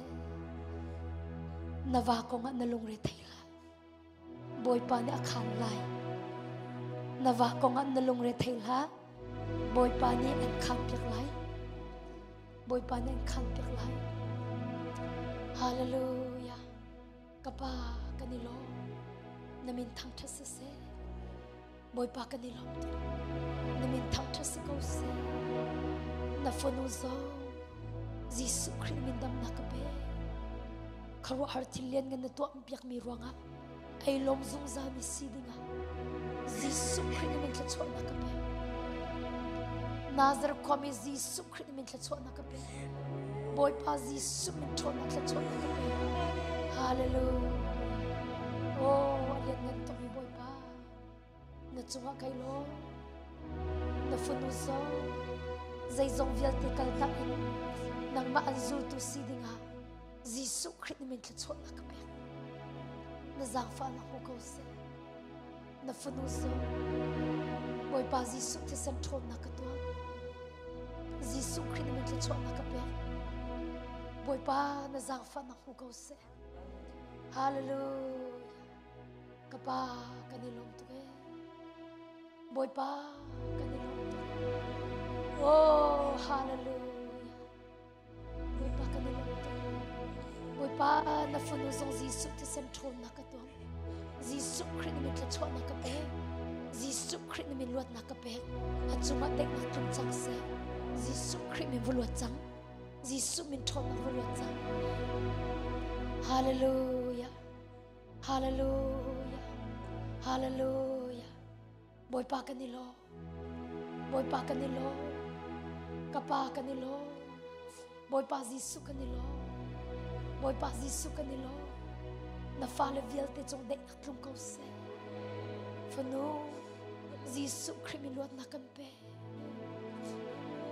na va ko nga nalung retay la boy pa ni akhan lai na va ko nga nalung retay la boy pa ni an kham pyak lai boy pa ni an kham pyak lai hallelujah kapa kanilo namin thang thase se boy pa kanilom namin thang thase ko se na fonuzo Jesus Christ min dam na kape karo hartilian nga nato ang piyak mi ruanga ay lom zung za mi sidinga Jesus Christ min tlatso na kape nazar ko mi Jesus Christ min tlatso na kape boy pa Jesus min to na tlatso na kape hallelujah oh alian nga to mi boy pa na chunga kay lo na funuzo zay zong vial te kaltakin nang maanzul tu sidinga Jesus Christ min tlatso na kape na zangfa na hukaw se na funuzo boy pa Jesus te sentron na katwa Jesus Christ min tlatso na kape boy pa na zangfa na hukaw se hallelujah kapa kanilom tuke boy pa kanilom tuke oh hallelujah boy pa kanilom tuke boy pa na funuzong Jesus te sentron na katwa Jesus Christ min tlatso na kape Jesus Christ min luat na kape at sumatek na tumchang se Jesus Christ min vuluat chang Jesus min thon na vuluat chang hallelujah hallelujah hallelujah boy pa kanilo kapa kanilo boy pa Jesus kanilo boy pa Jesus kanilo na fale vialte chong dek naklum ko se fano Jesus krimiluat na kampe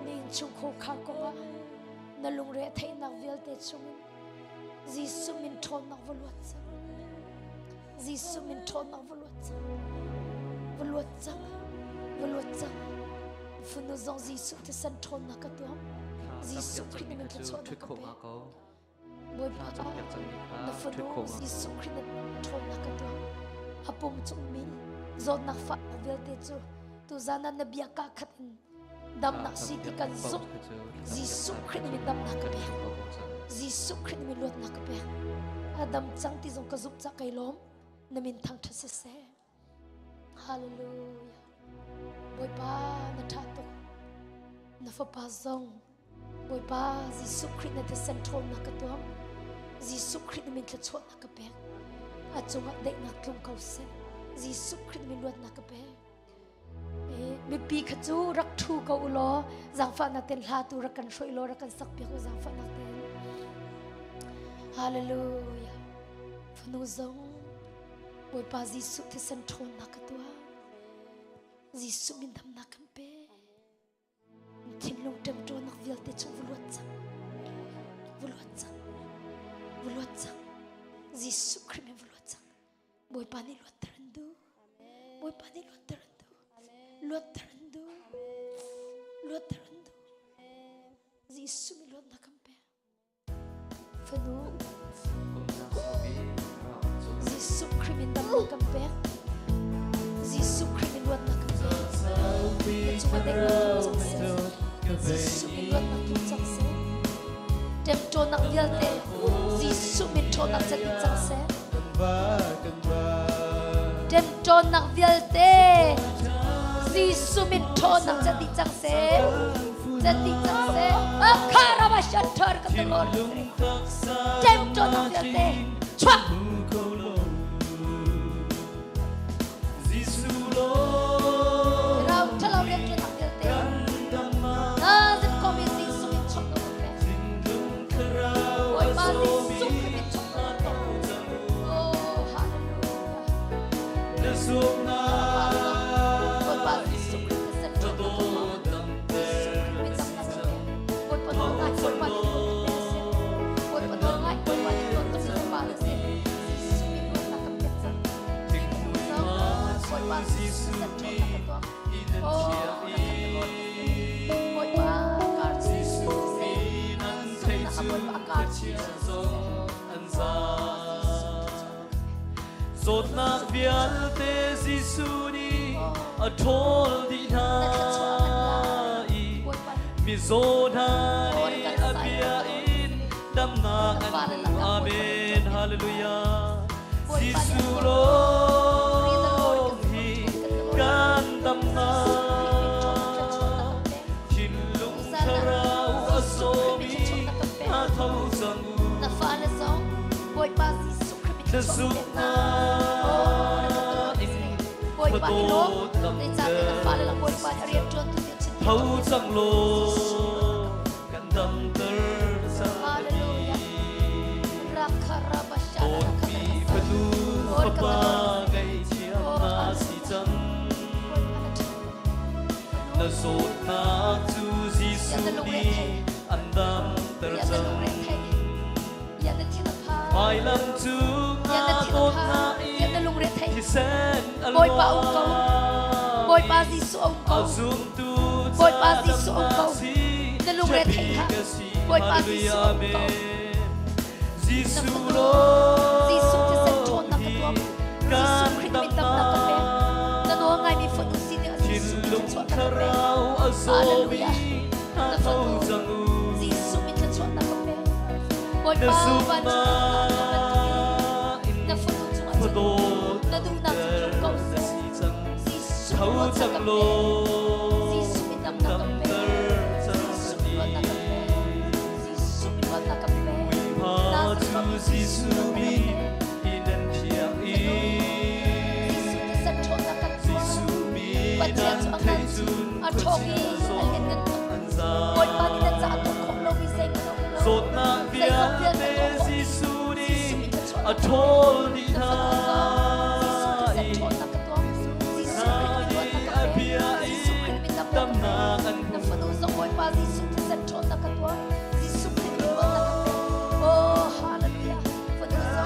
nin chung ko ka ko nga na lungre thay na vialte chong Jesus min thon na valuat sa Jesus min thon na valuat sa fano zong Jesus te san thon na katuam Jesus krimiluat na chong na kampe boy pa na fano Jesus krimiluat thon na katuam apong chung min zon nak fa vialte chu tu zana na biaka khatin dam nak siti kan zuk Jesus Christ min dam nak be Jesus Christ min lot nak be adam chang ti zong ka zup cha kai lom na min thang thase se hallelujah boy pa na tha to na fa pa zong boy pa Jesus Christ na te sentron na ka to Jesus Christ min tla chot na ka be a chunga dek na tlum kau se Jesus Christ min luat na kape mi pi khachu rak thu ko ulo zangfa na ten hla tu rakan shoi lo rakan sak pe ko zangfa na ten hallelujah phanu zong boy pa Jesus te san thon na katwa Jesus min dam na kampe tin long tem to nak vial te chung luat cha Vuluatsak. Yesus Kristus vuluatsak. Boy pani luat terendu. Boy pani luat terendu. Luat terendu. Luat terendu. Yesus mi luat nakampe. Fanu. Yesus Kristus nakampe. Yesus Kristus luat nakampe. Cuma tengok Yesus mi luat nakampe. Dem tonak vialte, Yesus min tonak jadi cangse. Dem tonak vialte, Yesus min tonak jadi cangse. Jadi cangse, akara masyatar ketelor. Dem tonak vialte, cua. Rau telau dia tonak vialte. Nazim komisi sumin tonak. Zot nak vialte Zisuni atol di nai mi zonani abiain damna anu amen hallelujah Zisulo hi kan damna Jinlung karau asomi atau zangu Nasukna Boy pa ilo, ni chan na fale lang boy pa ariam chon tu dia chin. Thâu chẳng lô kan dam ter sa Hallelujah. Rakhara basha Ôn mi padu papa ngay chia na si chan Na sot na tu Gisu ni andam ter chan Ai lam tu nga tốt na i sen Boy pa ông câu, boy pa Gisu ông câu, boy pa Gisu ông câu, na lung re thay ha, boy pa Gisu ông câu. Gisu lo, Gisu thì sen chọn na cái tuam, Gisu Christ mi tâm na cái bé, na nuo ngay mi phật usi ni Gisu mi chọn na cái bé, Hallelujah, na phật Gisu mi chọn na cái bé, boy pa ông ban chọn na phật chọn na dung na chọn câu Gisu thâu chẳng lô Gisu mi tâm na cái bé, Gisu mi chọn na cái bé, Gisu mi chọn na cái bé, Pa tu Gisu mi inan thiang i Gisu thì sen chọn na cái Gisu mi But dan yet, thay chun Atogi, Boy pa ni na sa atong kong logi say ko. Zot na viate Gisu ni atol ni nai Nai abia i tam na an na fanu sa boy pa Gisu ti sen chon na katwa. Gisu ni luwa na katwa. Oh, hallelujah. Fanu sa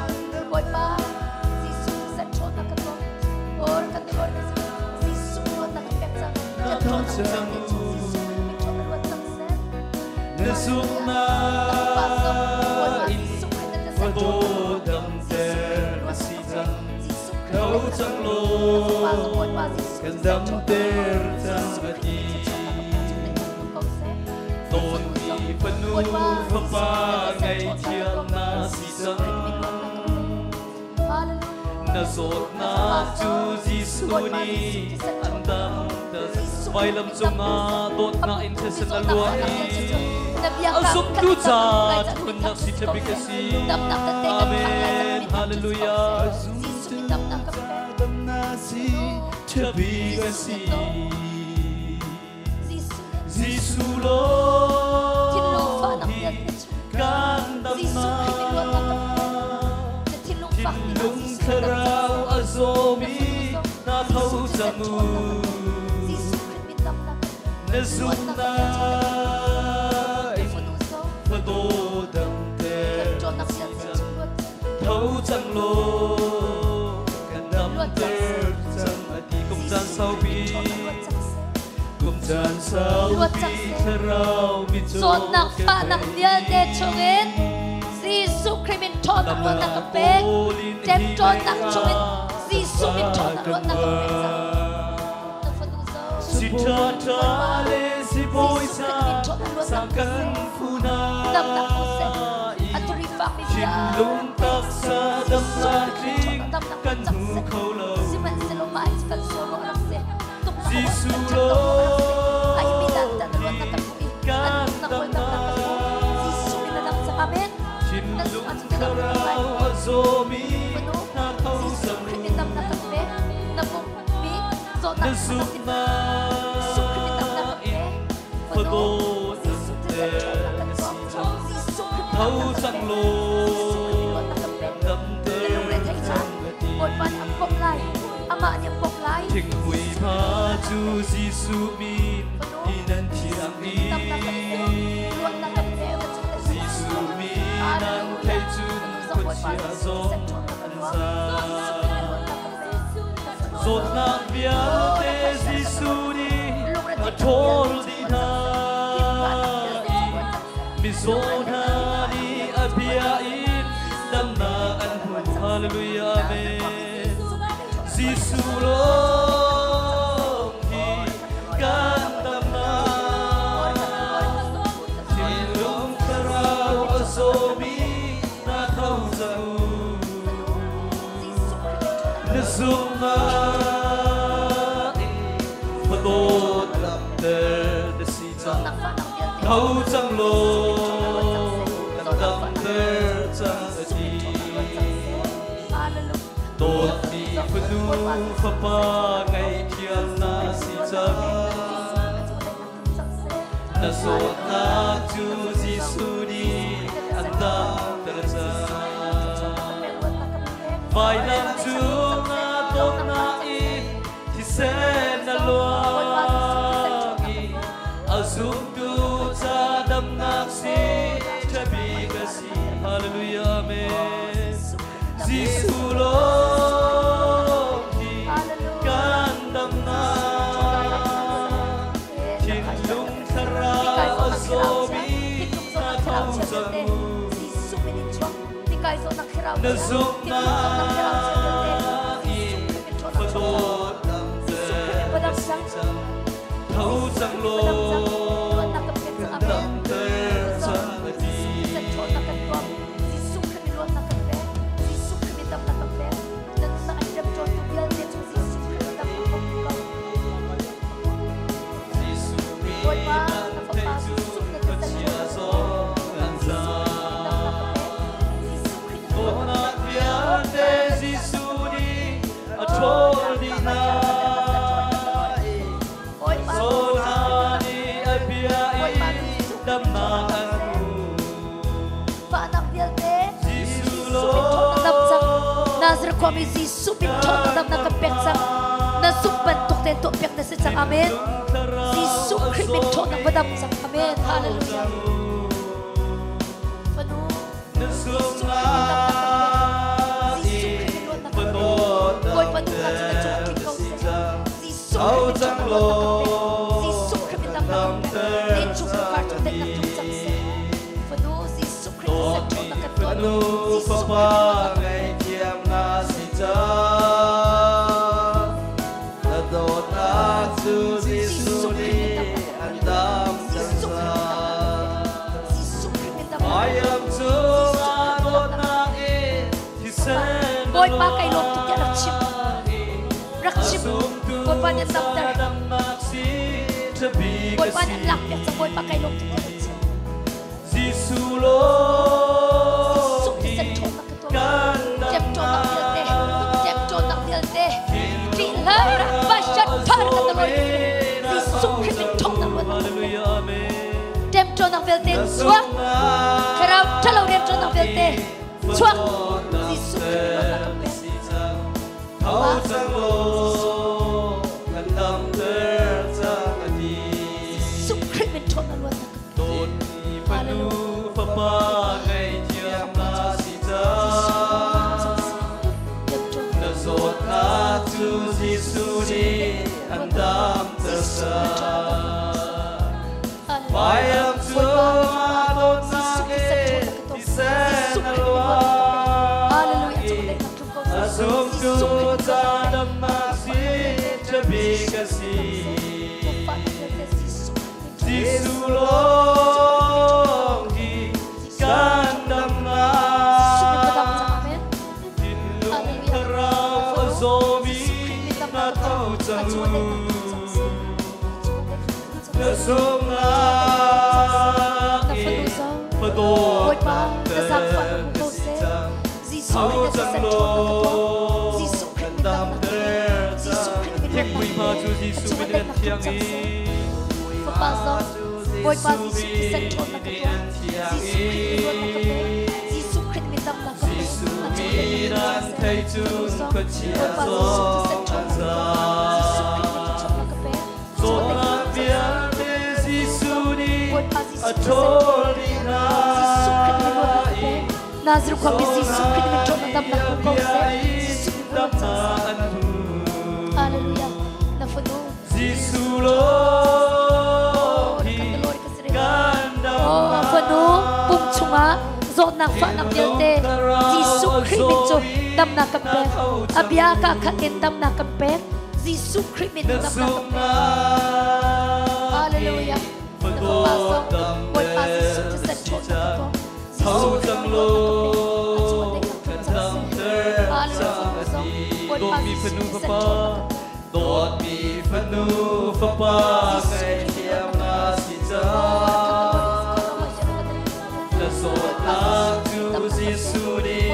boy pa Gisu ti sen chon na katwa. Or katwa Gisu luwa na katwa. Katwa na katwa. Nasuk na in Pado dam ter nasijang Kau chẳng lô Kan dam ter chẳng gati Tôn mi panu papa ngay thiang na sijang Na zot na tu Gisu ni andam tas Vai lam zunga dot na in tesen alwai Asum tu zat kun nak si tabi kasi Amen Hallelujah Asum tu zat nasi tabi kasi Gisu lo Gandam na Tinlung karau azomi Na thâu zangu Nasuk na Pado dam sao bi kum chan sao bi tharau mi Zon nak fa nak dial de chongin Giêsu Christ min thon nak luat nak kapek Dem thon nak chongin Giêsu min thon nak luat nak kapek si cha cha le si boy sa sakan funa Nam nak use Aturi fak mi chin lung tak sa dam sa kring kan hu khâu lo Si man se lo mai kan so lo rak se Giêsu lo Ay mi dan dan luat nak kapek Kan nak luat nak kapek Giêsu min nak sa amen chin lung tharau azomi na khâu sam Giêsu min nak kapek Na po mi zon na nak sup na Phật thâu sang lô đâm tơ thịnh quỳ ma chu Giêsu min inan thiang ni Giêsu min nan thay chun quân chia zo an za zot nang biang te Giêsu đi a thol đi na Mizona ni abiyain dam na anhu hallelujah amen Giêsu long hi kan dam na Tilung karau azomi na thau zau Nazuma Phadot ter desita thâu trăng lô đam ter trăng ati tot ni phnu pha pa ngày thiam na si chang na so na chu Giêsu đi an dam ter trăng vai nam chu na tot na in thì sẽ na loa azum tu cha dam nak si chabi kasi hallelujah amen Giêsu lo ki kan dam na chin lung thara azobi na thau zang na zum na in phadot dam te thâu sang lô đam ter sang ati Giêsu mi nan thay chun quân chia zo an za tot na biang te Giêsu đi a thol đi na đam na anhu Fa nak dial de Giêsu lo dam sang Nazar ko mi Giêsu bin thon dam na kapek sang na supan tok ten tok pek na se sang amen Giêsu Christ bin thon na badam sang amen hallelujah Panu na sum na Boy panu ka sa chok king ko Giêsu thâu trăng lô Giêsu Christ bin dam na kapek ne chuk ka tok ten na tok sang se Panu Giêsu Christ sa chok na kapek panu pa pa ngày thiam na si cha na dot na chu Giêsu đi an dam sang sa Giêsu Christ bin dam I am chu na dot na in thì sen Boy pa kay lom tuk ya rakchim boy pa niya sabdar boy pa niya lakpyak sa boy pa kay lom tuk ya rakchim Giêsu lo Giêsu Christ kan jem chon nak dilte tri la ba shat par ka taloy Giêsu Christ bin chon nak wan jem chon nak dilte swak karau chalo jem chon nak dilte swak Giêsu Christ bin thâu trăng lô kan dam ter trăng ati Giêsu Christ bin chon nak wan tot ni panu pa pa ngày thiam na si cha na zot na chu Giêsu đi long hi kan dam na in lung karau zomi na thau changu na songa i pado ta thau changu kan dam der thik pui ma chu Giêsu min en thiang i Ôi ba Giêsu sẽ trốn là cái con Giêsu Christ mình tâm là con Giêsu mi nan thầy chun có chia Ôi ba Giêsu sẽ trốn là cái bé Giô na bia de Giêsu ni Ôi ba Giêsu a sẽ trốn đi na Giêsu Christ mình luôn là cái bé Nazareth con mình Giêsu Christ mình trốn là tâm là con con sẽ Giêsu mình luôn là Hallelujah na phật Giêsu lo Phanu bung chunga zo nak fa nak dilte Giêsu Christ min chu dam na kan pe abia ka khatin dam na kan pe Giêsu Christ min dam na kan pe Hallelujah Ôi ba Giêsuจะเสร็จชนนะก็Giêsuจังโลกันดำเตอร์โดดมีพนุฟปาโดดมีพนุฟปาไงเทียมนาสิจาGiêsu đi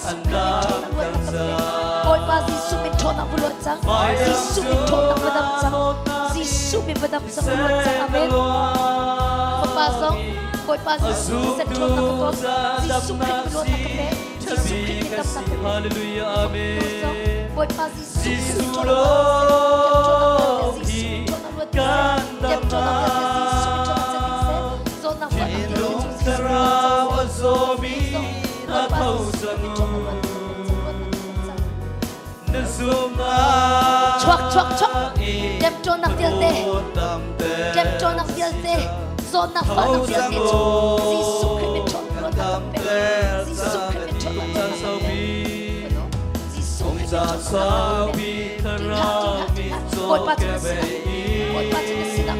ăn đám căn giờ Ôi ba Giêsu mình trốn nằm vượt trắng Giêsu mình trốn nằm vượt trắng Giêsu mình vượt trắng vượt trắng Amen Ba song Ôi ba Giêsu sẽ trốn nằm vượt Giêsu Christ vượt trắng Amen Giêsu Christ mình đâm nằm Hallelujah Amen Ôi ba Giêsu Giêsu lo hi can đam na Karao azomi na thau changu na zuma Chuak Dem cho nak dilte Dem cho nak dilte Zo nak fa nak dilte Giêsu Christ mình trốn luôn nằm pe Giêsu Christ mình trốn luôn nằm pe Giêsu Christ Sa sao bi karao mi zo ke bei Ôi ba chỉ xin đạo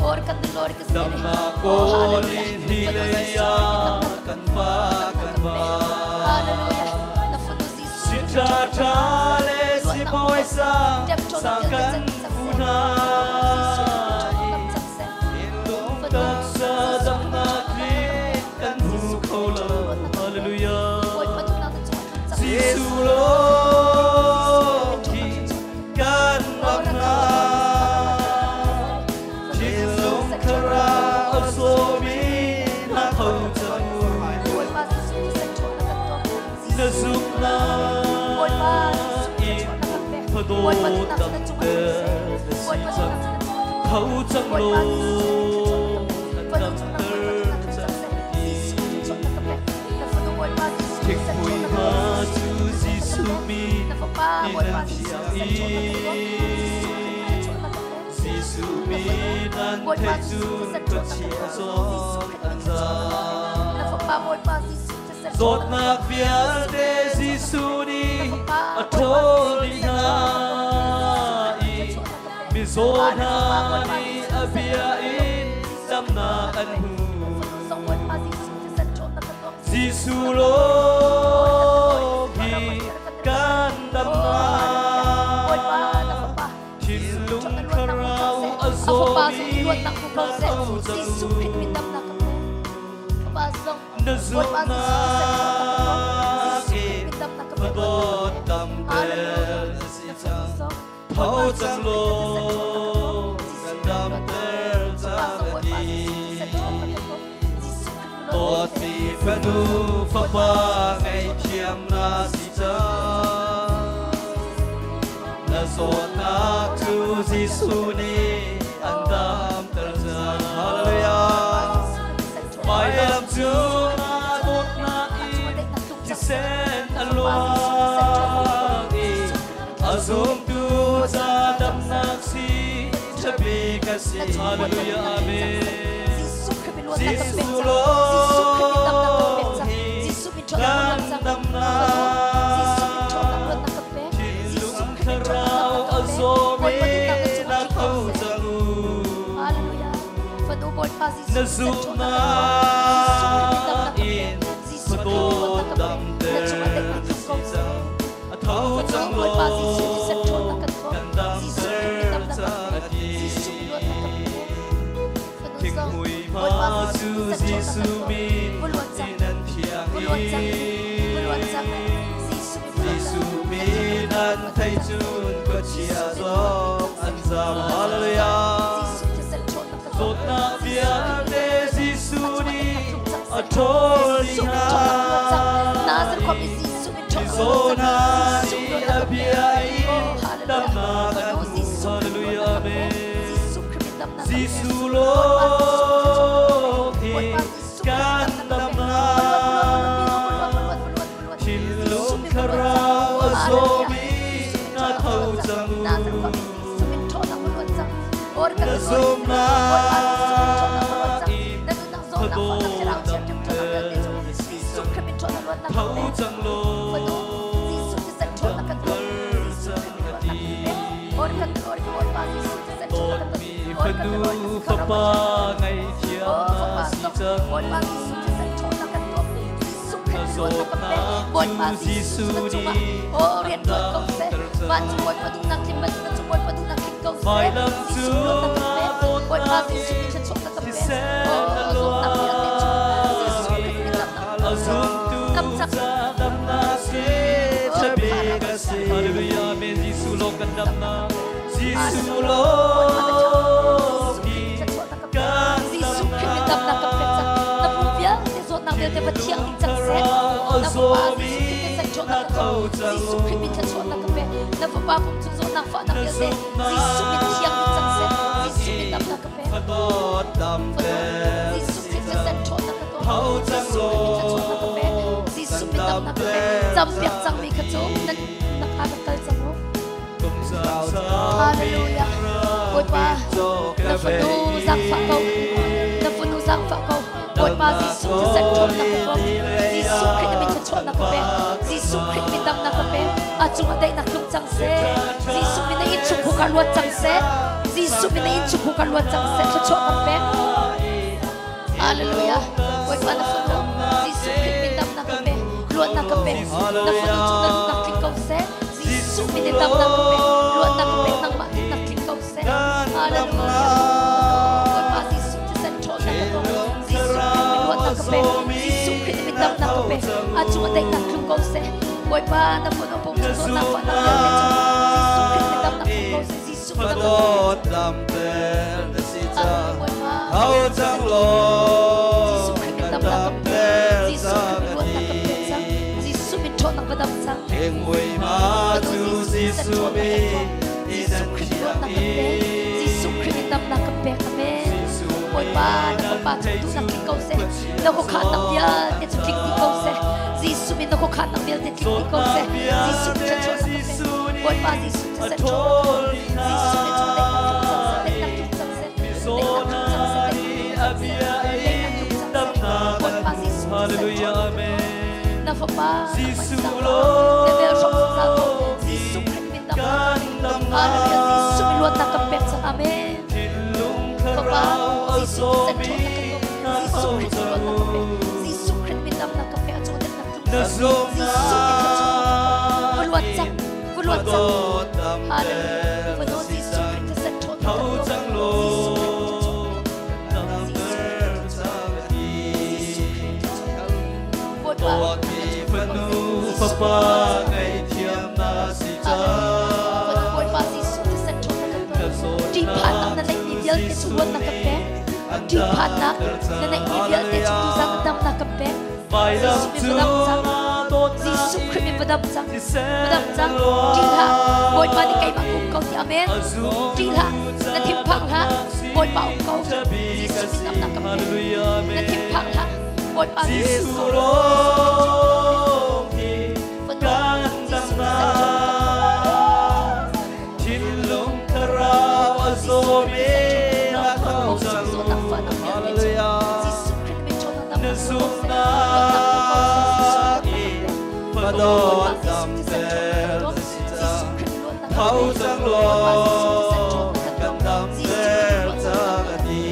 Ôi kan Lord ke sini Damna kolin hilaya kan ba Hallelujah na phanu Giêsu Si cha cha le si boy sang kan una Ilung tak sa damna kli kan hu kola Hallelujah Giêsu lo ki kan damna Ôi ba Giêsu sẽ trốn là thấu chân lô thích mùi hoa chú Giêsu mi nên thiêng Giêsu mi nan thế chun có chia gió ăn ra Dot nak biar de Giêsu đi a tholi na i mi zona ni a bia in dam na an hu Giêsu lo hi kan dam na Chin lung karau a zomi na thau Giêsu Christ mình đâm na ba song na zona Phật tâm tên si chang thấu chân lôกันดำเตอร์จางดีตอดมีพนุฟปาไงเทียมนาสิจานาโซนาทูGiêsu niอันดำเตอร์จาง Hallelujah ไม่ลำจูนาบกนาอีที่เส้นอลวงAzum tu zadam naksi chabi kasi Hallelujah Amen Giêsu lo hi kan dam na Hilung karao azomi na thau changu na zoom na in pha to dam te a thâu chang lo kan dam ser cha di thik mui ma su Giêsu min inan thiang Giêsu min an thai chun ko chia zong an zam hallelujah zot na bia de Giêsu ni a tholi ha zona ni a bia in dam na kan hallelujah amen Giêsu lo ki kan dam na thil lum khara azomi na thau changu na zoom na in phato dam te thau chang lo phanu phapa ngày thiam na si chang zot na Giêsu ni mai lam chu na bot na ki se na lo azum tu cha dam na se chabe ga se hallelujah amen Giêsu lo kan dam na Giêsu lo Hallelujah. Ôi ba, na phanu giang phạ câu, na phanu giang phạ câu. Ôi ba Giêsu cho sạch trốn na cái câu, Giêsu Christ mình cho trốn na cái bé, Giêsu Christ mình đâm na cái bé. À chúng ta đây na không chẳng sẽ, Giêsu mình na in chụp hồ cả luật chẳng sẽ, Giêsu mình na in chụp hồ cả luật chẳng sẽ cho trốn na cái bé. Hallelujah. Ôi ba na phanu, Giêsu Christ mình đâm na cái bé, luật na cái bé, na phanu chúng ta na kinh câu sẽ, Giêsu mình đâm na cái bé, luật na cái bé nang mati na kinh câu sẽ. Hallelujah. Ôi ba Giêsu cho sạch trốn na cái câu, Giêsu Christ mình đâm na cái bé, à chúng ta đây na kinh câu sẽ. Ôi ba na phanu bông cho na phạ na cái bé, Giêsu Christ mình đâm na kinh câu sẽ, Giêsu mình đâm na cái bé. thâu chang lo Giêsu Christ mình đâm na cái bé, Giêsu Christ mình đâm na cái bé, Giêsu mình trốn na cái đâm sang. theng mui ma chu Giêsu mi inan thiang Giêsu Christ mình đâm na cái bé, amen. Ôi ba na ko pa tu na kinh câu sẽ, na ko khát nang bia để tu kinh câu sẽ, Giêsu mình na ko khát nang bia để kinh câu sẽ, Giêsu mình cho trốn na cái bé. Ôi ba Giêsu cho sạch trốn, Giêsu mình cho đây na kinh chẳng sẽ, hallelujah amen na fa ba Giêsu lo để để sống sa to Giêsu Christ mình đâm hallelujah Giêsu mình luôn na cái bé sang amen fa ba Giêsu sạch trốn na cái Giêsu Christ luôn na cái bé Giêsu Christ mình đâm na cái bé cho đến na Giêsu mình cho trốn luôn chắc hallelujah fa do Giêsu Christ sạch trốn na cái Tua ki phanu papa ngày thiam na si cha ôi ba Giêsu cho sạch trốn na cái đi phản nặng nên đi viết cái số luôn na cái bé đi phản nặng nên đi viết cái số tu sang đâm na cái bé mai đam chu Giêsu Christ mình đâm sang đi ha ôi ba đi cây mà cùng câu thì amen đi ha nên thêm phẳng ha ôi bảo câu Giêsu mình đâm na cái bé nên thêm phẳng ha ôi ba Giêsu lo ki kan dam na thil lum khara azomi na thau chang hallelujah na zoom na in phato dam te thau chang lo kan dam te chang di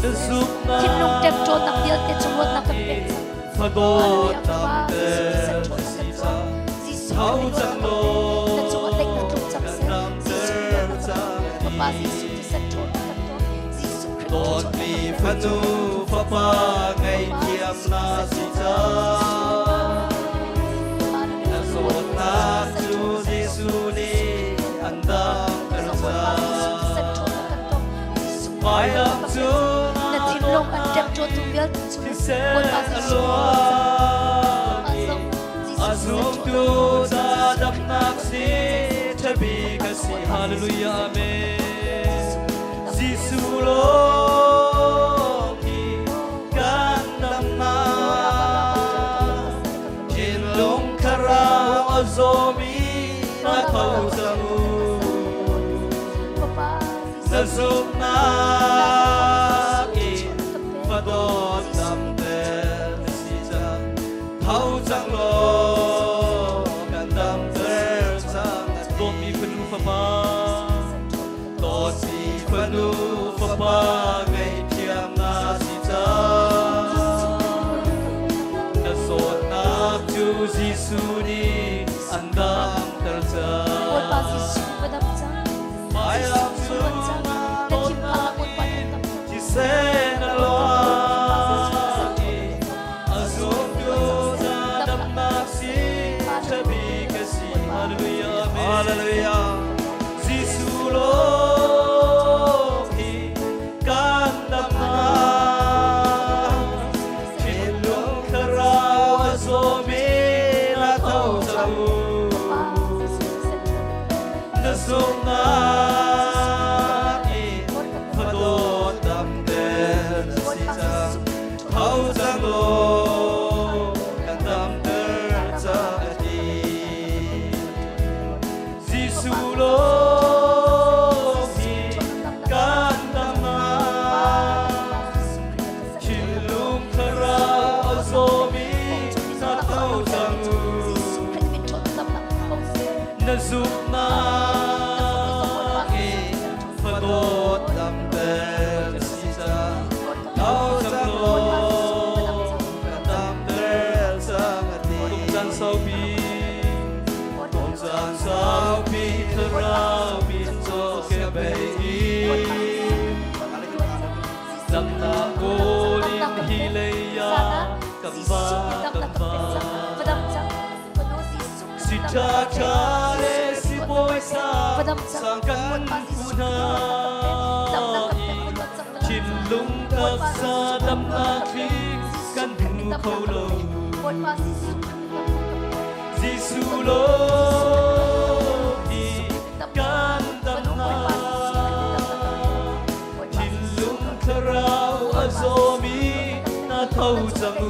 Tin nung tek trot nak dial te chungot nak pe Phado tam te si cha thau chang lo na chungot tek na tu chak se nam te chang papa Giêsu ti sa trot nak to Giêsu Don mi phanu pha pa ngai thiam na si cha na zot na chu Giêsu ni andam ter cha mai am chu na tin long an tek trot tu bial chu se Giêsu azum tu za dam nak si thabi ka si hallelujah amen Giêsu lo ki kan dam na jin long khara azomi na khau zamu na zum na ki padon dam te si cha thau chang lo kan dam te chang don mi phanu pha pa don mi phanu pha pa ngai thiam na si cha na sot na chu Giêsu ni andam ter cha mai am chu chỉ sẽ là lo azum tu za dam nak si thabi ka si hallelujah hallelujah Giêsu lo ki kan dam na kin lung kharao azomi la thau chau na zum na Zoom na ki phadot dam te si cha thau chang lo dam te chang ati kum chan sau pi tharau mi cho ke bei dam na ko lim hi le ya kam ba si cha cha sang kan puna chin lung tak sa dam na khi kan bu khâu lo Giêsu lo di kan dam na chin lung kharao azomi na thau chang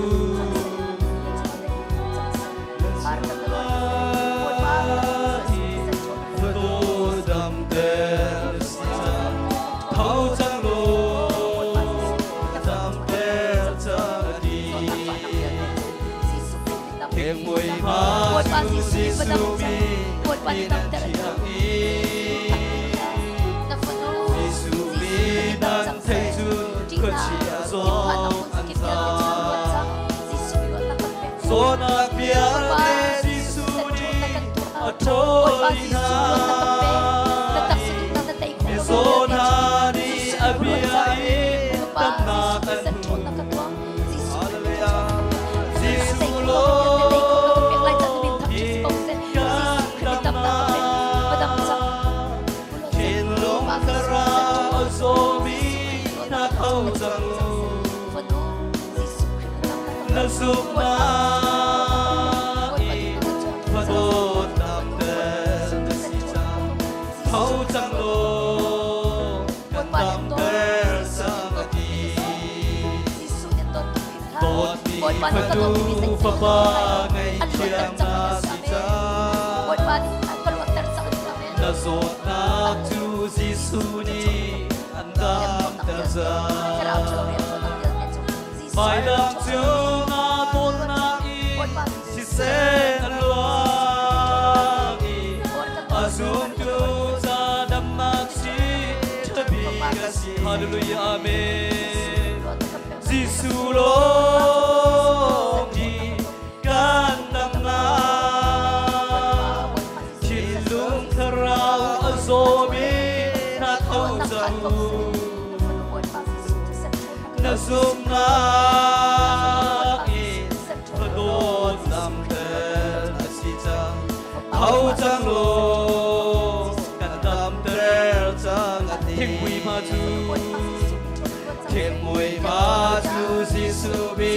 Giêsu mi Giêsu mi đang thấy chun có chỉ zo an ta zo na bia le Giêsu ni a thoi na mi zo na ni a bia i tam na kan hallelujah Giêsu lo na zoom na phadot dam te si cha thau chang lo kan dam te sang ati dot mi phanu pha pa ngai thiam na si cha na zot na chu Giêsu ni andam ter cha mai lam chu na ton na i si se na lo i azum tu za dam na si thabi ka si hallelujah amen Giêsu lô đi can đam na chín lung thà rau azomi na thâu zau na zoom na in phadot nam ten asita thâu zang lo can đam ter zang ati thiên quy ma chu thiên mùi ma chu Giêsu bi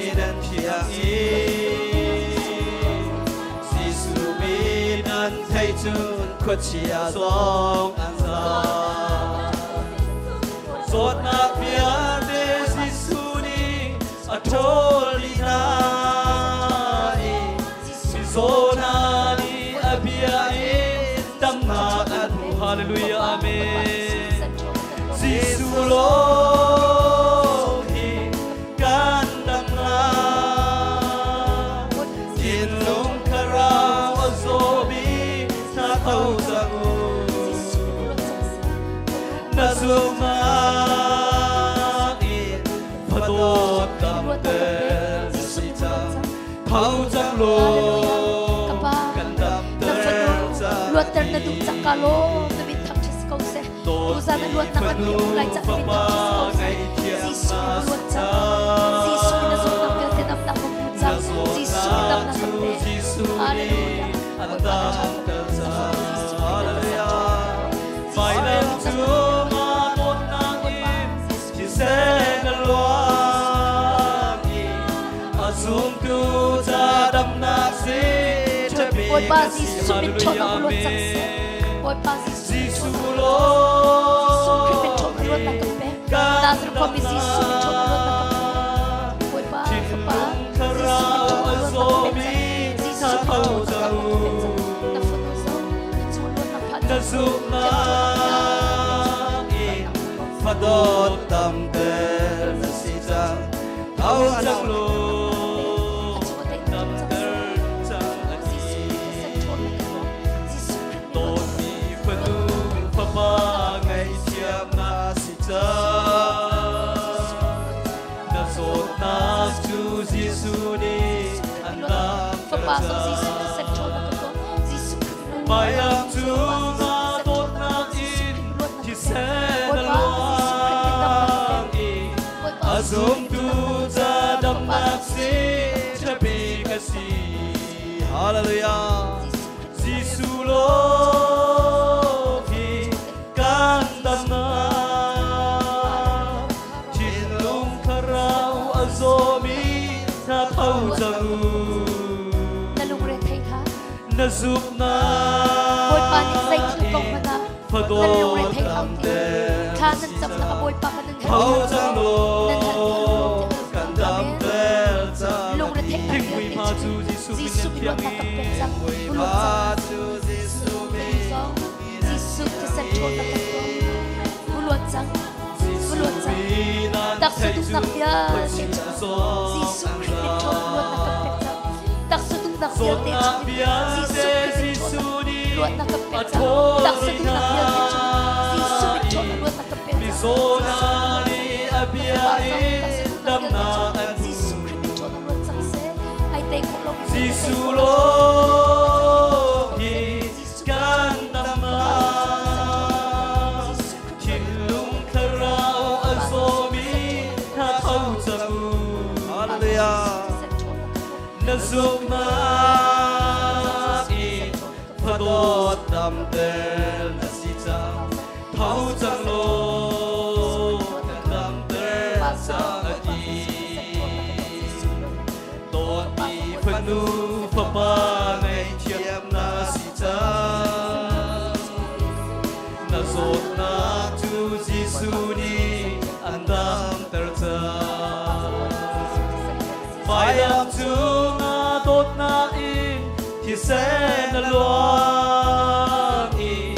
idan thiang Giêsu bi nan thay chun khuất chia song an sa giọt na phía de Giêsu ni atolina ni zona ni abia tam na an hallelujah amen Giêsu lô hi can đam na thiên lung kara azobi na thâu zangu na zuma in phadot tam te sita thâu zang lo can đam te luat ter na duk sakalo na bit thak chis ko se uza na luat na kan yung lai chak bit thak chis ko se Giêsu luat cha Giêsu na zo na pel te nam na ko cha Giêsu na nam na te hallelujah andam ta hallelujah vai lên Chúa mà tốt nang in chỉ sẽ na loang azum tu cha đam na si cha bi oi ba Giêsu min chon na luat chak se oi ba Giêsu Giêsu lo min chon na luat na ka pe na zru ko bi Giêsu min chon na luat na ka pe oi ba ka ba Giêsu min chon na luat na ka pe Giêsu min chon na luat na ka pe na fono zo min chon luat na pa na zuma in phadot tam te na sita thâu zang lo tam te chang ati tôn mi phanu papa ngày thiam na sita na zot na chu Giêsu ni andam Papa so Giêsu na sen chon na ka to Giêsu mai am chu na tốt na in chỉ sẽ na loang in azum tu cha đam na si cha bi ka si hallelujah Giêsu lo hi can đam na chín lung kharau azomi na thâu zangu na lung re thai tha na zup na boy pa ni sai chu kong ma na phadot na lung re thai tam ang te kha nan chap na ka boy pa ka nan thâu zang lo nan can đam te cha lung re thai thiên quy ma chu Giêsu Giêsu min min luat thiang na ka pe chang quy luat ma chu Giêsu min Giêsu ki sen chon na ka to luat chang luat chang bi nan tak su thay tuk chu nak ya khuất se chia chang song Giêsu an ki min chon luat na ka pe chang tak su tuk nak ya zot te na chang bia Giêsu de ki min chon Giêsu ni luat na ka pe chang tak su tuk nak ya te chang Giêsu min chon luat na ka pe mi chang zona ni abia dam na an Giêsu ki min chon luat chang se ai te ko lo Giêsu lo hi can đam na chín lung kharau azomi na thâu zangu hallelujah na zuma in phadot tam te na sita thâu zang lo can đam te chang ati tôn mi phanu papa ngày thiam na sita na zot na chu Giêsu ni andam ter cha mai am chu na tốt na in thì sẽ na loang in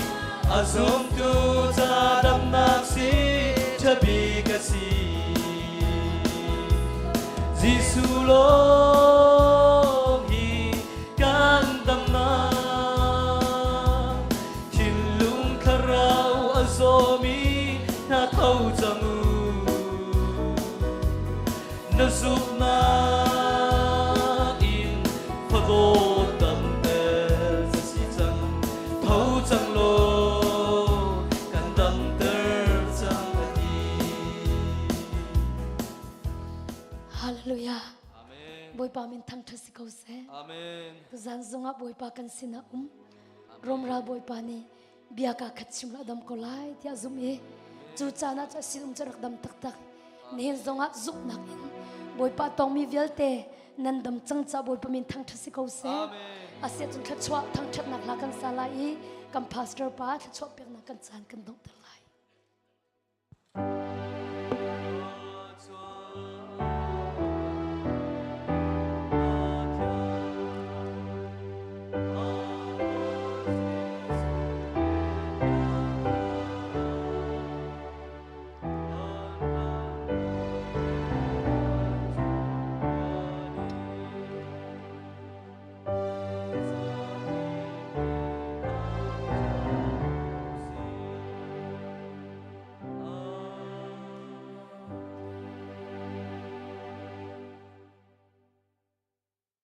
azum tu cha đam na si cha bi ka si Giêsu lo hi can đam na chín lung kharau azomi na thâu zangu na giúp na in phật vô tâm tê rất si chân thấu chẳng lô cần tâm tơ chẳng đi. Hallelujah. Boy pa min thang thasi kau se. Amen. Zan zonga boy pa kan sina romra boy pa ni biaka khatchim la dam ko lai tia zum e chu chana cha silum charak dam tak tak nin zonga zup nak in boy pa tong mi velte nan dam chang cha boy pa min thang thasi kau se. Asia chun khat chwa thang that nak la kan sala i kam pastor pa khat chwa pek na kan chan kan dong tar lai.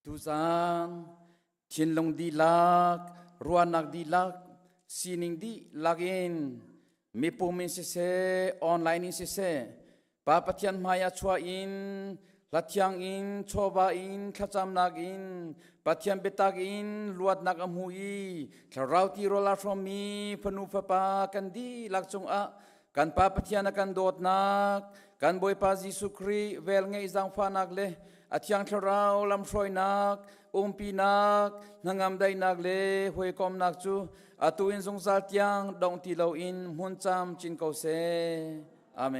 Tuzan Thiên Long di lak Ruanak di lak Sining di lagin Mipu min sise Online in sise Papatian maya chua in Latiang in Choba in Kacham nak in Patian betag in Luat nak amhui Rauti rola from me Panu papa kandi Lakchung a Kan papatian akan dot nak Kan boy pa Jisu Kri Vel ngay izang fanak le Atyang tlarau lam froi nak, umpi nak, nangamday nak le, hui kom nak chu, atuin zong sal tiang, dong tilaw in, muncham chin kau se. Amen.